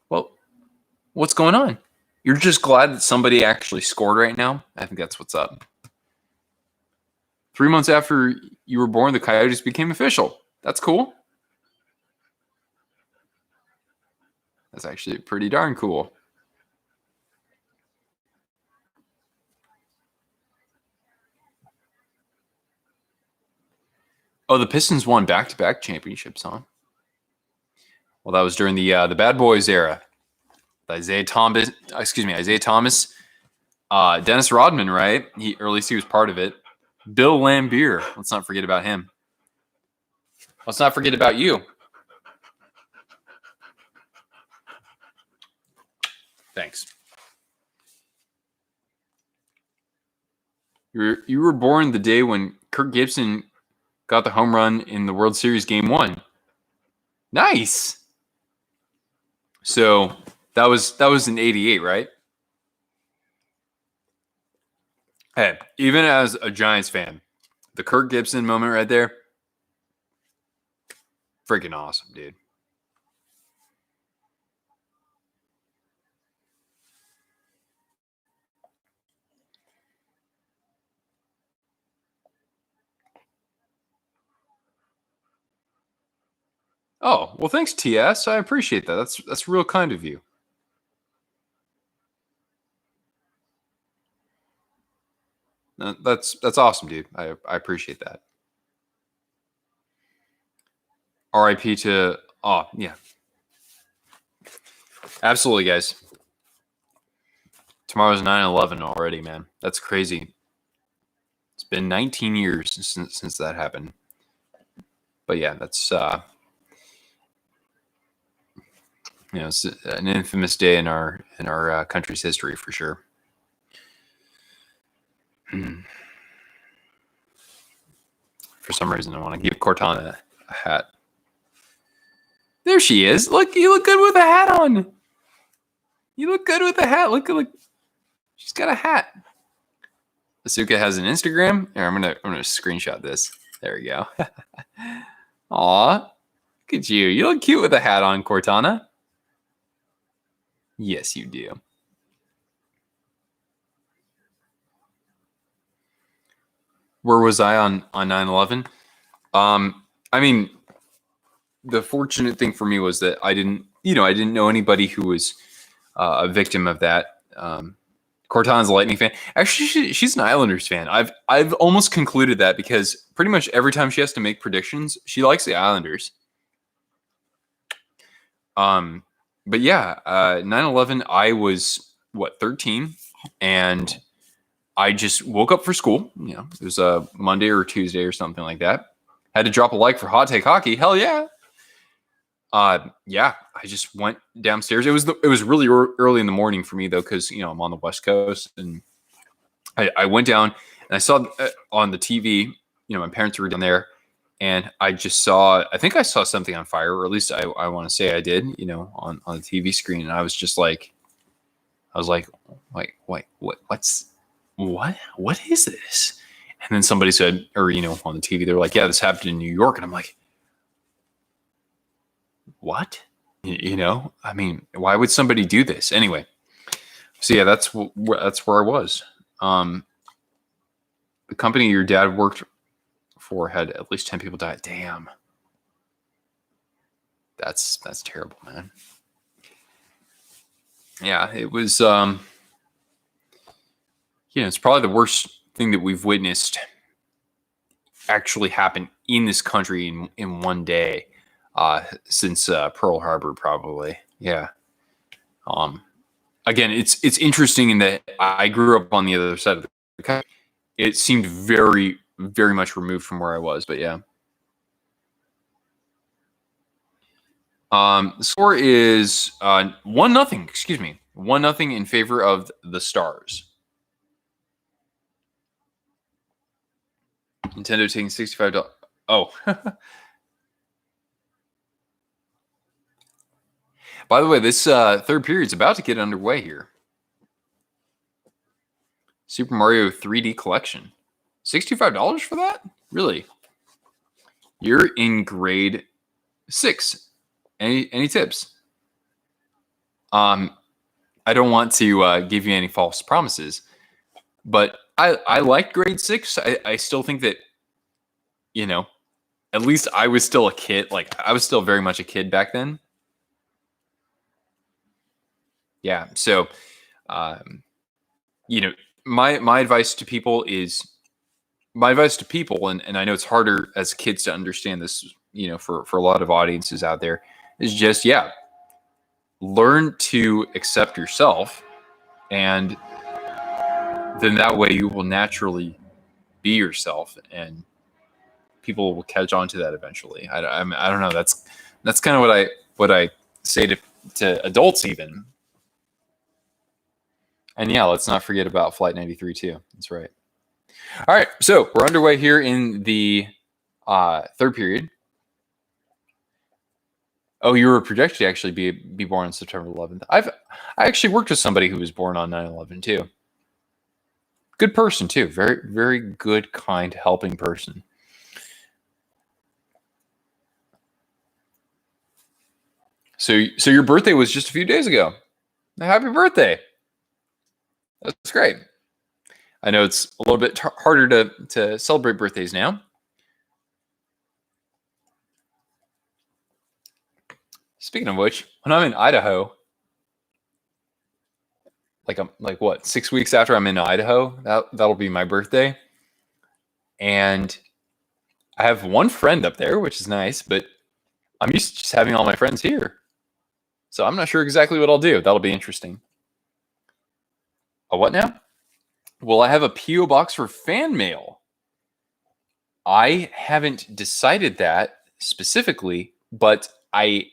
Well, what's going on? You're just glad that somebody actually scored right now? I think that's what's up. 3 months after you were born, the Coyotes became official. That's cool. That's actually pretty darn cool. Oh, the Pistons won back-to-back championships, huh? Well, that was during the Bad Boys era. Isaiah Thomas, Dennis Rodman, right? Or at least he was part of it. Bill Laimbeer. Let's not forget about him. Let's not forget about you. Thanks. You were born the day when Kirk Gibson got the home run in the World Series Game 1. Nice. So that was in 88, right? Hey, even as a Giants fan, the Kirk Gibson moment right there, freaking awesome, dude. Oh, well, thanks, TS. I appreciate that. That's real kind of you. That's awesome, dude. I appreciate that. RIP to yeah. Absolutely, guys. Tomorrow's 9/11 already, man. That's crazy. It's been 19 years since that happened. But yeah, that's it's an infamous day in our country's history for sure. For some reason, I want to give Cortana a hat. There she is. Look, you look good with a hat on. You look good with a hat. Look. She's got a hat. Asuka has an Instagram. Here, I'm gonna screenshot this. There we go. Aw, look at you. You look cute with a hat on, Cortana. Yes, you do. Where was I on 9/11? I mean, the fortunate thing for me was that I didn't know anybody who was a victim of that. Cortana's a Lightning fan. Actually, she's an Islanders fan. I've almost concluded that because pretty much every time she has to make predictions, she likes the Islanders. But yeah, 9/11, I was 13, and I just woke up for school. It was a Monday or Tuesday or something like that. Had to drop a like for Hot Take Hockey. Hell yeah. Yeah, I just went downstairs. It was really early in the morning for me though, because I'm on the West Coast, and I went down and I saw on the TV. My parents were down there, and I just saw. I think I saw something on fire, or at least I want to say I did. On the TV screen, and I was just like, wait, what is this? And then somebody said, or on the TV, they're like, yeah, this happened in New York, and I'm like, what? I mean, why would somebody do this anyway? So yeah, that's where I was. The company your dad worked for had at least 10 people die. Damn, that's terrible, man. Yeah, it was. It's probably the worst thing that we've witnessed actually happen in this country in one day. Since Pearl Harbor, probably. Yeah. Again, it's interesting in that I grew up on the other side of the country. It seemed very, very much removed from where I was, but yeah. The score is 1-0. Excuse me, 1-0 in favor of the Stars. Nintendo taking $65. Oh. By the way, this third period is about to get underway here. Super Mario 3D Collection. $65 for that? Really? You're in grade 6. Any tips? I don't want to give you any false promises, but I like grade 6. I still think that, you know, at least I was still a kid. Like, I was still very much a kid back then. Yeah. So, you know, my advice to people is and I know it's harder as kids to understand this, you know, for a lot of audiences out there, is just, learn to accept yourself, and then that way you will naturally be yourself, and people will catch on to that eventually. I don't know. That's kind of what I say to adults even. And yeah, let's not forget about Flight 93 too. That's right. All right, so we're underway here in the third period. Oh, you were projected to actually be born on September 11th. I actually worked with somebody who was born on 9/11 too. Good person too. Very, very good, kind, helping person. So your birthday was just a few days ago. Happy birthday. That's great. I know it's a little bit harder to celebrate birthdays now. Speaking of which, when I'm in Idaho, like what, 6 weeks after I'm in Idaho, that'll be my birthday. And I have one friend up there, which is nice, but I'm used to just having all my friends here. So I'm not sure exactly what I'll do. That'll be interesting. A what now? Well, I have a P.O. box for fan mail. I haven't decided that specifically, but I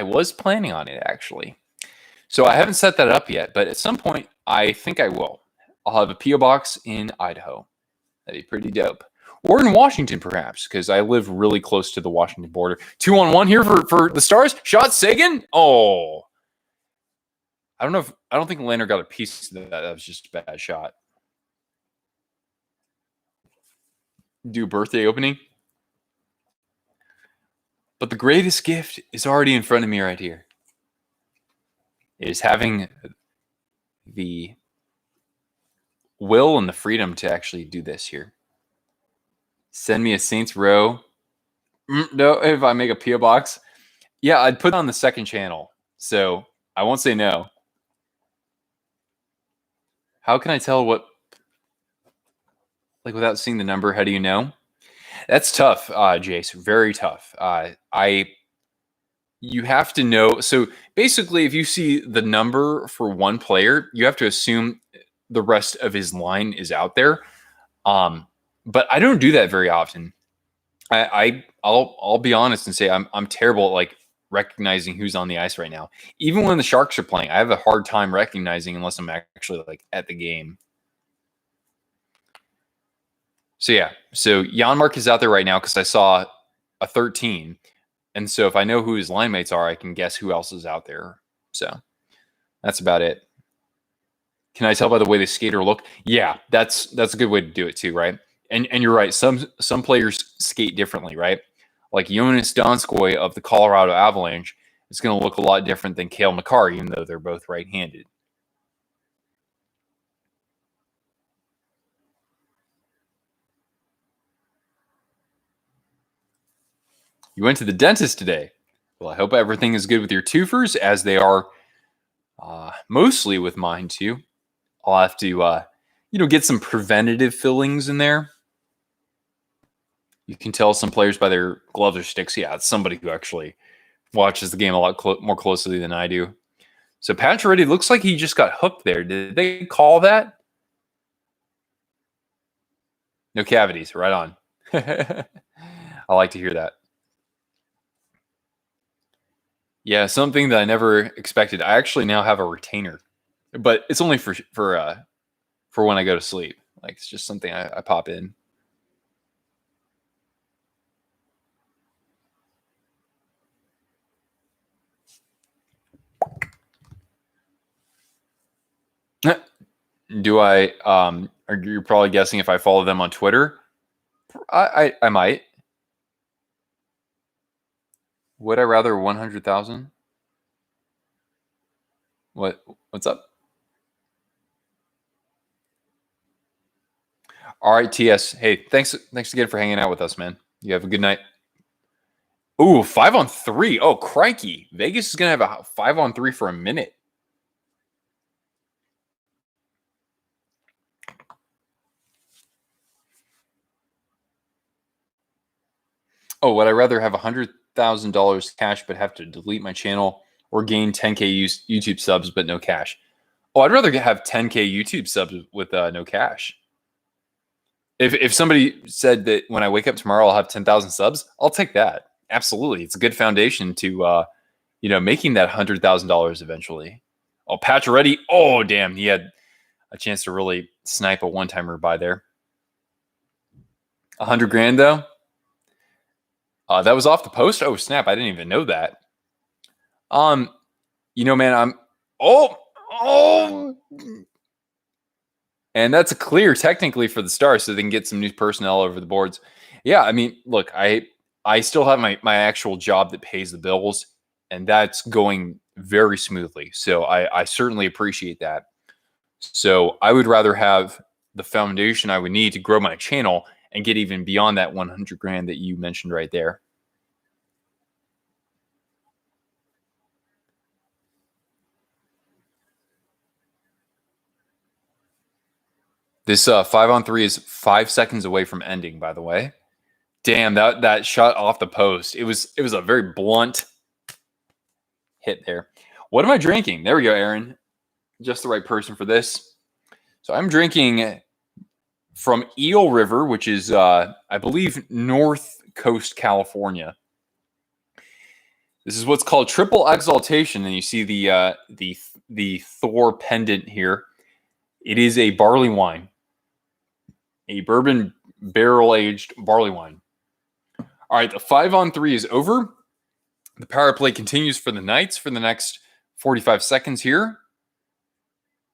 was planning on it actually. So I haven't set that up yet, but at some point I think I will. I'll have a P.O. box in Idaho. That'd be pretty dope. Or in Washington, perhaps, because I live really close to the Washington border. 2-on-1 here for the Stars. Shot Sagan. Oh, I don't think Lander got a piece of that. That was just a bad shot. Do birthday opening. But the greatest gift is already in front of me right here. It is having the will and the freedom to actually do this here. Send me a Saints Row. No, if I make a P.O. box. Yeah, I'd put it on the second channel. So I won't say no. How can I tell what, like, without seeing the number, how do you know? That's tough, Jace. Very tough. You have to know. So basically, if you see the number for one player, you have to assume the rest of his line is out there. But I don't do that very often. I'll be honest and say I'm terrible at like recognizing who's on the ice right now. Even when the Sharks are playing, I have a hard time recognizing unless I'm actually like at the game. So yeah, so Janmark is out there right now because I saw a 13. And so if I know who his line mates are, I can guess who else is out there. So that's about it. Can I tell by the way the skater look? Yeah, that's a good way to do it too, right? And you're right. Some players skate differently, right? Like Jonas Donskoy of the Colorado Avalanche is going to look a lot different than Cale Makar, even though they're both right-handed. You went to the dentist today. Well, I hope everything is good with your twofers, as they are mostly with mine too. I'll have to, get some preventative fillings in there. You can tell some players by their gloves or sticks. Yeah, it's somebody who actually watches the game a lot more closely than I do. So Pacioretty looks like he just got hooked there. Did they call that? No cavities. Right on. I like to hear that. Yeah, something that I never expected. I actually now have a retainer, but it's only for when I go to sleep. Like, it's just something I pop in. Do I? You're probably guessing if I follow them on Twitter. I might. Would I rather 100,000? What's up? All right, TS. Hey, thanks again for hanging out with us, man. You have a good night. Ooh, 5-on-3. Oh, crikey. Vegas is gonna have a 5-on-3 for a minute. Oh, would I rather have $100,000 cash but have to delete my channel, or gain 10K YouTube subs but no cash? Oh, I'd rather have 10K YouTube subs with no cash. If somebody said that when I wake up tomorrow I'll have 10,000 subs, I'll take that. Absolutely, it's a good foundation to making that $100,000 eventually. Oh, Pacioretty. Oh, damn, he had a chance to really snipe a one-timer by there. 100 grand though. That was off the post. Oh snap! I didn't even know that. Man, I'm. Oh, and that's a clear technically for the Stars, so they can get some new personnel over the boards. Yeah, I mean, look, I still have my actual job that pays the bills, and that's going very smoothly. So I certainly appreciate that. So I would rather have the foundation I would need to grow my channel and get even beyond that 100 grand that you mentioned right there. This 5-on-3 is 5 seconds away from ending, by the way. Damn, that shot off the post. It was a very blunt hit there. What am I drinking? There we go, Aaron. Just the right person for this. So I'm drinking from Eel River, which is, I believe, North Coast, California. This is what's called Triple Exaltation, and you see the Thor pendant here. It is a barley wine, a bourbon barrel-aged barley wine. All right, the 5-on-3 is over. The power play continues for the Knights for the next 45 seconds here.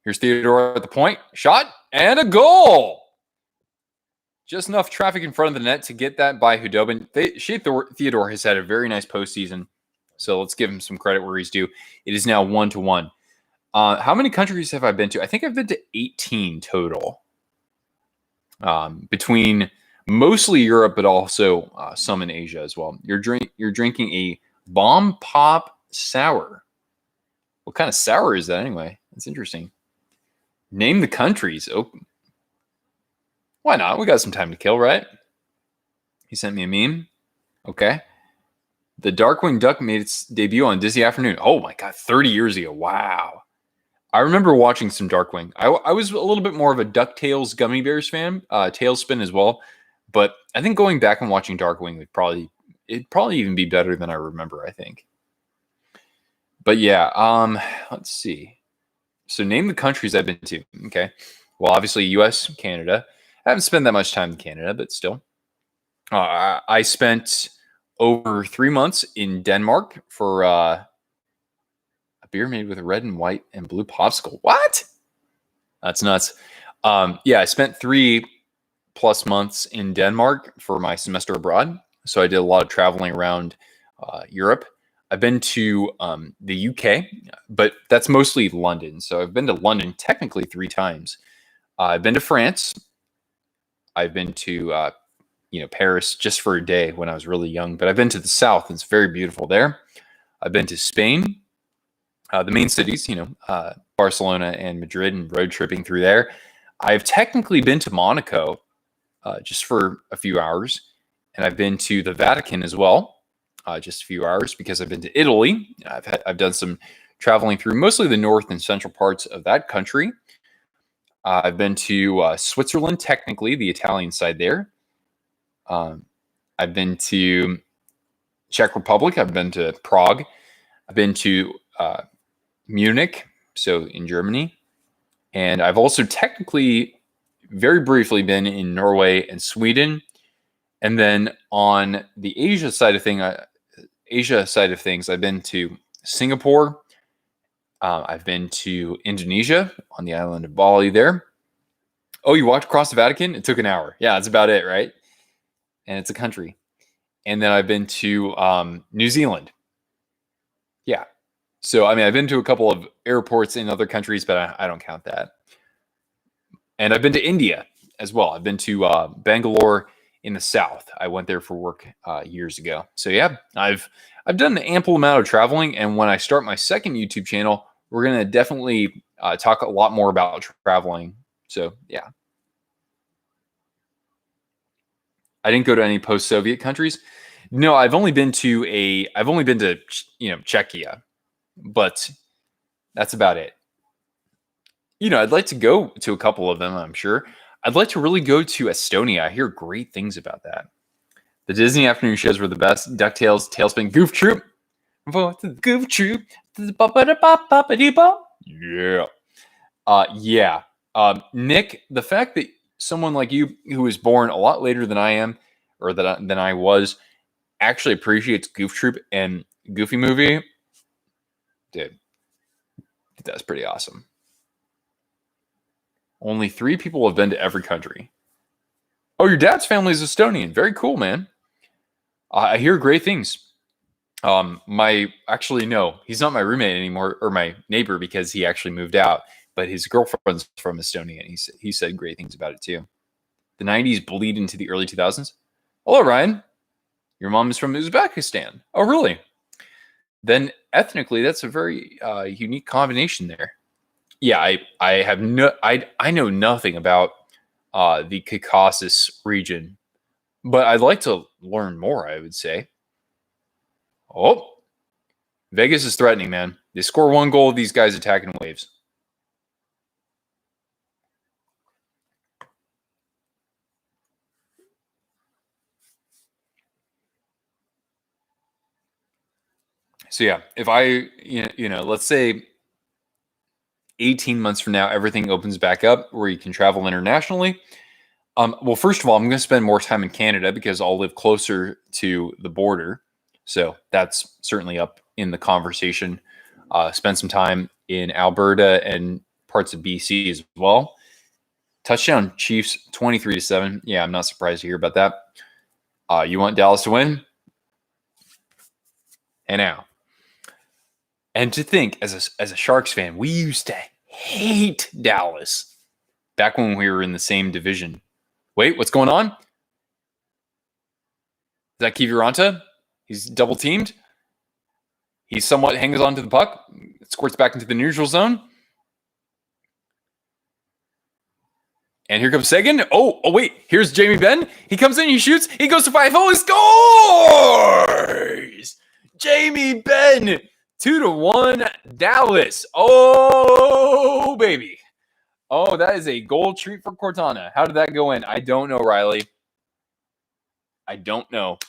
Here's Theodore at the point. Shot and a goal. Just enough traffic in front of the net to get that by Hudobin. Theodore has had a very nice postseason, so let's give him some credit where he's due. It is now 1-1. How many countries have I been to? I think I've been to 18 total. Between mostly Europe, but also some in Asia as well. You're drinking a Bomb Pop Sour. What kind of sour is that anyway? That's interesting. Name the countries. Oh, why not? We got some time to kill, right? He sent me a meme. Okay. The Darkwing Duck made its debut on Disney Afternoon. Oh my God, 30 years ago. Wow. I remember watching some Darkwing. I was a little bit more of a DuckTales Gummy Bears fan, Tailspin as well. But I think going back and watching Darkwing it'd probably even be better than I remember, I think. But yeah, let's see. So name the countries I've been to. Okay. Well, obviously US, Canada. I haven't spent that much time in Canada, but still. I spent over 3 months in Denmark for a beer made with a red and white and blue popsicle. What? That's nuts. Yeah, I spent 3+ months in Denmark for my semester abroad. So I did a lot of traveling around Europe. I've been to the UK, but that's mostly London. So I've been to London technically 3 times. I've been to France. I've been to Paris just for a day when I was really young. But I've been to the south. It's very beautiful there. I've been to Spain, the main cities, Barcelona and Madrid, and road tripping through there. I've technically been to Monaco just for a few hours. And I've been to the Vatican as well. Just a few hours because I've been to Italy. I've done some traveling through mostly the north and central parts of that country. I've been to Switzerland, technically the Italian side there. I've been to Czech Republic. I've been to Prague. I've been to Munich, so in Germany. And I've also technically, very briefly, been in Norway and Sweden. And then on the Asia side of things, I've been to Singapore. I've been to Indonesia on the island of Bali there. Oh, you walked across the Vatican? It took an hour. Yeah, that's about it, right? And it's a country. And then I've been to New Zealand. Yeah. So, I mean, I've been to a couple of airports in other countries, but I don't count that. And I've been to India as well. I've been to Bangalore in the south. I went there for work years ago. So yeah, I've done an ample amount of traveling. And when I start my second YouTube channel, we're gonna definitely talk a lot more about traveling. So yeah, I didn't go to any post-Soviet countries. No, I've only been to Czechia, but that's about it. I'd like to go to a couple of them, I'm sure. I'd like to really go to Estonia. I hear great things about that. The Disney afternoon shows were the best. DuckTales, Tailspin, Goof Troop. Goof Troop. Yeah. Yeah. Nick, the fact that someone like you who was born a lot later than I am, or than I was, actually appreciates Goof Troop and Goofy Movie, dude, that's pretty awesome. Only 3 people have been to every country. Oh, your dad's family is Estonian. Very cool, man. I hear great things. Actually, no, he's not my roommate anymore, or my neighbor, because he actually moved out. But his girlfriend's from Estonia, and he said great things about it too. The 90s bleed into the early 2000s. Hello, Ryan. Your mom is from Uzbekistan. Oh, really? Then ethnically, that's a very unique combination there. Yeah, I know nothing about the Caucasus region, but I'd like to learn more, I would say. Oh, Vegas is threatening, man. They score 1 goal, these guys attacking waves. So yeah, if let's say 18 months from now, everything opens back up where you can travel internationally. Well, first of all, I'm going to spend more time in Canada because I'll live closer to the border. So that's certainly up in the conversation. Spend some time in Alberta and parts of BC as well. Touchdown Chiefs 23-7. Yeah, I'm not surprised to hear about that. You want Dallas to win? And now. And to think, as a Sharks fan, we used to hate Dallas back when we were in the same division. Wait, what's going on? Is that Kiviranta? He's double teamed. He somewhat hangs on to the puck. Squirts back into the neutral zone. And here comes Sagan. Oh, wait. Here's Jamie Benn. He comes in, he shoots. He goes to 5-0. He scores! Jamie Benn. 2-1 Dallas. Oh, baby. Oh, that is a goal treat for Cortana. How did that go in? I don't know, Riley. I don't know.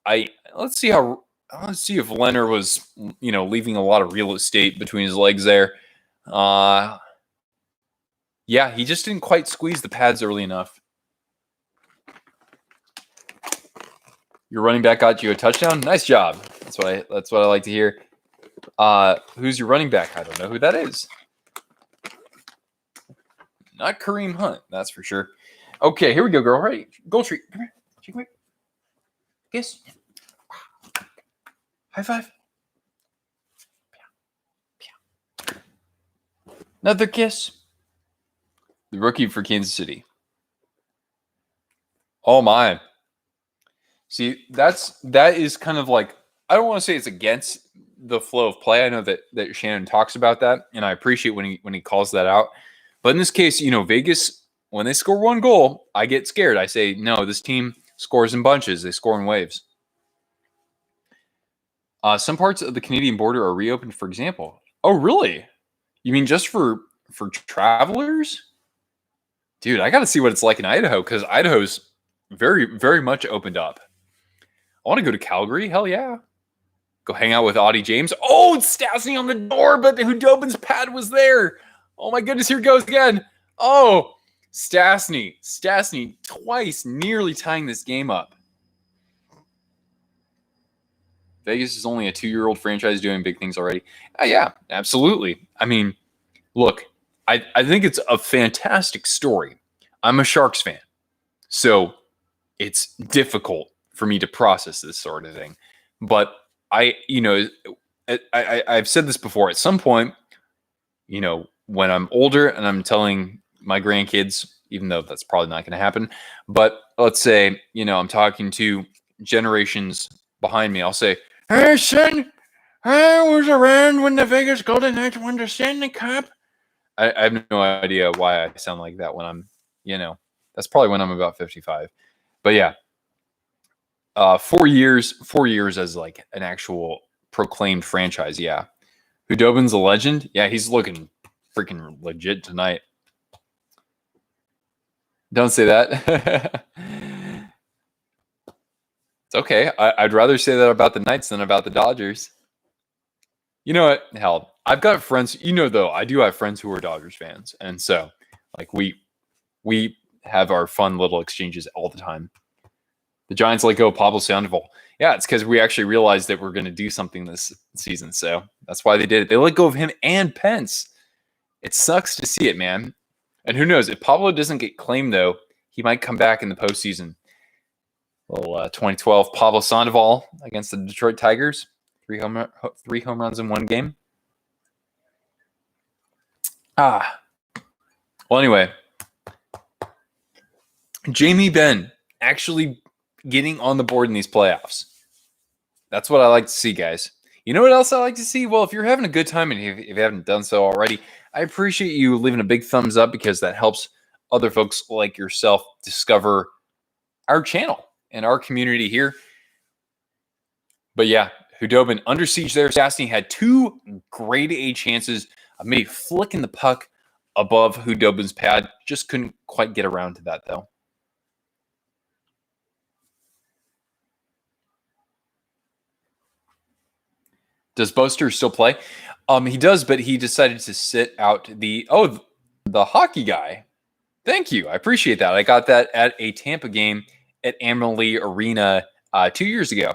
Let's see if Leonard was, leaving a lot of real estate between his legs there. Yeah, he just didn't quite squeeze the pads early enough. Your running back got you a touchdown. Nice job. That's what I like to hear. Who's your running back? I don't know who that is. Not Kareem Hunt, that's for sure. Okay, here we go, girl. Ready? Goal treat. Come here. Come here. Kiss. High five. Another kiss. The rookie for Kansas City. Oh my. See, that is kind of like, I don't want to say it's against the flow of play. I know that Shannon talks about that, and I appreciate when he calls that out. But in this case, Vegas, when they score 1 goal, I get scared. I say, no, this team scores in bunches. They score in waves. Some parts of the Canadian border are reopened, for example. Oh, really? You mean just for travelers? Dude, I got to see what it's like in Idaho, because Idaho's very, very much opened up. I want to go to Calgary. Hell yeah. Go hang out with Audie James. Oh, it's Stastny on the door, but Hudobin's pad was there. Oh my goodness, here it goes again. Oh, Stastny twice nearly tying this game up. Vegas is only a 2-year-old franchise doing big things already. Yeah, absolutely. I mean, look, I think it's a fantastic story. I'm a Sharks fan, so it's difficult for me to process this sort of thing. But I've said this before. At some point, when I'm older and I'm telling my grandkids, even though that's probably not going to happen, but let's say, I'm talking to generations behind me, I'll say, "Hey, son, I was around when the Vegas Golden Knights won the Stanley Cup." I have no idea why I sound like that when I'm, that's probably when I'm about 55. But yeah, 4 years as like an actual proclaimed franchise. Yeah. Hudobin's a legend. Yeah, he's looking freaking legit tonight. Don't say that. It's okay. I'd rather say that about the Knights than about the Dodgers. You know what? Hell, I've got friends. Though, I do have friends who are Dodgers fans, and so like we have our fun little exchanges all the time. The Giants let go of Pablo Sandoval. Yeah, it's because we actually realized that we're going to do something this season, so that's why they did it. They let go of him and Pence. It sucks to see it, man. And who knows? If Pablo doesn't get claimed, though, he might come back in the postseason. Well, 2012 Pablo Sandoval against the Detroit Tigers. 3 home runs in one game. Well, anyway. Jamie Benn actually getting on the board in these playoffs. That's what I like to see, guys. You know what else I like to see? Well, if you're having a good time and if you haven't done so already, I appreciate you leaving a big thumbs up because that helps other folks like yourself discover our channel and our community here. But yeah, Hudobin under siege there. Stastny had 2 grade A chances of maybe flicking the puck above Hudobin's pad. Just couldn't quite get around to that, though. Does Boaster still play? He does, but he decided to sit out the hockey guy. Thank you. I appreciate that. I got that at a Tampa game at Amalie Arena 2 years ago.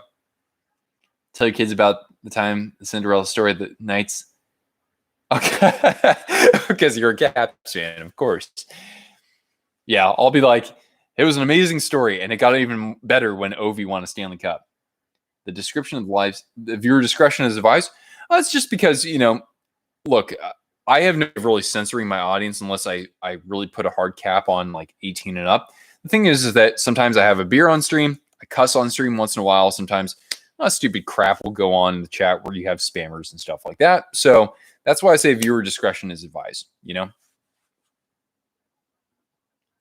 Tell your kids about the time the Cinderella story, the Knights. Okay. Because you're a Caps fan, of course. Yeah, I'll be like, it was an amazing story, and it got even better when Ovi won a Stanley Cup. The description of the viewer discretion is advised. It's just because, look, I have no really censoring my audience unless I really put a hard cap on like 18 and up. The thing is that sometimes I have a beer on stream. I cuss on stream once in a while. Sometimes stupid crap will go on in the chat where you have spammers and stuff like that. So that's why I say viewer discretion is advised,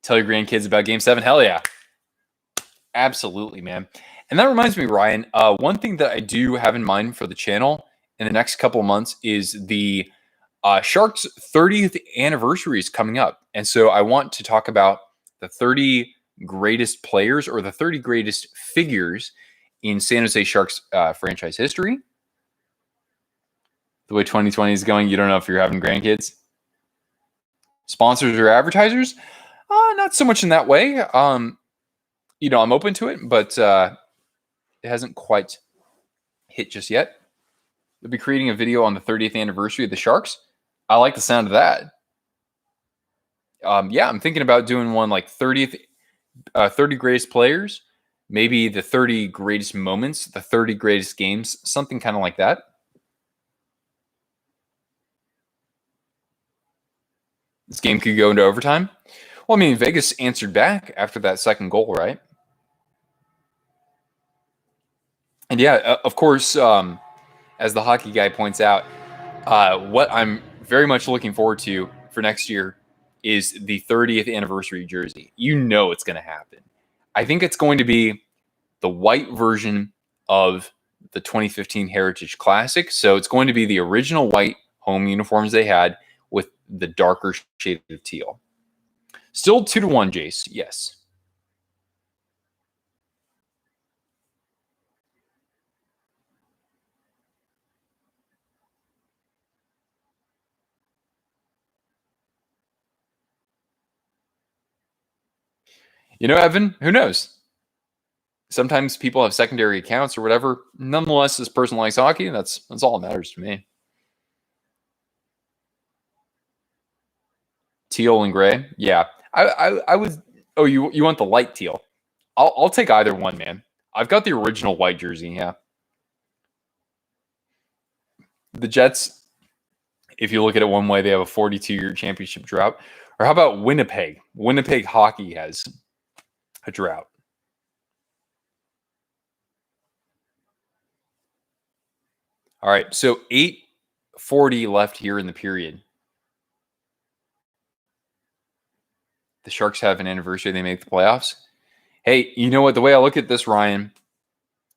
Tell your grandkids about Game 7. Hell yeah. Absolutely, man. And that reminds me, Ryan, one thing that I do have in mind for the channel in the next couple of months is the Sharks' 30th anniversary is coming up. And so I want to talk about the 30 greatest players or the 30 greatest figures in San Jose Sharks franchise history. The way 2020 is going, you don't know if you're having grandkids. Sponsors or advertisers? Not so much in that way. I'm open to it, but it hasn't quite hit just yet. They'll be creating a video on the 30th anniversary of the Sharks. I like the sound of that. I'm thinking about doing one like 30 greatest players, maybe the 30 greatest moments, the 30 greatest games, something kind of like that. This game could go into overtime. Well, I mean, Vegas answered back after that second goal, right? And yeah, of course, as the hockey guy points out, what I'm very much looking forward to for next year is the 30th anniversary jersey. It's going to happen. I think it's going to be the white version of the 2015 Heritage Classic. So it's going to be the original white home uniforms they had with the darker shade of teal. Still 2-1, Jace. Yes. Evan, who knows? Sometimes people have secondary accounts or whatever. Nonetheless, this person likes hockey, and that's all that matters to me. Teal and gray. Yeah, I would. Oh, you want the light teal? I'll take either one, man. I've got the original white jersey. Yeah, the Jets. If you look at it one way, they have a 42-year championship drought. Or how about Winnipeg? Winnipeg hockey has a drought. All right, so 8:40 left here in the period. The Sharks have an anniversary. They make the playoffs. Hey, you know what? The way I look at this, Ryan,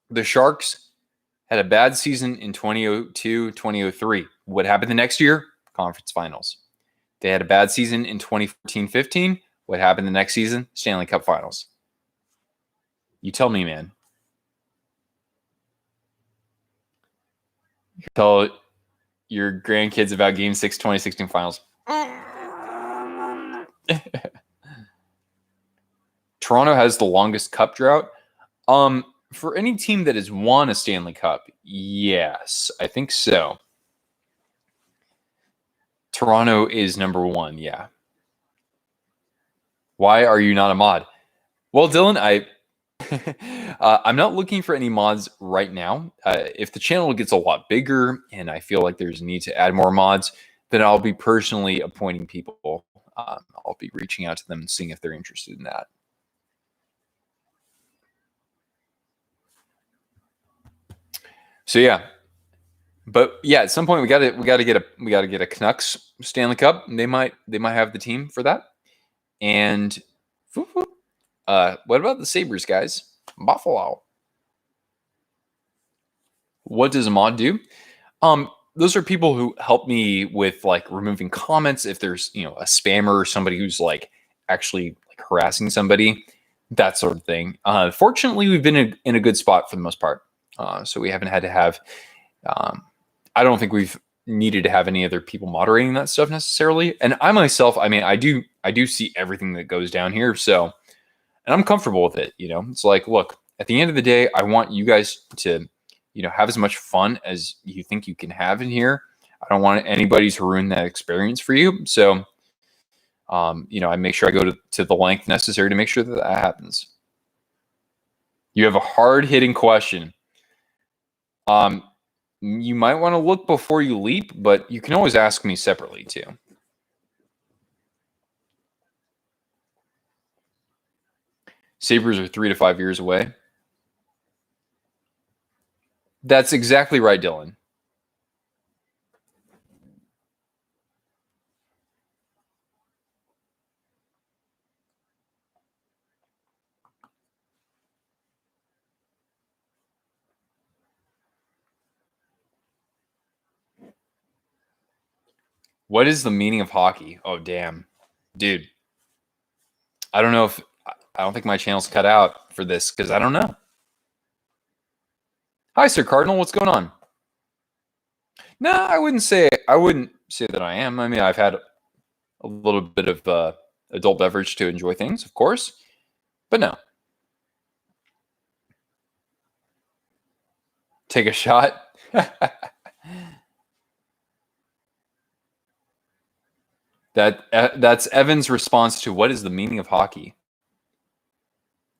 the Sharks had a bad season in 2002, 2003. What happened the next year? Conference finals. They had a bad season in 2014-15. What happened the next season? Stanley Cup finals. You tell me, man. You tell your grandkids about Game 6 2016 finals. Toronto has the longest cup drought. For any team that has won a Stanley Cup, yes, I think so. Toronto is number one, yeah. Why are you not a mod? Well, Dylan, I'm not looking for any mods right now. If the channel gets a lot bigger and I feel like there's a need to add more mods, then I'll be personally appointing people. I'll be reaching out to them and seeing if they're interested in that. So yeah, but yeah, at some point we got to get a Canucks Stanley Cup. They might have the team for that. And what about the Sabres, guys? Buffalo. What does a mod do? Those are people who help me with like removing comments if there's a spammer or somebody who's like actually like harassing somebody, that sort of thing. Fortunately, we've been in a good spot for the most part. So we haven't had to have, I don't think we've needed to have any other people moderating that stuff necessarily. And I myself, I mean, I do see everything that goes down here. So, and I'm comfortable with it. It's like, look, at the end of the day, I want you guys to, have as much fun as you think you can have in here. I don't want anybody to ruin that experience for you. So, I make sure I go to the length necessary to make sure that happens. You have a hard-hitting question. You might want to look before you leap, but you can always ask me separately too. Sabres are 3 to 5 years away. That's exactly right, Dylan. What is the meaning of hockey? Oh, damn. Dude. I don't think my channel's cut out for this because I don't know. Hi, Sir Cardinal. What's going on? No, I wouldn't say that I am. I mean, I've had a little bit of adult beverage to enjoy things, of course, but no. Take a shot. That's Evan's response to what is the meaning of hockey.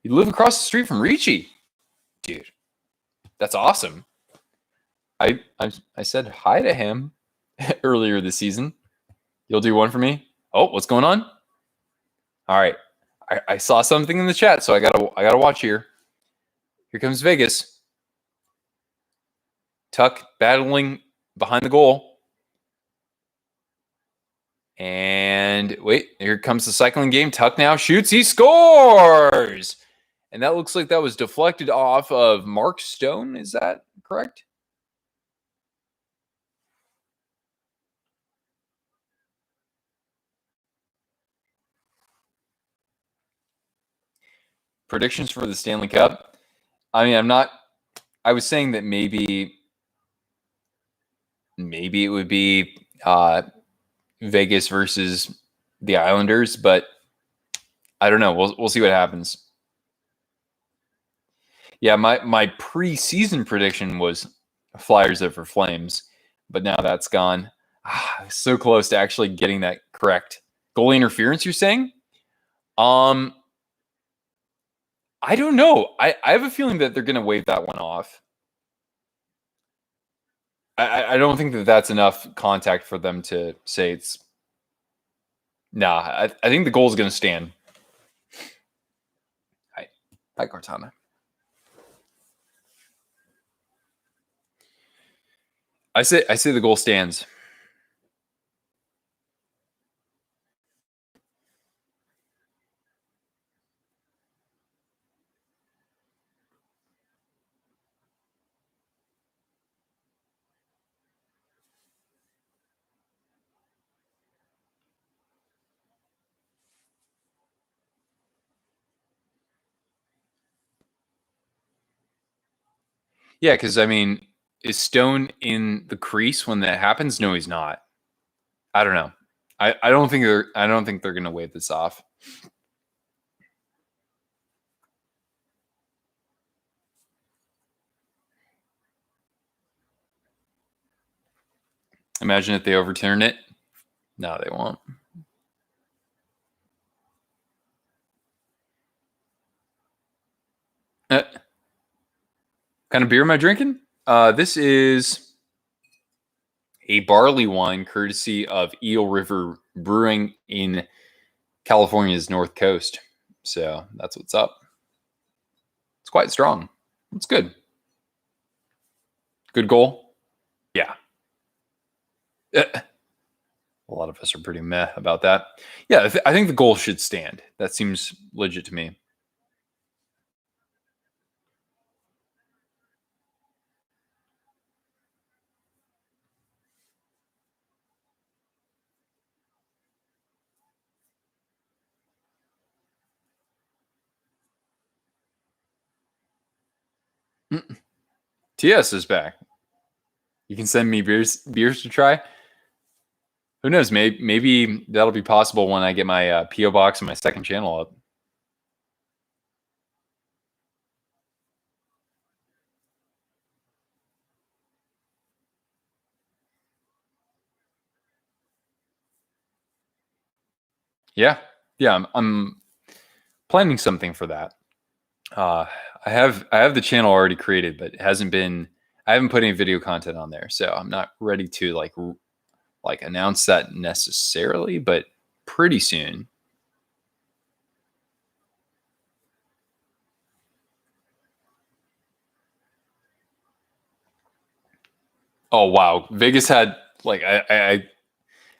You live across the street from Ricci, dude. That's awesome. I said hi to him earlier this season. You'll do one for me? Oh, what's going on? All right. I saw something in the chat, so I gotta watch here. Here comes Vegas. Tuck battling behind the goal. And wait, here comes the cycling game. Tuck now shoots. He scores! And that looks like that was deflected off of Mark Stone. Is that correct? Predictions for the Stanley Cup. I mean, I was saying that maybe it would be Vegas versus the Islanders, but I don't know. We'll see what happens. Yeah, my preseason prediction was Flyers over Flames, but now that's gone. So close to actually getting that correct. Goalie interference, you're saying? I don't know. I have a feeling that they're going to wave that one off. I don't think that that's enough contact for them to say it's. Nah, I think the goal is going to stand. Hi, Cortana. I say the goal stands. Yeah, because I mean, is Stone in the crease when that happens? No, he's not. I don't know. I don't think they're going to wave this off. Imagine if they overturn it. No, they won't. Kind of beer am I drinking? This is a barley wine courtesy of Eel River Brewing in California's North Coast. So that's what's up. It's quite strong. It's good. Good goal. Yeah. A lot of us are pretty meh about that. Yeah, I think the goal should stand. That seems legit to me. TS is back. You can send me beers to try. Who knows? Maybe that'll be possible when I get my PO box and my second channel up. Yeah, I'm planning something for that. I have the channel already created, but it hasn't been. I haven't put any video content on there, so I'm not ready to like announce that necessarily, but pretty soon. Oh wow, Vegas had like I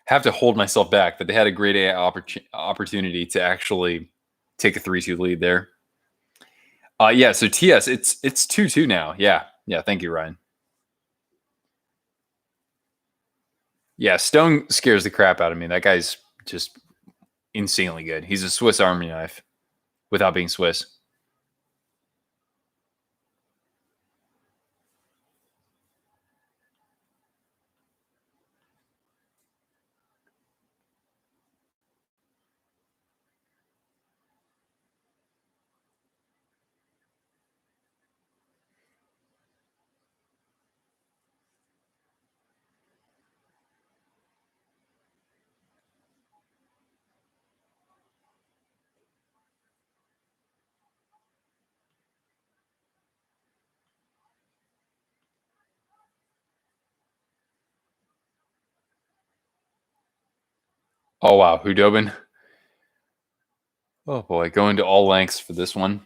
have to hold myself back, but they had a great opportunity to actually take a 3-2 lead there. Yeah, so TS, it's 2-2 now. Yeah. Thank you, Ryan. Yeah, Stone scares the crap out of me. That guy's just insanely good. He's a Swiss Army knife without being Swiss. Oh wow, Hudobin. Oh boy, going to all lengths for this one.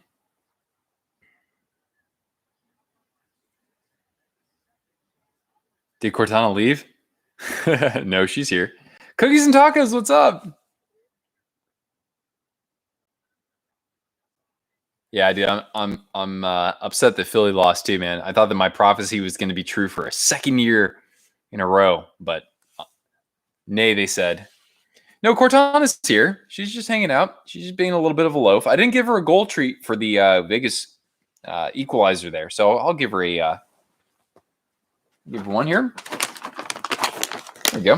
Did Cortana leave? No, she's here. Cookies and tacos, what's up? Yeah, dude, I'm upset that Philly lost too, man. I thought that my prophecy was going to be true for a second year in a row, but nay, they said. No, Cortana's here. She's just hanging out. She's just being a little bit of a loaf. I didn't give her a goal treat for the Vegas equalizer there, so I'll give her a give her one here. There we go.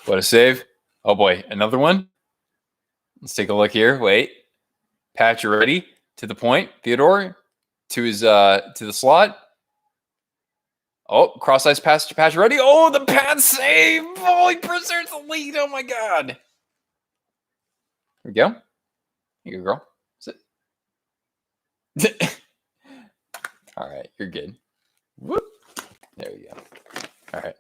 What a save. Oh boy, another one. Let's take a look here. Wait. Patch, you ready? To the point. Theodore to his to the slot. Oh, cross ice pass to Pacioretty. Oh, the pass save. Oh, he preserves the lead. Oh, my God. Here we go. Here you go, girl. Sit. All right, you're good. Whoop. There you go. All right.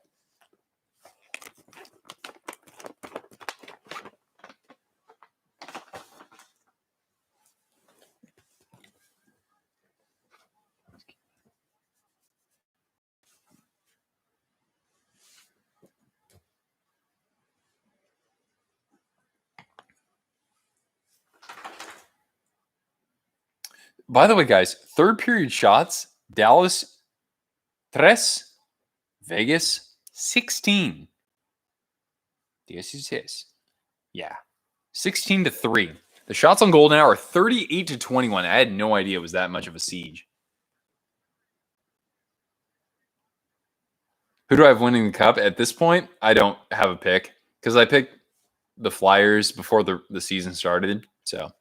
By the way, guys, third period shots, Dallas 3, Vegas 16. 16. Yeah. 16-3. The shots on goal now are 38-21. I had no idea it was that much of a siege. Who do I have winning the cup? At this point, I don't have a pick because I picked the Flyers before the season started. So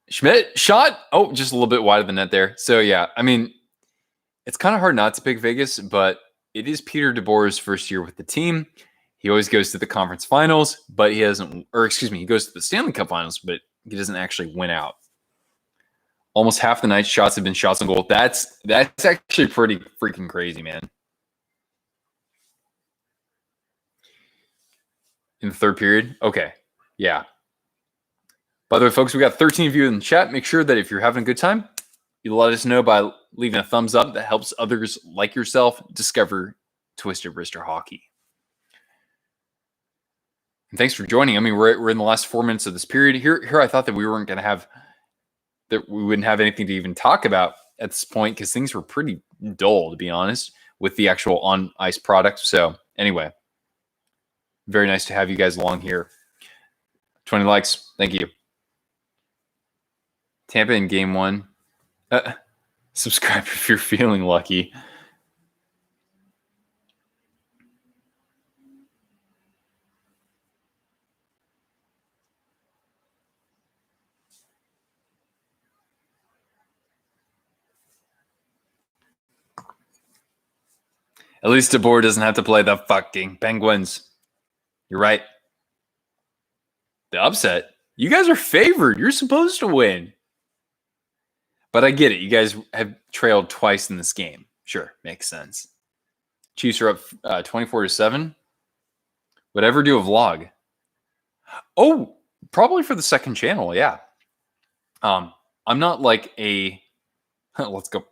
Schmidt shot. Oh, just a little bit wide of the net there. So yeah, I mean, it's kind of hard not to pick Vegas, but it is Peter DeBoer's first year with the team. He always goes to the conference finals, but he doesn't, or excuse me, he goes to the Stanley Cup finals, but he doesn't actually win out. Almost half the night's shots have been shots on goal. That's actually pretty freaking crazy, man. In the third period? Okay. Yeah. By the way, folks, we got 13 of you in the chat. Make sure that if you're having a good time, you let us know by leaving a thumbs up. That helps others like yourself discover Twisted Wrister Hockey. And thanks for joining. I mean, we're in the last 4 minutes of this period. Here I thought that we weren't going to have, that we wouldn't have anything to even talk about at this point because things were pretty dull, to be honest, with the actual on-ice product. So anyway, very nice to have you guys along here. 20 likes. Thank you. Tampa in game 1. Subscribe if you're feeling lucky. At least DeBoer doesn't have to play the fucking Penguins. You're right. The upset. You guys are favored. You're supposed to win. But I get it. You guys have trailed twice in this game. Sure, makes sense. Chiefs are up 24-7. Would ever do a vlog? Oh, probably for the second channel, yeah. I'm not like a let's go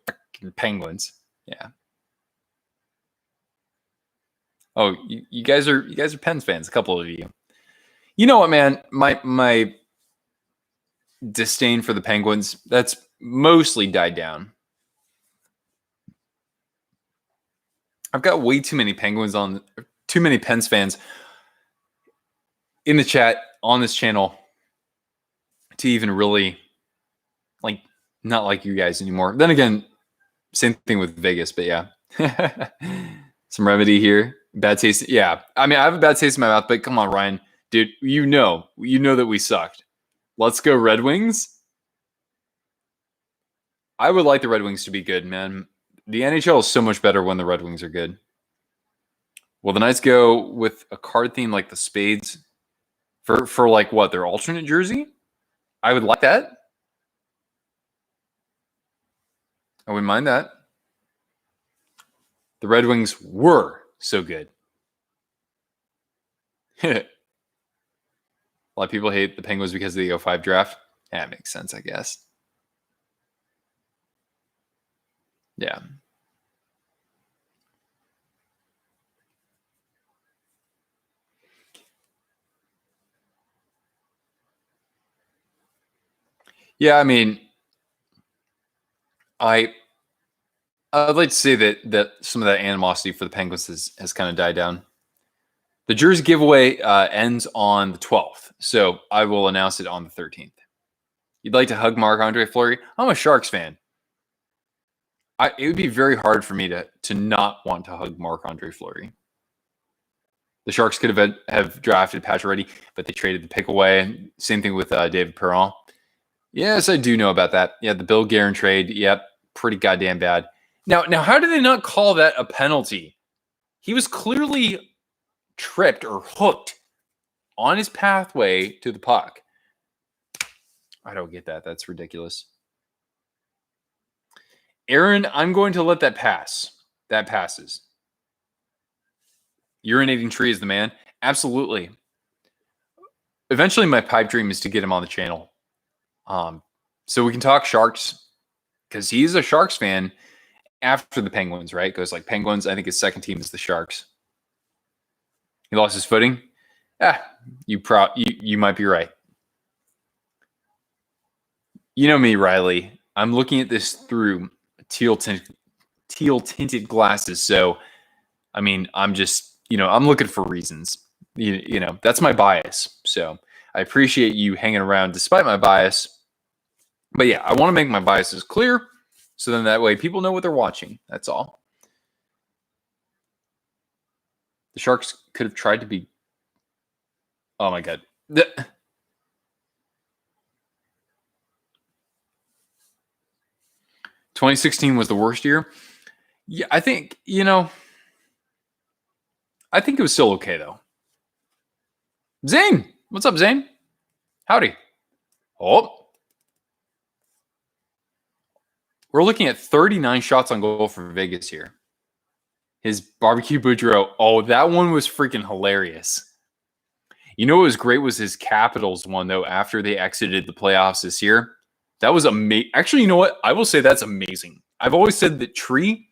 Penguins. Yeah. Oh, you guys are Pens fans, a couple of you. You know what, man? My disdain for the Penguins, that's mostly died down. I've got way too many Penguins on, too many Pens fans in the chat on this channel to even really not like you guys anymore. Then again, same thing with Vegas, but yeah. Some remedy here. Bad taste. Yeah. I mean, I have a bad taste in my mouth, but come on, Ryan. Dude, you know that we sucked. Let's go Red Wings. I would like the Red Wings to be good, man. The NHL is so much better when the Red Wings are good. Will the Knights go with a card theme like the Spades for like what, their alternate jersey? I would like that. I wouldn't mind that. The Red Wings were so good. A lot of people hate the Penguins because of the 05 draft. Yeah, it makes sense, I guess. Yeah. Yeah, I mean, I'd like to say that some of that animosity for the Penguins has kind of died down. The jersey giveaway ends on the 12th, so I will announce it on the 13th. You'd like to hug Marc-Andre Fleury? I'm a Sharks fan. It would be very hard for me to not want to hug Marc-Andre Fleury. The Sharks could have drafted Pacioretty, but they traded the pick away. Same thing with David Perron. Yes, I do know about that. Yeah, the Bill Guerin trade. Yep, pretty goddamn bad. Now, how did they not call that a penalty? He was clearly tripped or hooked on his pathway to the puck. I don't get that. That's ridiculous. Aaron, I'm going to let that pass. That passes. Urinating Tree is the man. Absolutely. Eventually, my pipe dream is to get him on the channel. So we can talk Sharks, because he's a Sharks fan after the Penguins, right? Goes like Penguins. I think his second team is the Sharks. He lost his footing. You might be right. You know me, Riley. I'm looking at this through teal tinted glasses. So, I mean, I'm just, I'm looking for reasons. That's my bias. So I appreciate you hanging around despite my bias. But yeah, I want to make my biases clear, so then that way people know what they're watching. That's all. The Sharks could have tried to be. Oh my God. 2016 was the worst year. Yeah, I think, I think it was still okay though. Zane, what's up, Zane? Howdy. Oh. We're looking at 39 shots on goal for Vegas here. His barbecue Boudreaux. Oh, that one was freaking hilarious. You know what was great was his Capitals one, though, after they exited the playoffs this year. That was amazing. Actually, you know what? I will say that's amazing. I've always said that Tree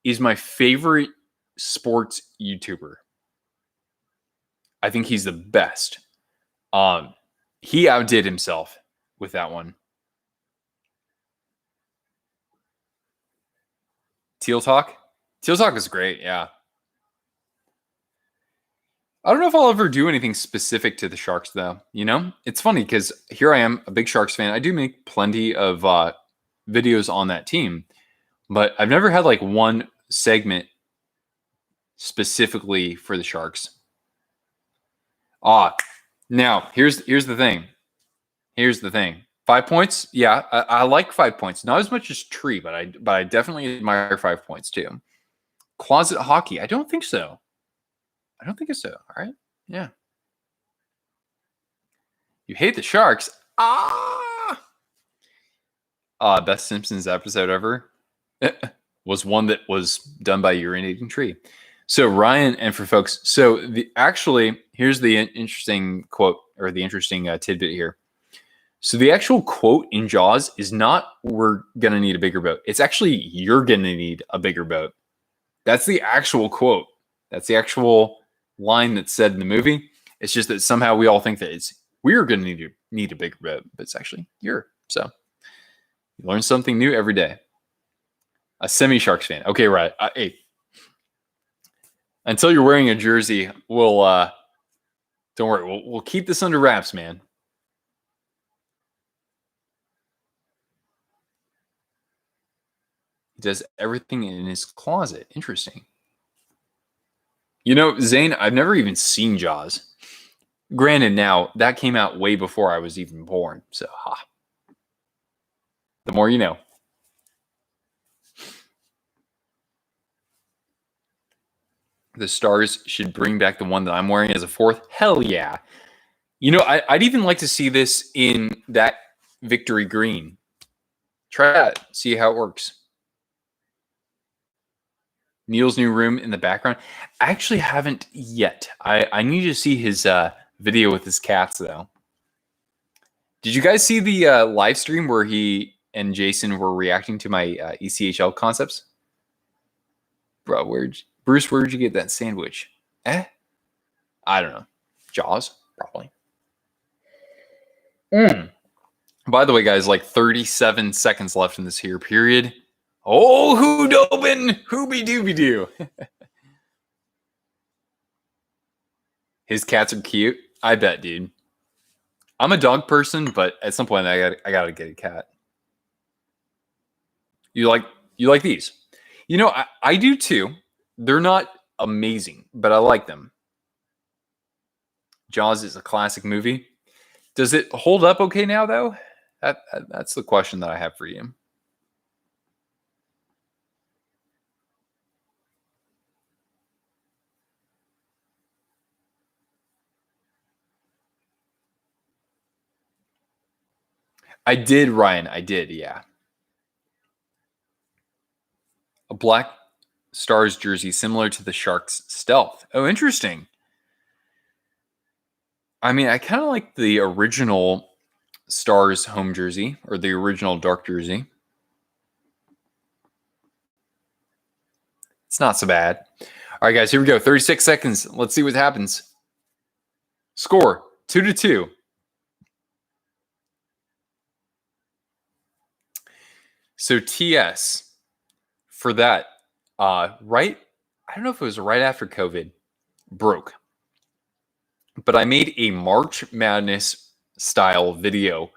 is my favorite sports YouTuber. I think he's the best. He outdid himself with that one. Teal Talk? Teal Talk is great, yeah. I don't know if I'll ever do anything specific to the Sharks, though. It's funny because here I am, a big Sharks fan. I do make plenty of videos on that team, but I've never had like one segment specifically for the Sharks. Now here's the thing. Here's the thing. 5 points, yeah, I like 5 points. Not as much as Tree, but I definitely admire 5 points too. Closet hockey, I don't think so. I don't think so. All right. Yeah. You hate the Sharks. Best Simpsons episode ever was one that was done by Urinating Tree. So Ryan, and for folks, here's the interesting quote, or the interesting tidbit here. So the actual quote in Jaws is not, "We're going to need a bigger boat." It's actually, "You're going to need a bigger boat." That's the actual quote. That's the actual line that's said in the movie. It's just that somehow we all think that it's, "We're going to need a bigger boat," but it's actually "you're." So you learn something new every day. A semi-Sharks fan. Okay, right. Hey, until you're wearing a jersey, we'll don't worry. We'll keep this under wraps, man. He does everything in his closet. Interesting. Zane, I've never even seen Jaws. Granted, now, that came out way before I was even born. So, the more you know. The Stars should bring back the one that I'm wearing as a fourth. Hell yeah. I'd even like to see this in that victory green. Try that. See how it works. Neil's new room in the background. I actually haven't yet. I need to see his video with his cats, though. Did you guys see the live stream where he and Jason were reacting to my ECHL concepts? Bro, Bruce, where'd you get that sandwich? I don't know. Jaws, probably. By the way, guys, like 37 seconds left in this here period. Oh, who dobin, hooby dooby doo. His cats are cute. I bet, dude. I'm a dog person, but at some point I gotta get a cat. You like these? I do too. They're not amazing, but I like them. Jaws is a classic movie. Does it hold up okay now, though? That's the question that I have for you. I did, Ryan. I did, yeah. A Black Stars jersey similar to the Sharks Stealth. Oh, interesting. I mean, I kind of like the original Stars home jersey or the original dark jersey. It's not so bad. All right, guys, here we go. 36 seconds. Let's see what happens. Score 2-2. So TS for that, right? I don't know if it was right after COVID broke, but I made a March Madness style video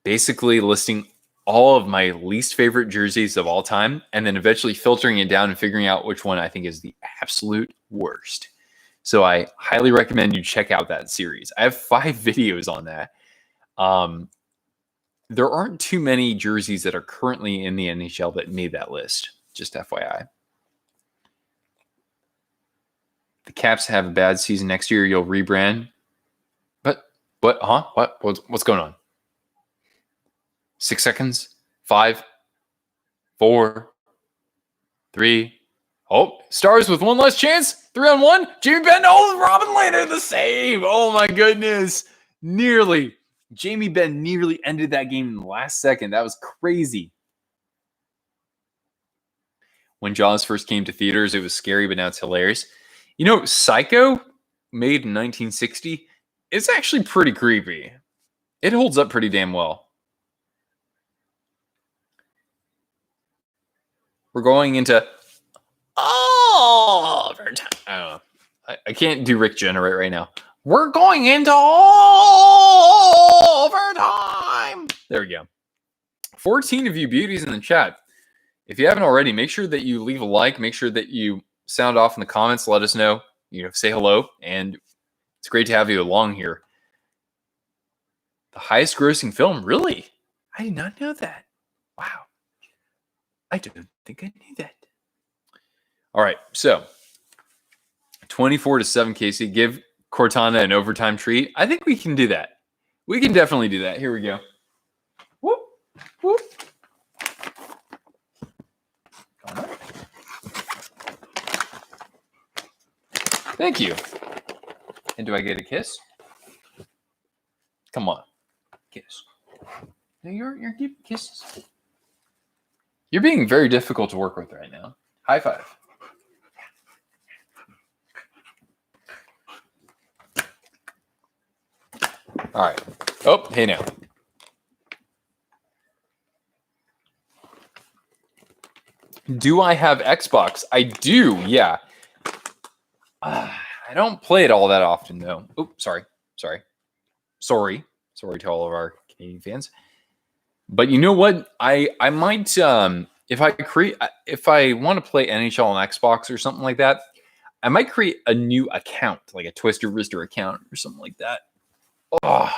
basically listing all of my least favorite jerseys of all time and then eventually filtering it down and figuring out which one I think is the absolute worst. So I highly recommend you check out that series. I have 5 videos on that. There aren't too many jerseys that are currently in the NHL that made that list. Just FYI. The Caps have a bad season next year. You'll rebrand. But what? Huh? What? What's going on? 6 seconds. 5, 4, 3. Oh, Stars with one last chance. 3-on-1. Jamie Benn. Oh, Robin Lehner the save. Oh my goodness. Nearly. Jamie Benn nearly ended that game in the last second. That was crazy. When Jaws first came to theaters, it was scary, but now it's hilarious. You know, Psycho, made in 1960, it's actually pretty creepy. It holds up pretty damn well. We're going into overtime. I don't know. I can't do Rick Generate right now. We're going into overtime. There we go. 14 of you beauties in the chat. If you haven't already, make sure that you leave a like. Make sure that you sound off in the comments. Let us know. Say hello. And it's great to have you along here. The highest grossing film? Really? I did not know that. Wow. I don't think I knew that. All right. So 24-7, Casey. Give Cortana an overtime treat. I think we can do that. We can definitely do that. Here we go. Whoop. Whoop. Thank you. And do I get a kiss? Come on. Kiss. No, you're giving kisses. You're being very difficult to work with right now. High five. All right. Oh, hey now. Do I have Xbox? I do, yeah. I don't play it all that often, though. Oh, sorry to all of our Canadian fans. But you know what? I might if I want to play NHL on Xbox or something like that, I might create a new account, like a Twister Wrister account or something like that. Oh,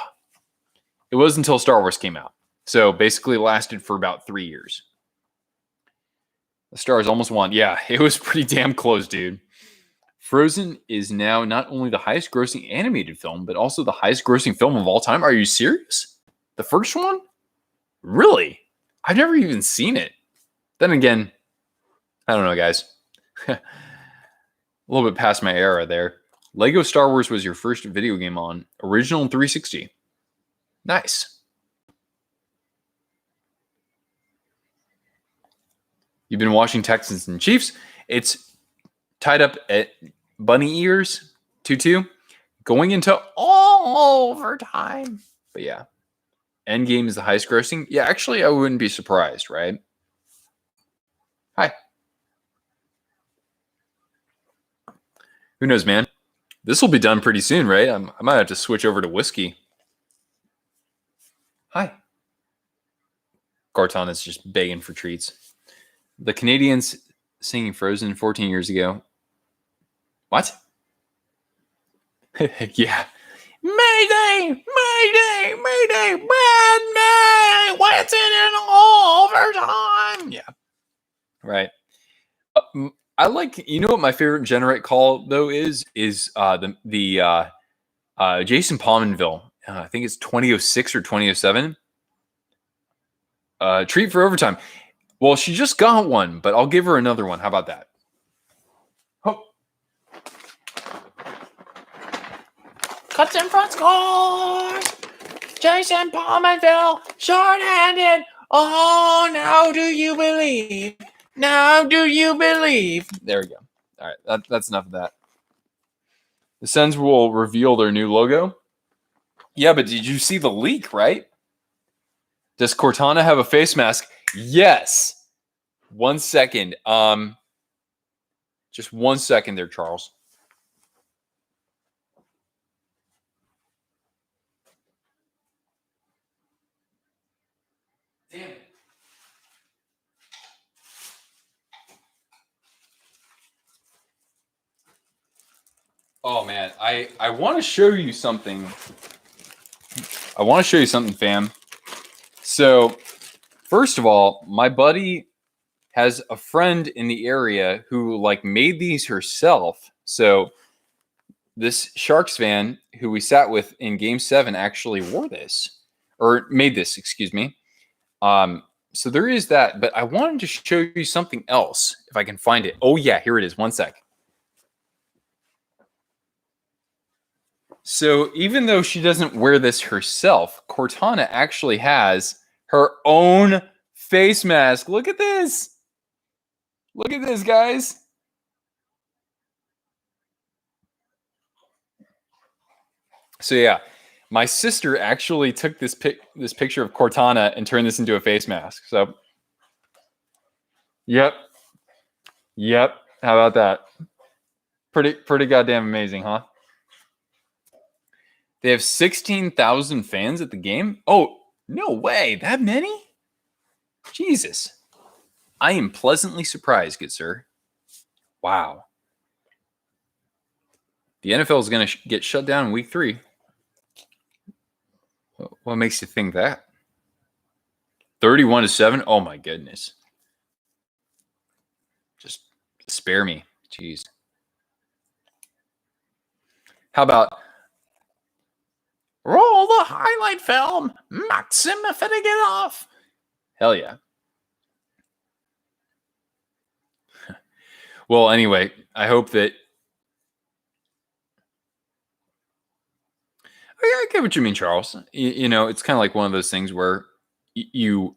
it was until Star Wars came out, so basically lasted for about 3 years. The Stars almost won. Yeah, it was pretty damn close, dude. Frozen is now not only the highest grossing animated film, but also the highest grossing film of all time. Are you serious? The first one? Really? I've never even seen it. Then again, I don't know, guys. A little bit past my era there. Lego Star Wars was your first video game on. Original 360. Nice. You've been watching Texans and Chiefs. It's tied up at bunny ears, 2-2, going into overtime. But yeah, Endgame is the highest grossing. Yeah, actually, I wouldn't be surprised, right? Hi. Who knows, man? This will be done pretty soon, right? I might have to switch over to whiskey. Hi. Garton is just begging for treats. The Canadians singing Frozen 14 years ago. What? Yeah. Mayday! Mayday! Mayday! Mayday! What's in overtime? Yeah. Right. I like, you know what my favorite generate call though is the Jason Pominville I think it's 2006 or 2007. Treat for overtime. Well, she just got one, but I'll give her another one. How about that? Oh. Cuts in front, scores! Jason Palmerville, short-handed. Oh, now do you believe? Now do you believe? There we go. All right, that's enough of that. The Sens will reveal their new logo. Yeah, but did you see the leak, right? Does Cortana have a face mask? Yes. 1 second. Just 1 second there, Charles. Damn it. Oh man, I want to show you something. I want to show you something, fam. So, first of all, my buddy has a friend in the area who like made these herself. So, this Sharks fan who we sat with in Game 7 actually wore this or made this, excuse me. So there is that, but I wanted to show you something else if I can find it. Oh yeah, here it is. 1 sec. So even though she doesn't wear this herself, Cortana actually has her own face mask. Look at this. Look at this, guys. So yeah, my sister actually took this picture of Cortana and turned this into a face mask. So, yep. How about that? Pretty goddamn amazing, huh? They have 16,000 fans at the game. Oh, no way. That many? Jesus. I am pleasantly surprised, good sir. Wow. The NFL is going to get shut down in week 3. What makes you think that? 31-7? Oh, my goodness. Just spare me. Jeez. How about roll the highlight film, Maxim Afetigedov? Hell yeah. Well, anyway, I hope that. I get what you mean, Charles. You know, it's kind of like one of those things where you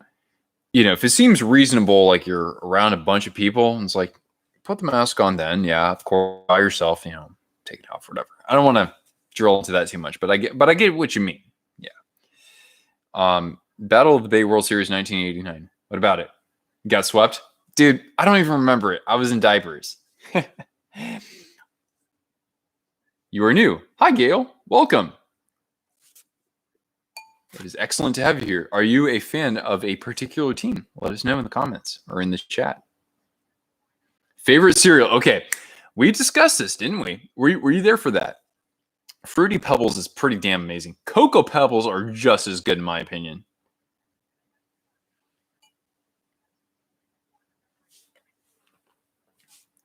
know, if it seems reasonable, like you're around a bunch of people, and it's like, put the mask on then. Yeah, of course, by yourself, you know, take it off, whatever. I don't want to drill into that too much, but I get what you mean. Yeah. Battle of the Bay World Series 1989. What about it? You got swept? Dude, I don't even remember it. I was in diapers. You are new. Hi, Gail. Welcome. It is excellent to have you here. Are you a fan of a particular team? Let us know in the comments or in the chat. Favorite cereal? Okay, we discussed this, didn't we? Were you there for that? Fruity Pebbles is pretty damn amazing. Cocoa Pebbles are just as good in my opinion.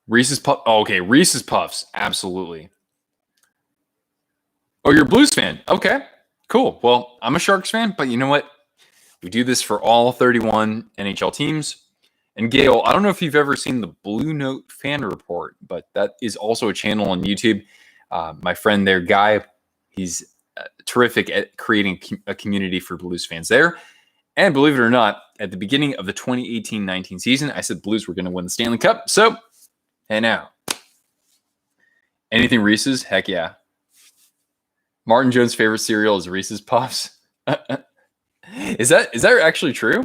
Reese's Puffs. Oh, okay, Reese's Puffs. Absolutely. Oh, you're a Blues fan. Okay, cool. Well, I'm a Sharks fan, but you know what? We do this for all 31 NHL teams. And Gail, I don't know if you've ever seen the Blue Note Fan Report, but that is also a channel on YouTube. My friend there, Guy, he's terrific at creating a community for Blues fans there. And believe it or not, at the beginning of the 2018-19 season, I said Blues were going to win the Stanley Cup. So, hey now. Anything Reese's? Heck yeah. Martin Jones' favorite cereal is Reese's Puffs. Is that actually true?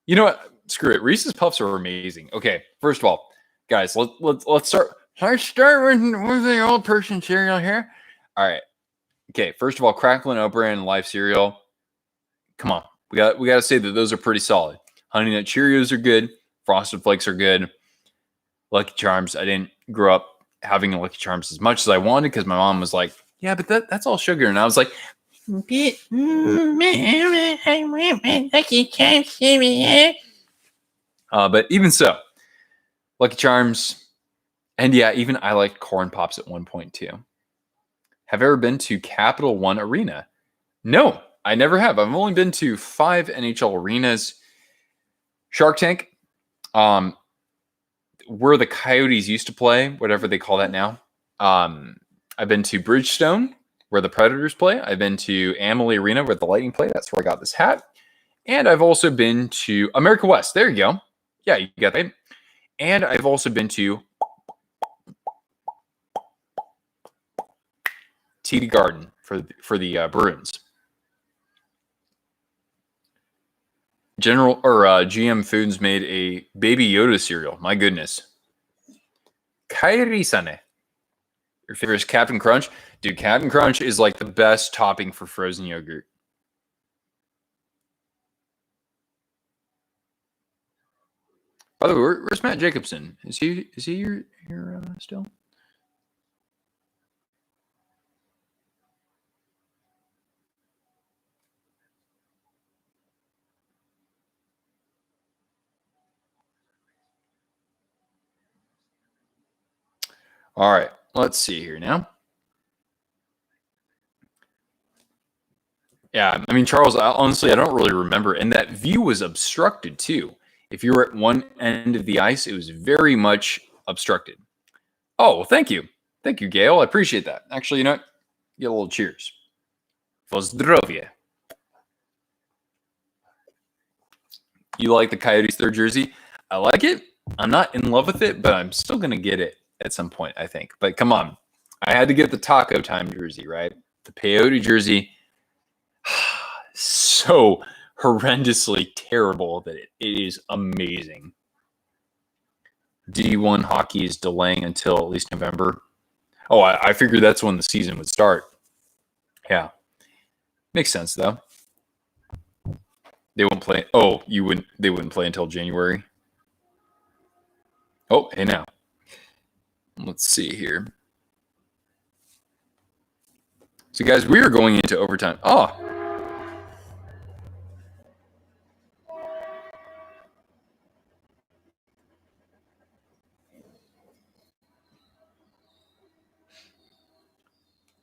You know what? Screw it. Reese's Puffs are amazing. Okay, first of all, guys, let's start. Let's start with the old person cereal here. All right. Okay, first of all, Cracklin' Oat Bran and Life cereal. Come on, we got to say that those are pretty solid. Honey Nut Cheerios are good. Frosted Flakes are good. Lucky Charms. I didn't grow up having Lucky Charms as much as I wanted because my mom was like, "Yeah, but that's all sugar," and I was like, "Lucky Charms cereal." But even so, Lucky Charms, and yeah, even I liked Corn Pops at one point too. Have you ever been to Capital One Arena? No, I never have. I've only been to 5 NHL arenas. Shark Tank, where the Coyotes used to play, whatever they call that now. I've been to Bridgestone, where the Predators play. I've been to Amalie Arena, where the Lightning play. That's where I got this hat. And I've also been to America West. There you go. Yeah, you got that. And I've also been to TD Garden for the Bruins. GM Foods made a Baby Yoda cereal. My goodness. Kairi-sane. Your favorite is Captain Crunch? Dude, Captain Crunch is like the best topping for frozen yogurt. By the way, where's Matt Jacobson? Is he here still? All right, let's see here now. Yeah, I mean, Charles, honestly, I don't really remember. And that view was obstructed too. If you were at one end of the ice, it was very much obstructed. Oh, well, thank you. Thank you, Gail. I appreciate that. Actually, you know what? Get a little cheers. Pozdrovie. You like the Coyotes third jersey? I like it. I'm not in love with it, but I'm still going to get it at some point, I think. But come on. I had to get the Taco Time jersey, right? The peyote jersey. So horrendously terrible that it is amazing. D1 hockey is delaying until at least November. Oh, I figured that's when the season would start. Yeah. Makes sense, though. They won't play. Oh, they wouldn't play until January. Oh, hey now. Let's see here. So, guys, we are going into overtime. Oh.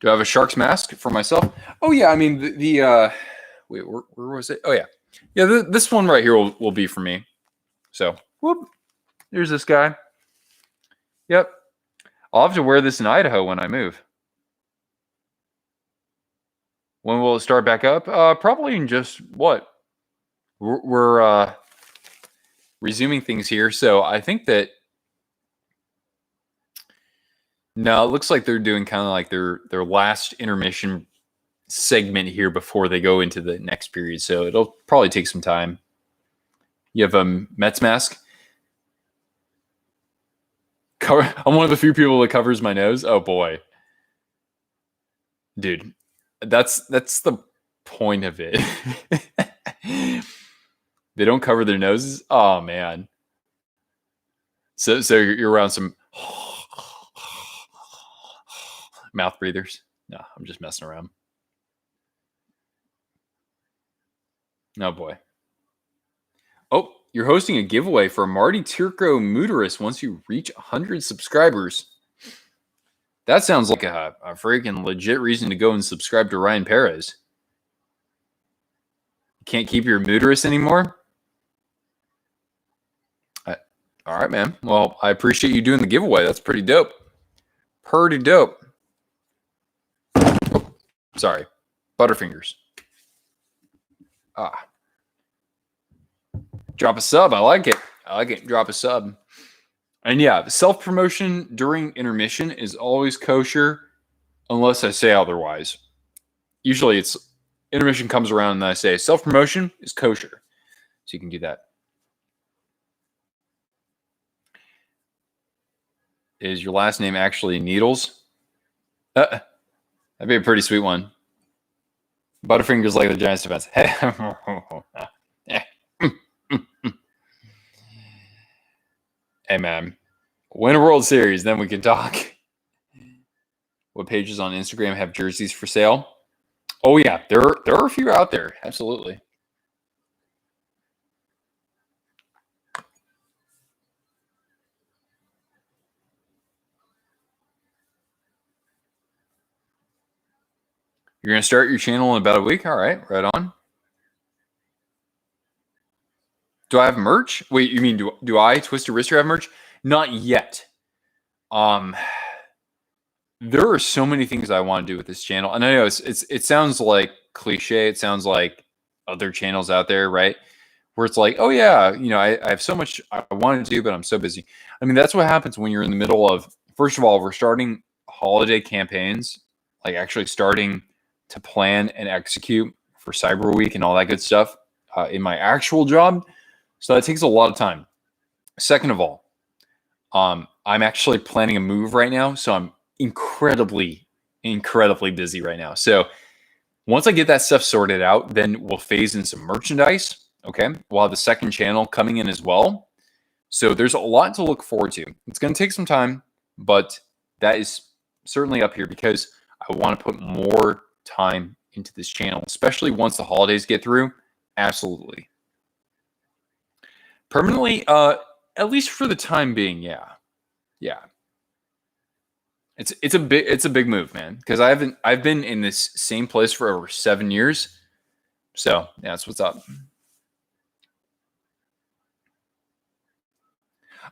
Do I have a Sharks mask for myself? Oh, yeah. I mean, wait, where was it? Oh, yeah. Yeah, this one right here will be for me. So, whoop. There's this guy. Yep. I'll have to wear this in Idaho when I move. When will it start back up? Probably in just what? We're resuming things here. So I think that no, it looks like they're doing kind of like their last intermission segment here before they go into the next period. So it'll probably take some time. You have a Mets mask. I'm one of the few people that covers my nose. Oh boy, dude, that's the point of it. They don't cover their noses. Oh man. So you're around some mouth breathers. No, I'm just messing around. Oh boy. Oh, you're hosting a giveaway for Marty Tirko Muteris once you reach 100 subscribers. That sounds like a freaking legit reason to go and subscribe to Ryan Perez. You can't keep your Muteris anymore? All right, man. Well, I appreciate you doing the giveaway. That's pretty dope. Pretty dope. Oh, sorry. Butterfingers. Drop a sub. I like it. Drop a sub. And yeah, self-promotion during intermission is always kosher unless I say otherwise. Usually it's intermission comes around and I say self-promotion is kosher. So you can do that. Is your last name actually Needles? That'd be a pretty sweet one. Butterfingers like the Giants defense. Hey, man. Win a World Series, then we can talk. What pages on Instagram have jerseys for sale? Oh, yeah. There are a few out there. Absolutely. You're going to start your channel in about a week? All right, right on. Do I have merch? Wait, you mean do I, Twisted Wrister, have merch? Not yet. There are so many things I want to do with this channel, and I know it sounds like cliche. It sounds like other channels out there, right? Where it's like, oh yeah, I have so much I want to do, but I'm so busy. I mean, that's what happens when you're in the middle of. First of all, we're starting holiday campaigns, like actually starting to plan and execute for Cyber Week and all that good stuff in my actual job. So that takes a lot of time. Second of all, I'm actually planning a move right now, so I'm incredibly busy right now. So once I get that stuff sorted out, then we'll phase in some merchandise. Okay, we'll have the second channel coming in as well. So there's a lot to look forward to. It's going to take some time, but that is certainly up here because I want to put more time into this channel, especially once the holidays get through. Absolutely. Permanently, at least for the time being, yeah. It's a big move, man. Because I've been in this same place for over 7 years. So yeah, that's what's up.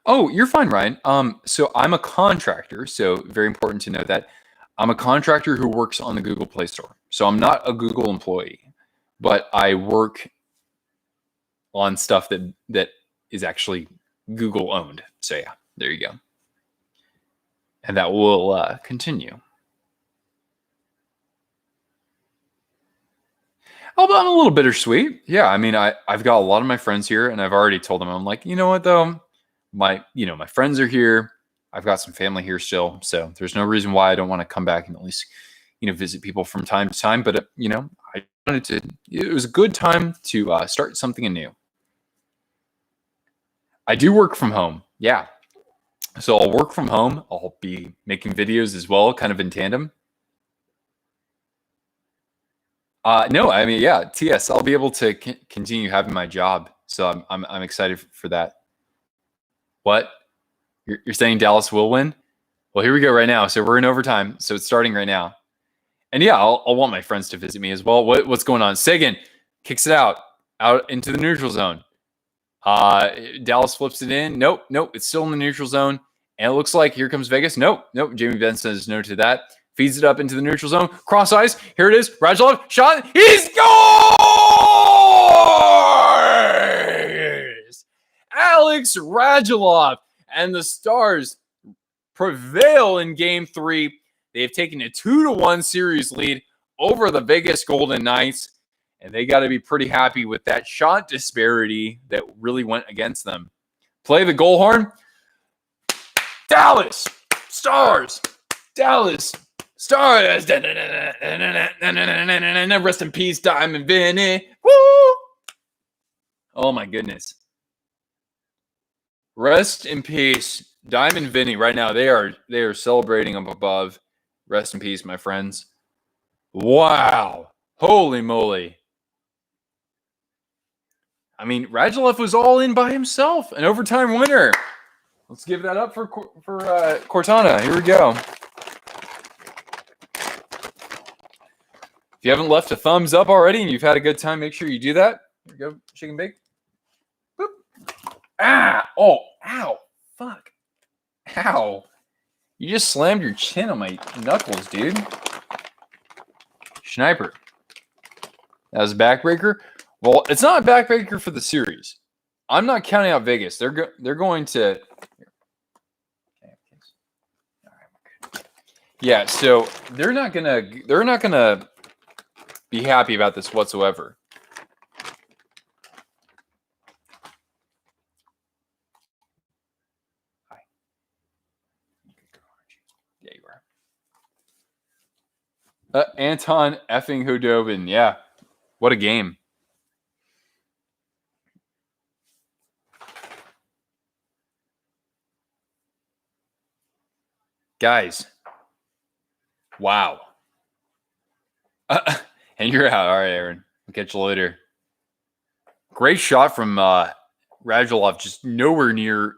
Oh, you're fine, Ryan. So I'm a contractor. So very important to know that I'm a contractor who works on the Google Play Store. So I'm not a Google employee, but I work on stuff that is actually Google owned. So yeah, there you go. And that will continue. Oh, but I'm a little bittersweet. Yeah, I mean, I've got a lot of my friends here, and I've already told them, I'm like, you know what though, my friends are here. I've got some family here still, so there's no reason why I don't want to come back and at least visit people from time to time. But I wanted to. It was a good time to start something anew. I do work from home. Yeah. So I'll work from home. I'll be making videos as well, kind of in tandem. No, I mean, yeah, TS. I'll be able to continue having my job, so I'm excited for that. What? You're saying Dallas will win? Well, here we go right now. So we're in overtime, so it's starting right now. And yeah, I'll want my friends to visit me as well. What's going on? Sagan kicks it out into the neutral zone. Dallas flips it in. Nope. It's still in the neutral zone. And it looks like here comes Vegas. Nope. Jamie Benson says no to that. Feeds it up into the neutral zone. Cross ice. Here it is. Radulov shot. He scores! Alex Radulov and the Stars prevail in Game 3. They've taken a 2-1 series lead over the Vegas Golden Knights. And they got to be pretty happy with that shot disparity that really went against them. Play the goal horn. Dallas Stars. Dallas Stars. Rest in peace, Diamond Vinny. Woo! Oh my goodness. Rest in peace, Diamond Vinny. Right now, they are celebrating up above. Rest in peace, my friends. Wow. Holy moly. I mean, Radulov was all in by himself, an overtime winner. Let's give that up for Cortana. Here we go. If you haven't left a thumbs up already and you've had a good time, make sure you do that. Here we go. Shake and bake. Boop. Ah! Oh, ow. Fuck. Ow. You just slammed your chin on my knuckles, dude. Sniper. That was a backbreaker. Well, it's not a backbreaker for the series. I'm not counting out Vegas. They're going to. Yeah, so they're not gonna be happy about this whatsoever. Hi. Yeah, you are. Anton effing Hudobin. Yeah, what a game. Guys, wow. And you're out. All right, Aaron. I'll catch you later. Great shot from Radulov. Just nowhere near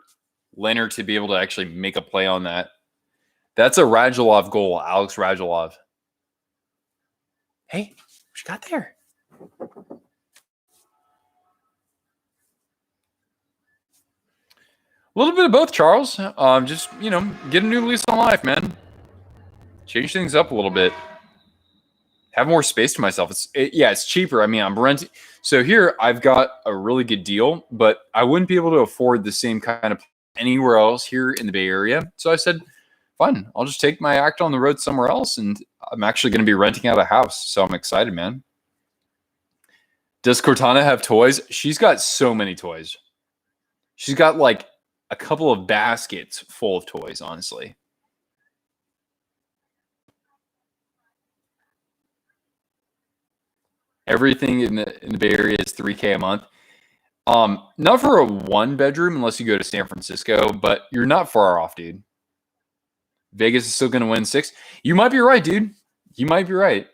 Leonard to be able to actually make a play on that. That's a Radulov goal, Alex Radulov. Hey, what you got there? A little bit of both, Charles. Just, get a new lease on life, man. Change things up a little bit. Have more space to myself. It's cheaper. I mean, I'm renting. So here I've got a really good deal, but I wouldn't be able to afford the same kind of anywhere else here in the Bay Area. So I said, fine, I'll just take my act on the road somewhere else. And I'm actually going to be renting out a house. So I'm excited, man. Does Cortana have toys? She's got so many toys. She's got like a couple of baskets full of toys, honestly. Everything in the Bay Area is $3K a month. Not for a one bedroom unless you go to San Francisco, but you're not far off, dude. Vegas is still going to win 6. You might be right, dude. You might be right.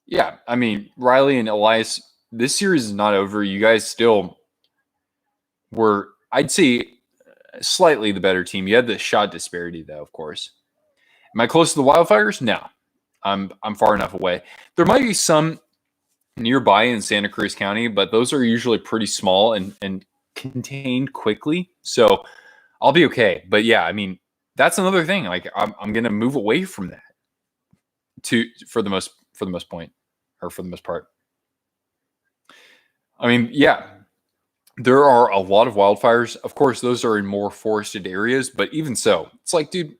Yeah, I mean, Riley and Elias, this series is not over. You guys still were, I'd say, slightly the better team. You had the shot disparity, though, of course. Am I close to the Wildfires? No. I'm far enough away. There might be some nearby in Santa Cruz County, but those are usually pretty small and contained quickly. So I'll be okay. But yeah, I mean, that's another thing. Like I'm gonna move away from that for the most part. I mean, yeah, there are a lot of wildfires. Of course, those are in more forested areas, but even so, it's like, dude,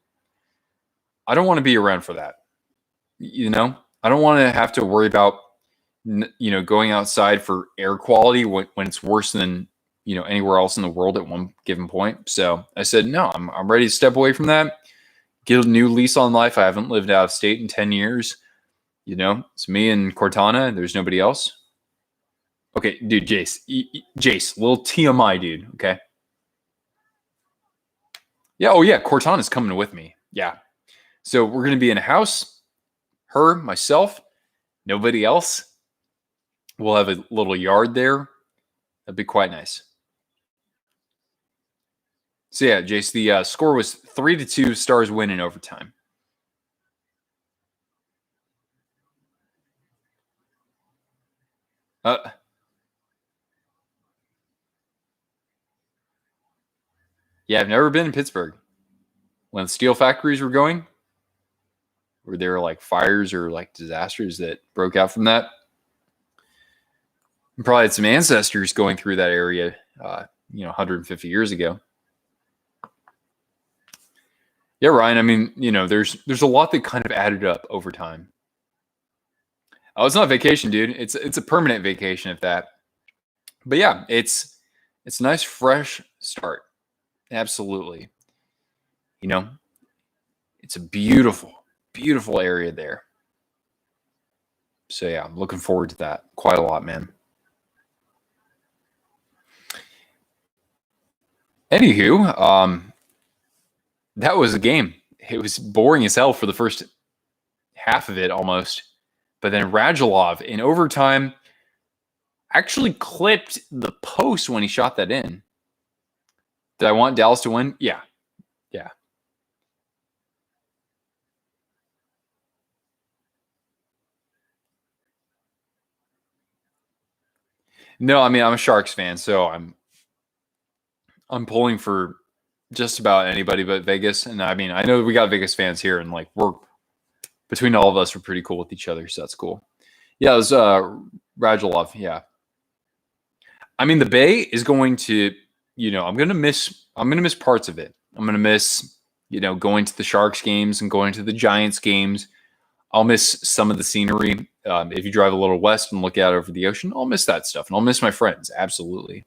I don't want to be around for that. I don't want to have to worry about, going outside for air quality when it's worse than, anywhere else in the world at one given point. So I said, no, I'm ready to step away from that, get a new lease on life. I haven't lived out of state in 10 years. It's me and Cortana. There's nobody else. Okay, dude, Jace, little TMI, dude. Okay. Yeah. Oh yeah. Cortana's coming with me. Yeah. So we're going to be in a house. Her, myself, nobody else. We'll have a little yard there. That'd be quite nice. So yeah, Jace, the score was 3-2. Stars win in overtime. Yeah, I've never been in Pittsburgh. When the steel factories were going, were there like fires or like disasters that broke out from that? And probably had some ancestors going through that area, 150 years ago. Yeah, Ryan. I mean, there's a lot that kind of added up over time. Oh, it's not vacation, dude. It's a permanent vacation, if that. But yeah, it's a nice fresh start. Absolutely. It's a beautiful, beautiful area there. So yeah, I'm looking forward to that quite a lot, man. Anywho, that was a game. It was boring as hell for the first half of it almost. But then Radulov in overtime actually clipped the post when he shot that in. Did I want Dallas to win? Yeah. Yeah. No, I mean, I'm a Sharks fan, so I'm pulling for just about anybody but Vegas. And I mean, I know we got Vegas fans here, and like we're between all of us, we're pretty cool with each other, so that's cool. Yeah, it was Radulov. Yeah. I mean, the Bay is going to, I'm gonna miss parts of it. I'm gonna miss, going to the Sharks games and going to the Giants games. I'll miss some of the scenery. If you drive a little west and look out over the ocean, I'll miss that stuff, and I'll miss my friends, absolutely.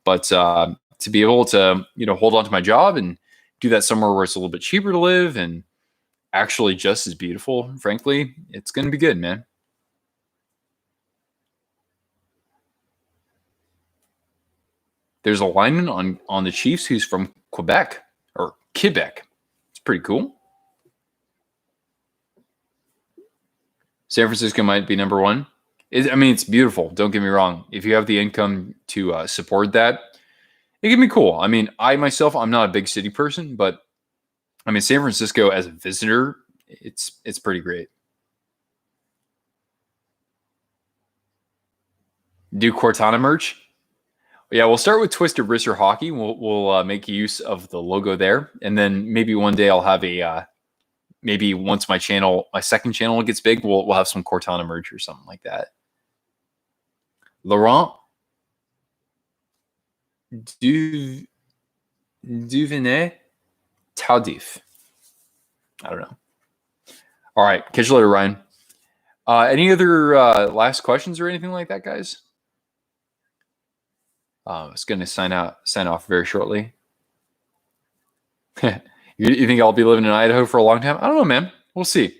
But to be able to, hold on to my job and do that somewhere where it's a little bit cheaper to live and actually just as beautiful, frankly, it's going to be good, man. There's a lineman on the Chiefs who's from Quebec or Quebec. It's pretty cool. San Francisco might be number one. It's beautiful. Don't get me wrong. If you have the income to support that, it can be cool. I mean, I'm not a big city person, but I mean, San Francisco as a visitor, it's pretty great. Do Cortana merch? Yeah, we'll start with Twisted Wrister Hockey. We'll make use of the logo there, and then maybe one day I'll have a maybe once my second channel gets big, we'll have some Cortana merch or something like that. Laurent Duvenet Tardif. I don't know. All right, catch you later, Ryan. Any other last questions or anything like that, guys? I was going to sign off very shortly. You think I'll be living in Idaho for a long time? I don't know, man. We'll see.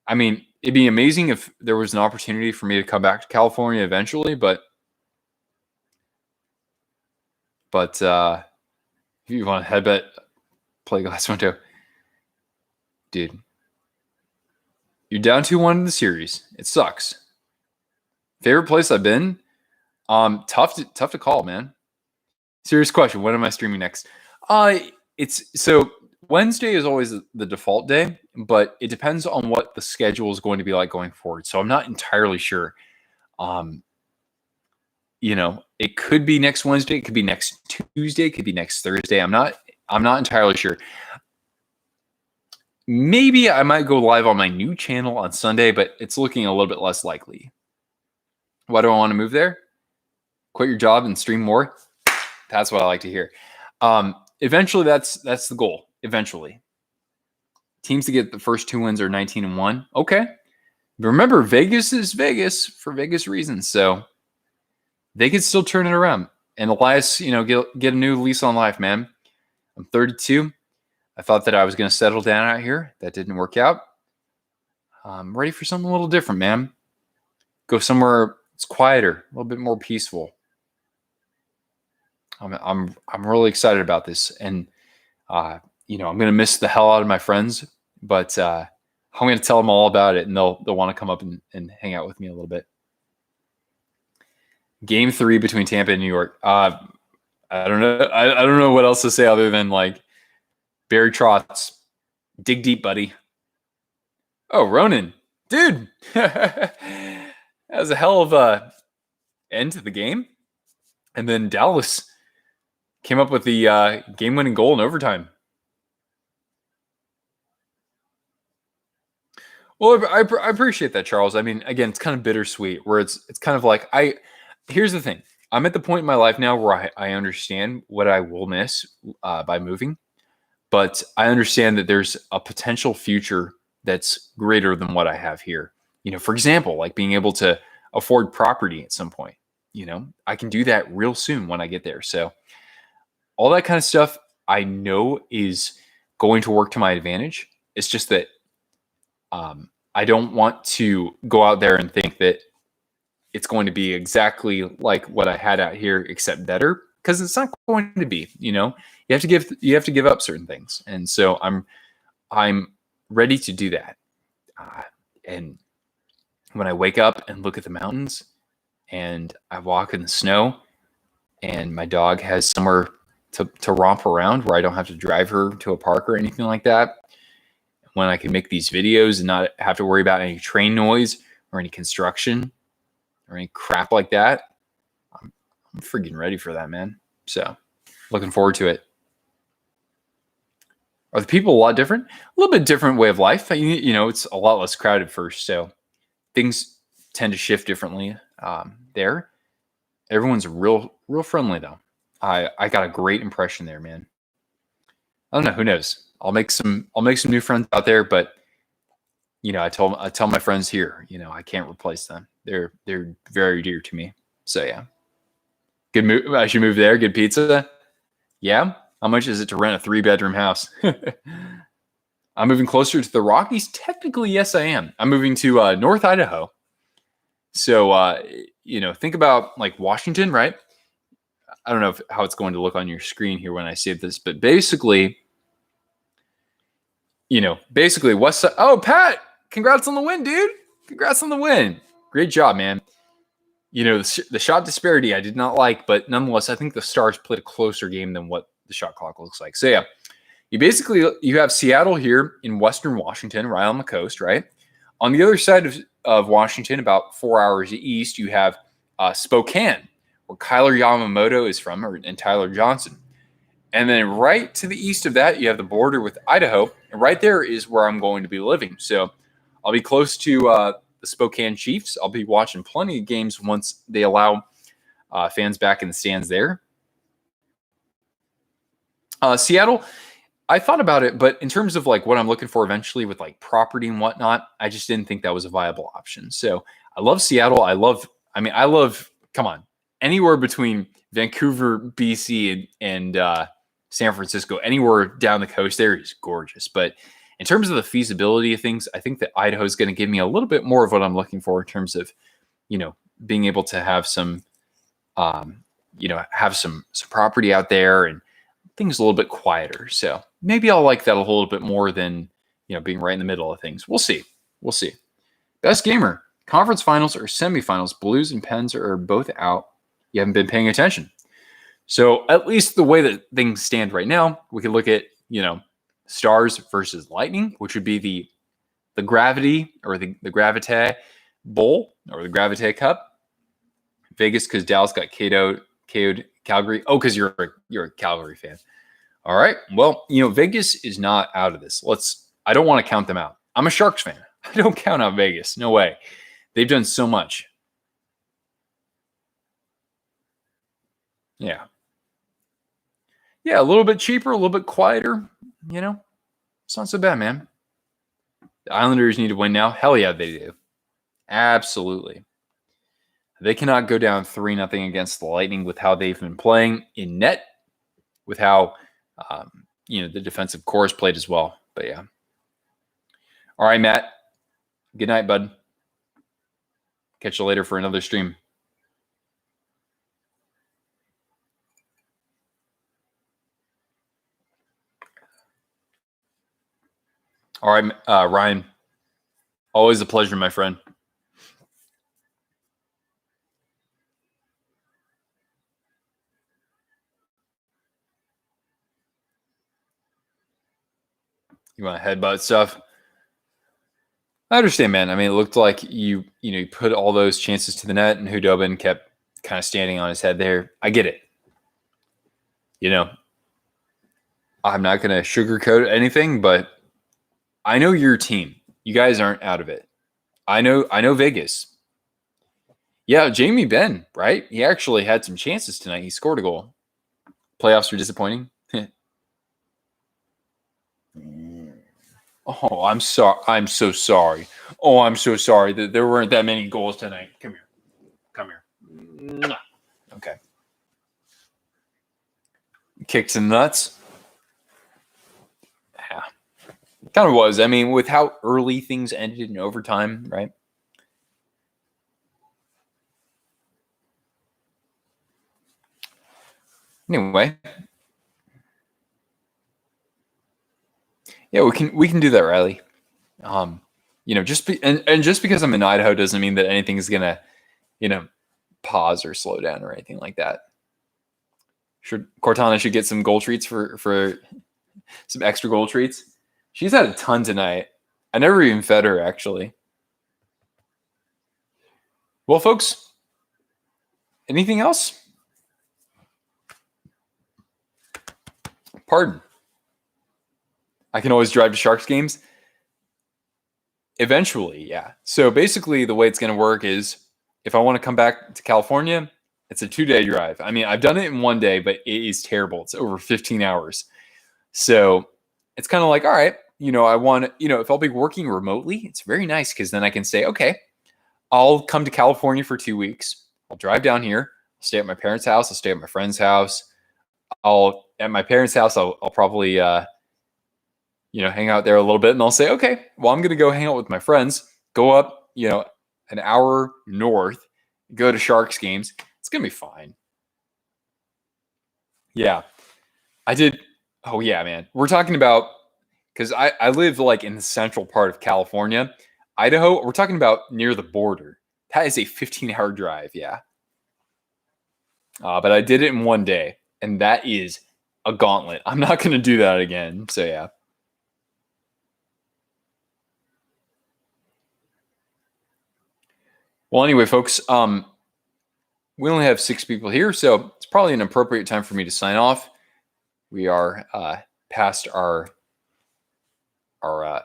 I mean, it'd be amazing if there was an opportunity for me to come back to California eventually, but if you want to headbutt, play glass window, dude, you're down 2-1 in the series. It sucks. Favorite place I've been? Tough to call, man. Serious question. When am I streaming next? It's so Wednesday is always the default day, but it depends on what the schedule is going to be like going forward. So I'm not entirely sure. It could be next Wednesday, it could be next Tuesday, it could be next Thursday. I'm not entirely sure. Maybe I might go live on my new channel on Sunday, but it's looking a little bit less likely. Why do I want to move there? Quit your job and stream more? That's what I like to hear. Eventually, that's the goal. Eventually. Teams to get the first 2 wins are 19-1. Okay. But remember, Vegas is Vegas for Vegas reasons. So they could still turn it around. And Elias, get a new lease on life, man. I'm 32. I thought that I was going to settle down out here. That didn't work out. I'm ready for something a little different, man. Go somewhere it's quieter, a little bit more peaceful. I'm really excited about this, and I'm going to miss the hell out of my friends, but I'm going to tell them all about it, and they'll want to come up and hang out with me a little bit. Game 3 between Tampa and New York. I don't know. I don't know what else to say other than like Barry Trotz, dig deep, buddy. Oh, Ronan, dude, that was a hell of a end to the game, and then Dallas came up with the game-winning goal in overtime. Well, I appreciate that, Charles. I mean, again, it's kind of bittersweet, where it's kind of like here's the thing. I'm at the point in my life now where I understand what I will miss by moving, but I understand that there's a potential future that's greater than what I have here. For example, like being able to afford property at some point. I can do that real soon when I get there. So all that kind of stuff I know is going to work to my advantage. It's just that I don't want to go out there and think that it's going to be exactly like what I had out here, except better, because it's not going to be. You have to give up certain things, and so I'm ready to do that. And when I wake up and look at the mountains, and I walk in the snow, and my dog has somewhere to romp around where I don't have to drive her to a park or anything like that. When I can make these videos and not have to worry about any train noise or any construction or any crap like that, I'm freaking ready for that, man. So looking forward to it. Are the people a lot different? A little bit different way of life. It's a lot less crowded first, so things tend to shift differently there. Everyone's real friendly though. I got a great impression there, man. I don't know, who knows? I'll make some new friends out there, but I tell my friends here, I can't replace them. They're very dear to me. So yeah. Good move. I should move there. Good pizza. Yeah. How much is it to rent a 3-bedroom house? I'm moving closer to the Rockies. Technically, yes, I am. I'm moving to North Idaho. So think about like Washington, right? I don't know how it's going to look on your screen here when I save this, but basically west side. Oh, Pat, congrats on the win, dude. Congrats on the win. Great job, man. The shot disparity I did not like, but nonetheless, I think the Stars played a closer game than what the shot clock looks like. So yeah, you have Seattle here in Western Washington, right on the coast, right? On the other side of Washington, about 4 hours east, you have Spokane, where Kyler Yamamoto is from, and Tyler Johnson. And then right to the east of that, you have the border with Idaho. And right there is where I'm going to be living. So I'll be close to the Spokane Chiefs. I'll be watching plenty of games once they allow fans back in the stands there. Seattle, I thought about it, but in terms of like what I'm looking for eventually with like property and whatnot, I just didn't think that was a viable option. So I love Seattle. I love, come on, anywhere between Vancouver, BC, and San Francisco, anywhere down the coast there is gorgeous. But in terms of the feasibility of things, I think that Idaho is going to give me a little bit more of what I'm looking for in terms of, being able to have some, have some property out there and things a little bit quieter. So maybe I'll like that a little bit more than, being right in the middle of things. We'll see. We'll see. Best gamer, conference finals or semifinals, Blues and Pens are both out. You haven't been paying attention. So at least the way that things stand right now, we could look at, Stars versus Lightning, which would be the Gravity or the Gravite Bowl or the Gravite Cup. Vegas because Dallas got KO'd Calgary. Oh, because you're a Calgary fan. All right. Well, Vegas is not out of this. I don't want to count them out. I'm a Sharks fan. I don't count out Vegas. No way. They've done so much. Yeah. Yeah, a little bit cheaper, a little bit quieter. It's not so bad, man. The Islanders need to win now. Hell yeah, they do. Absolutely. They cannot go down 3-0 against the Lightning with how they've been playing in net, with how, the defensive core is played as well. But yeah. All right, Matt. Good night, bud. Catch you later for another stream. All right, Ryan. Always a pleasure, my friend. You want to headbutt stuff? I understand, man. I mean, it looked like you put all those chances to the net, and Hudobin kept kind of standing on his head there. I get it. I'm not going to sugarcoat anything, but I know your team. You guys aren't out of it. I know Vegas. Yeah, Jamie Benn, right? He actually had some chances tonight. He scored a goal. Playoffs were disappointing. Oh, I'm sorry. I'm so sorry. Oh, I'm so sorry that there weren't that many goals tonight. Come here. Okay. Kicks and nuts. Yeah. Kind of was. I mean, with how early things ended in overtime, right? Anyway. Yeah, we can do that, Riley. Just because I'm in Idaho doesn't mean that anything is gonna, pause or slow down or anything like that. Cortana should get some goal treats for some extra goal treats. She's had a ton tonight. I never even fed her, actually. Well, folks, anything else? Pardon. I can always drive to Sharks games. Eventually, yeah. So basically, the way it's going to work is if I want to come back to California, it's a 2-day drive. I mean, I've done it in 1 day, but it is terrible. It's over 15 hours. So it's kind of like, all right, I want to, if I'll be working remotely, it's very nice because then I can say, okay, I'll come to California for 2 weeks. I'll drive down here. I'll stay at my parents' house. I'll stay at my friend's house. At my parents' house, I'll probably, hang out there a little bit, and I'll say, okay, well, I'm going to go hang out with my friends, go up, an hour north, go to Sharks games. It's going to be fine. Yeah. I did. Oh, yeah, man. We're talking about, because I live like in the central part of California. Idaho, we're talking about near the border. That is a 15-hour drive, yeah. But I did it in 1 day, and that is a gauntlet. I'm not going to do that again, so yeah. Well, anyway, folks, we only have 6 people here, so it's probably an appropriate time for me to sign off. We are past our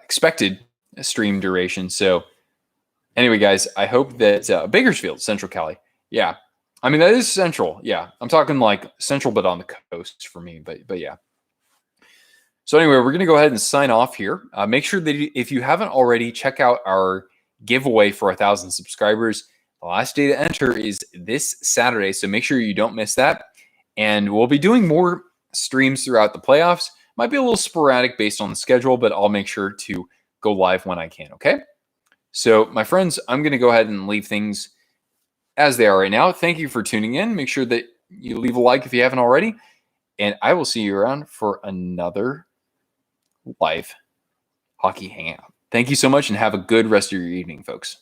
expected stream duration. So anyway, guys, I hope that Bakersfield, Central Cali. Yeah. I mean, that is central. Yeah. I'm talking like central, but on the coast for me. But yeah. So anyway, we're going to go ahead and sign off here. Make sure that if you haven't already, check out our giveaway for 1,000 subscribers. The last day to enter is this Saturday, so make sure you don't miss that. And we'll be doing more streams throughout the playoffs. Might be a little sporadic based on the schedule, but I'll make sure to go live when I can, okay? So, my friends, I'm going to go ahead and leave things as they are right now. Thank you for tuning in. Make sure that you leave a like if you haven't already. And I will see you around for another live hockey hangout. Thank you so much and have a good rest of your evening, folks.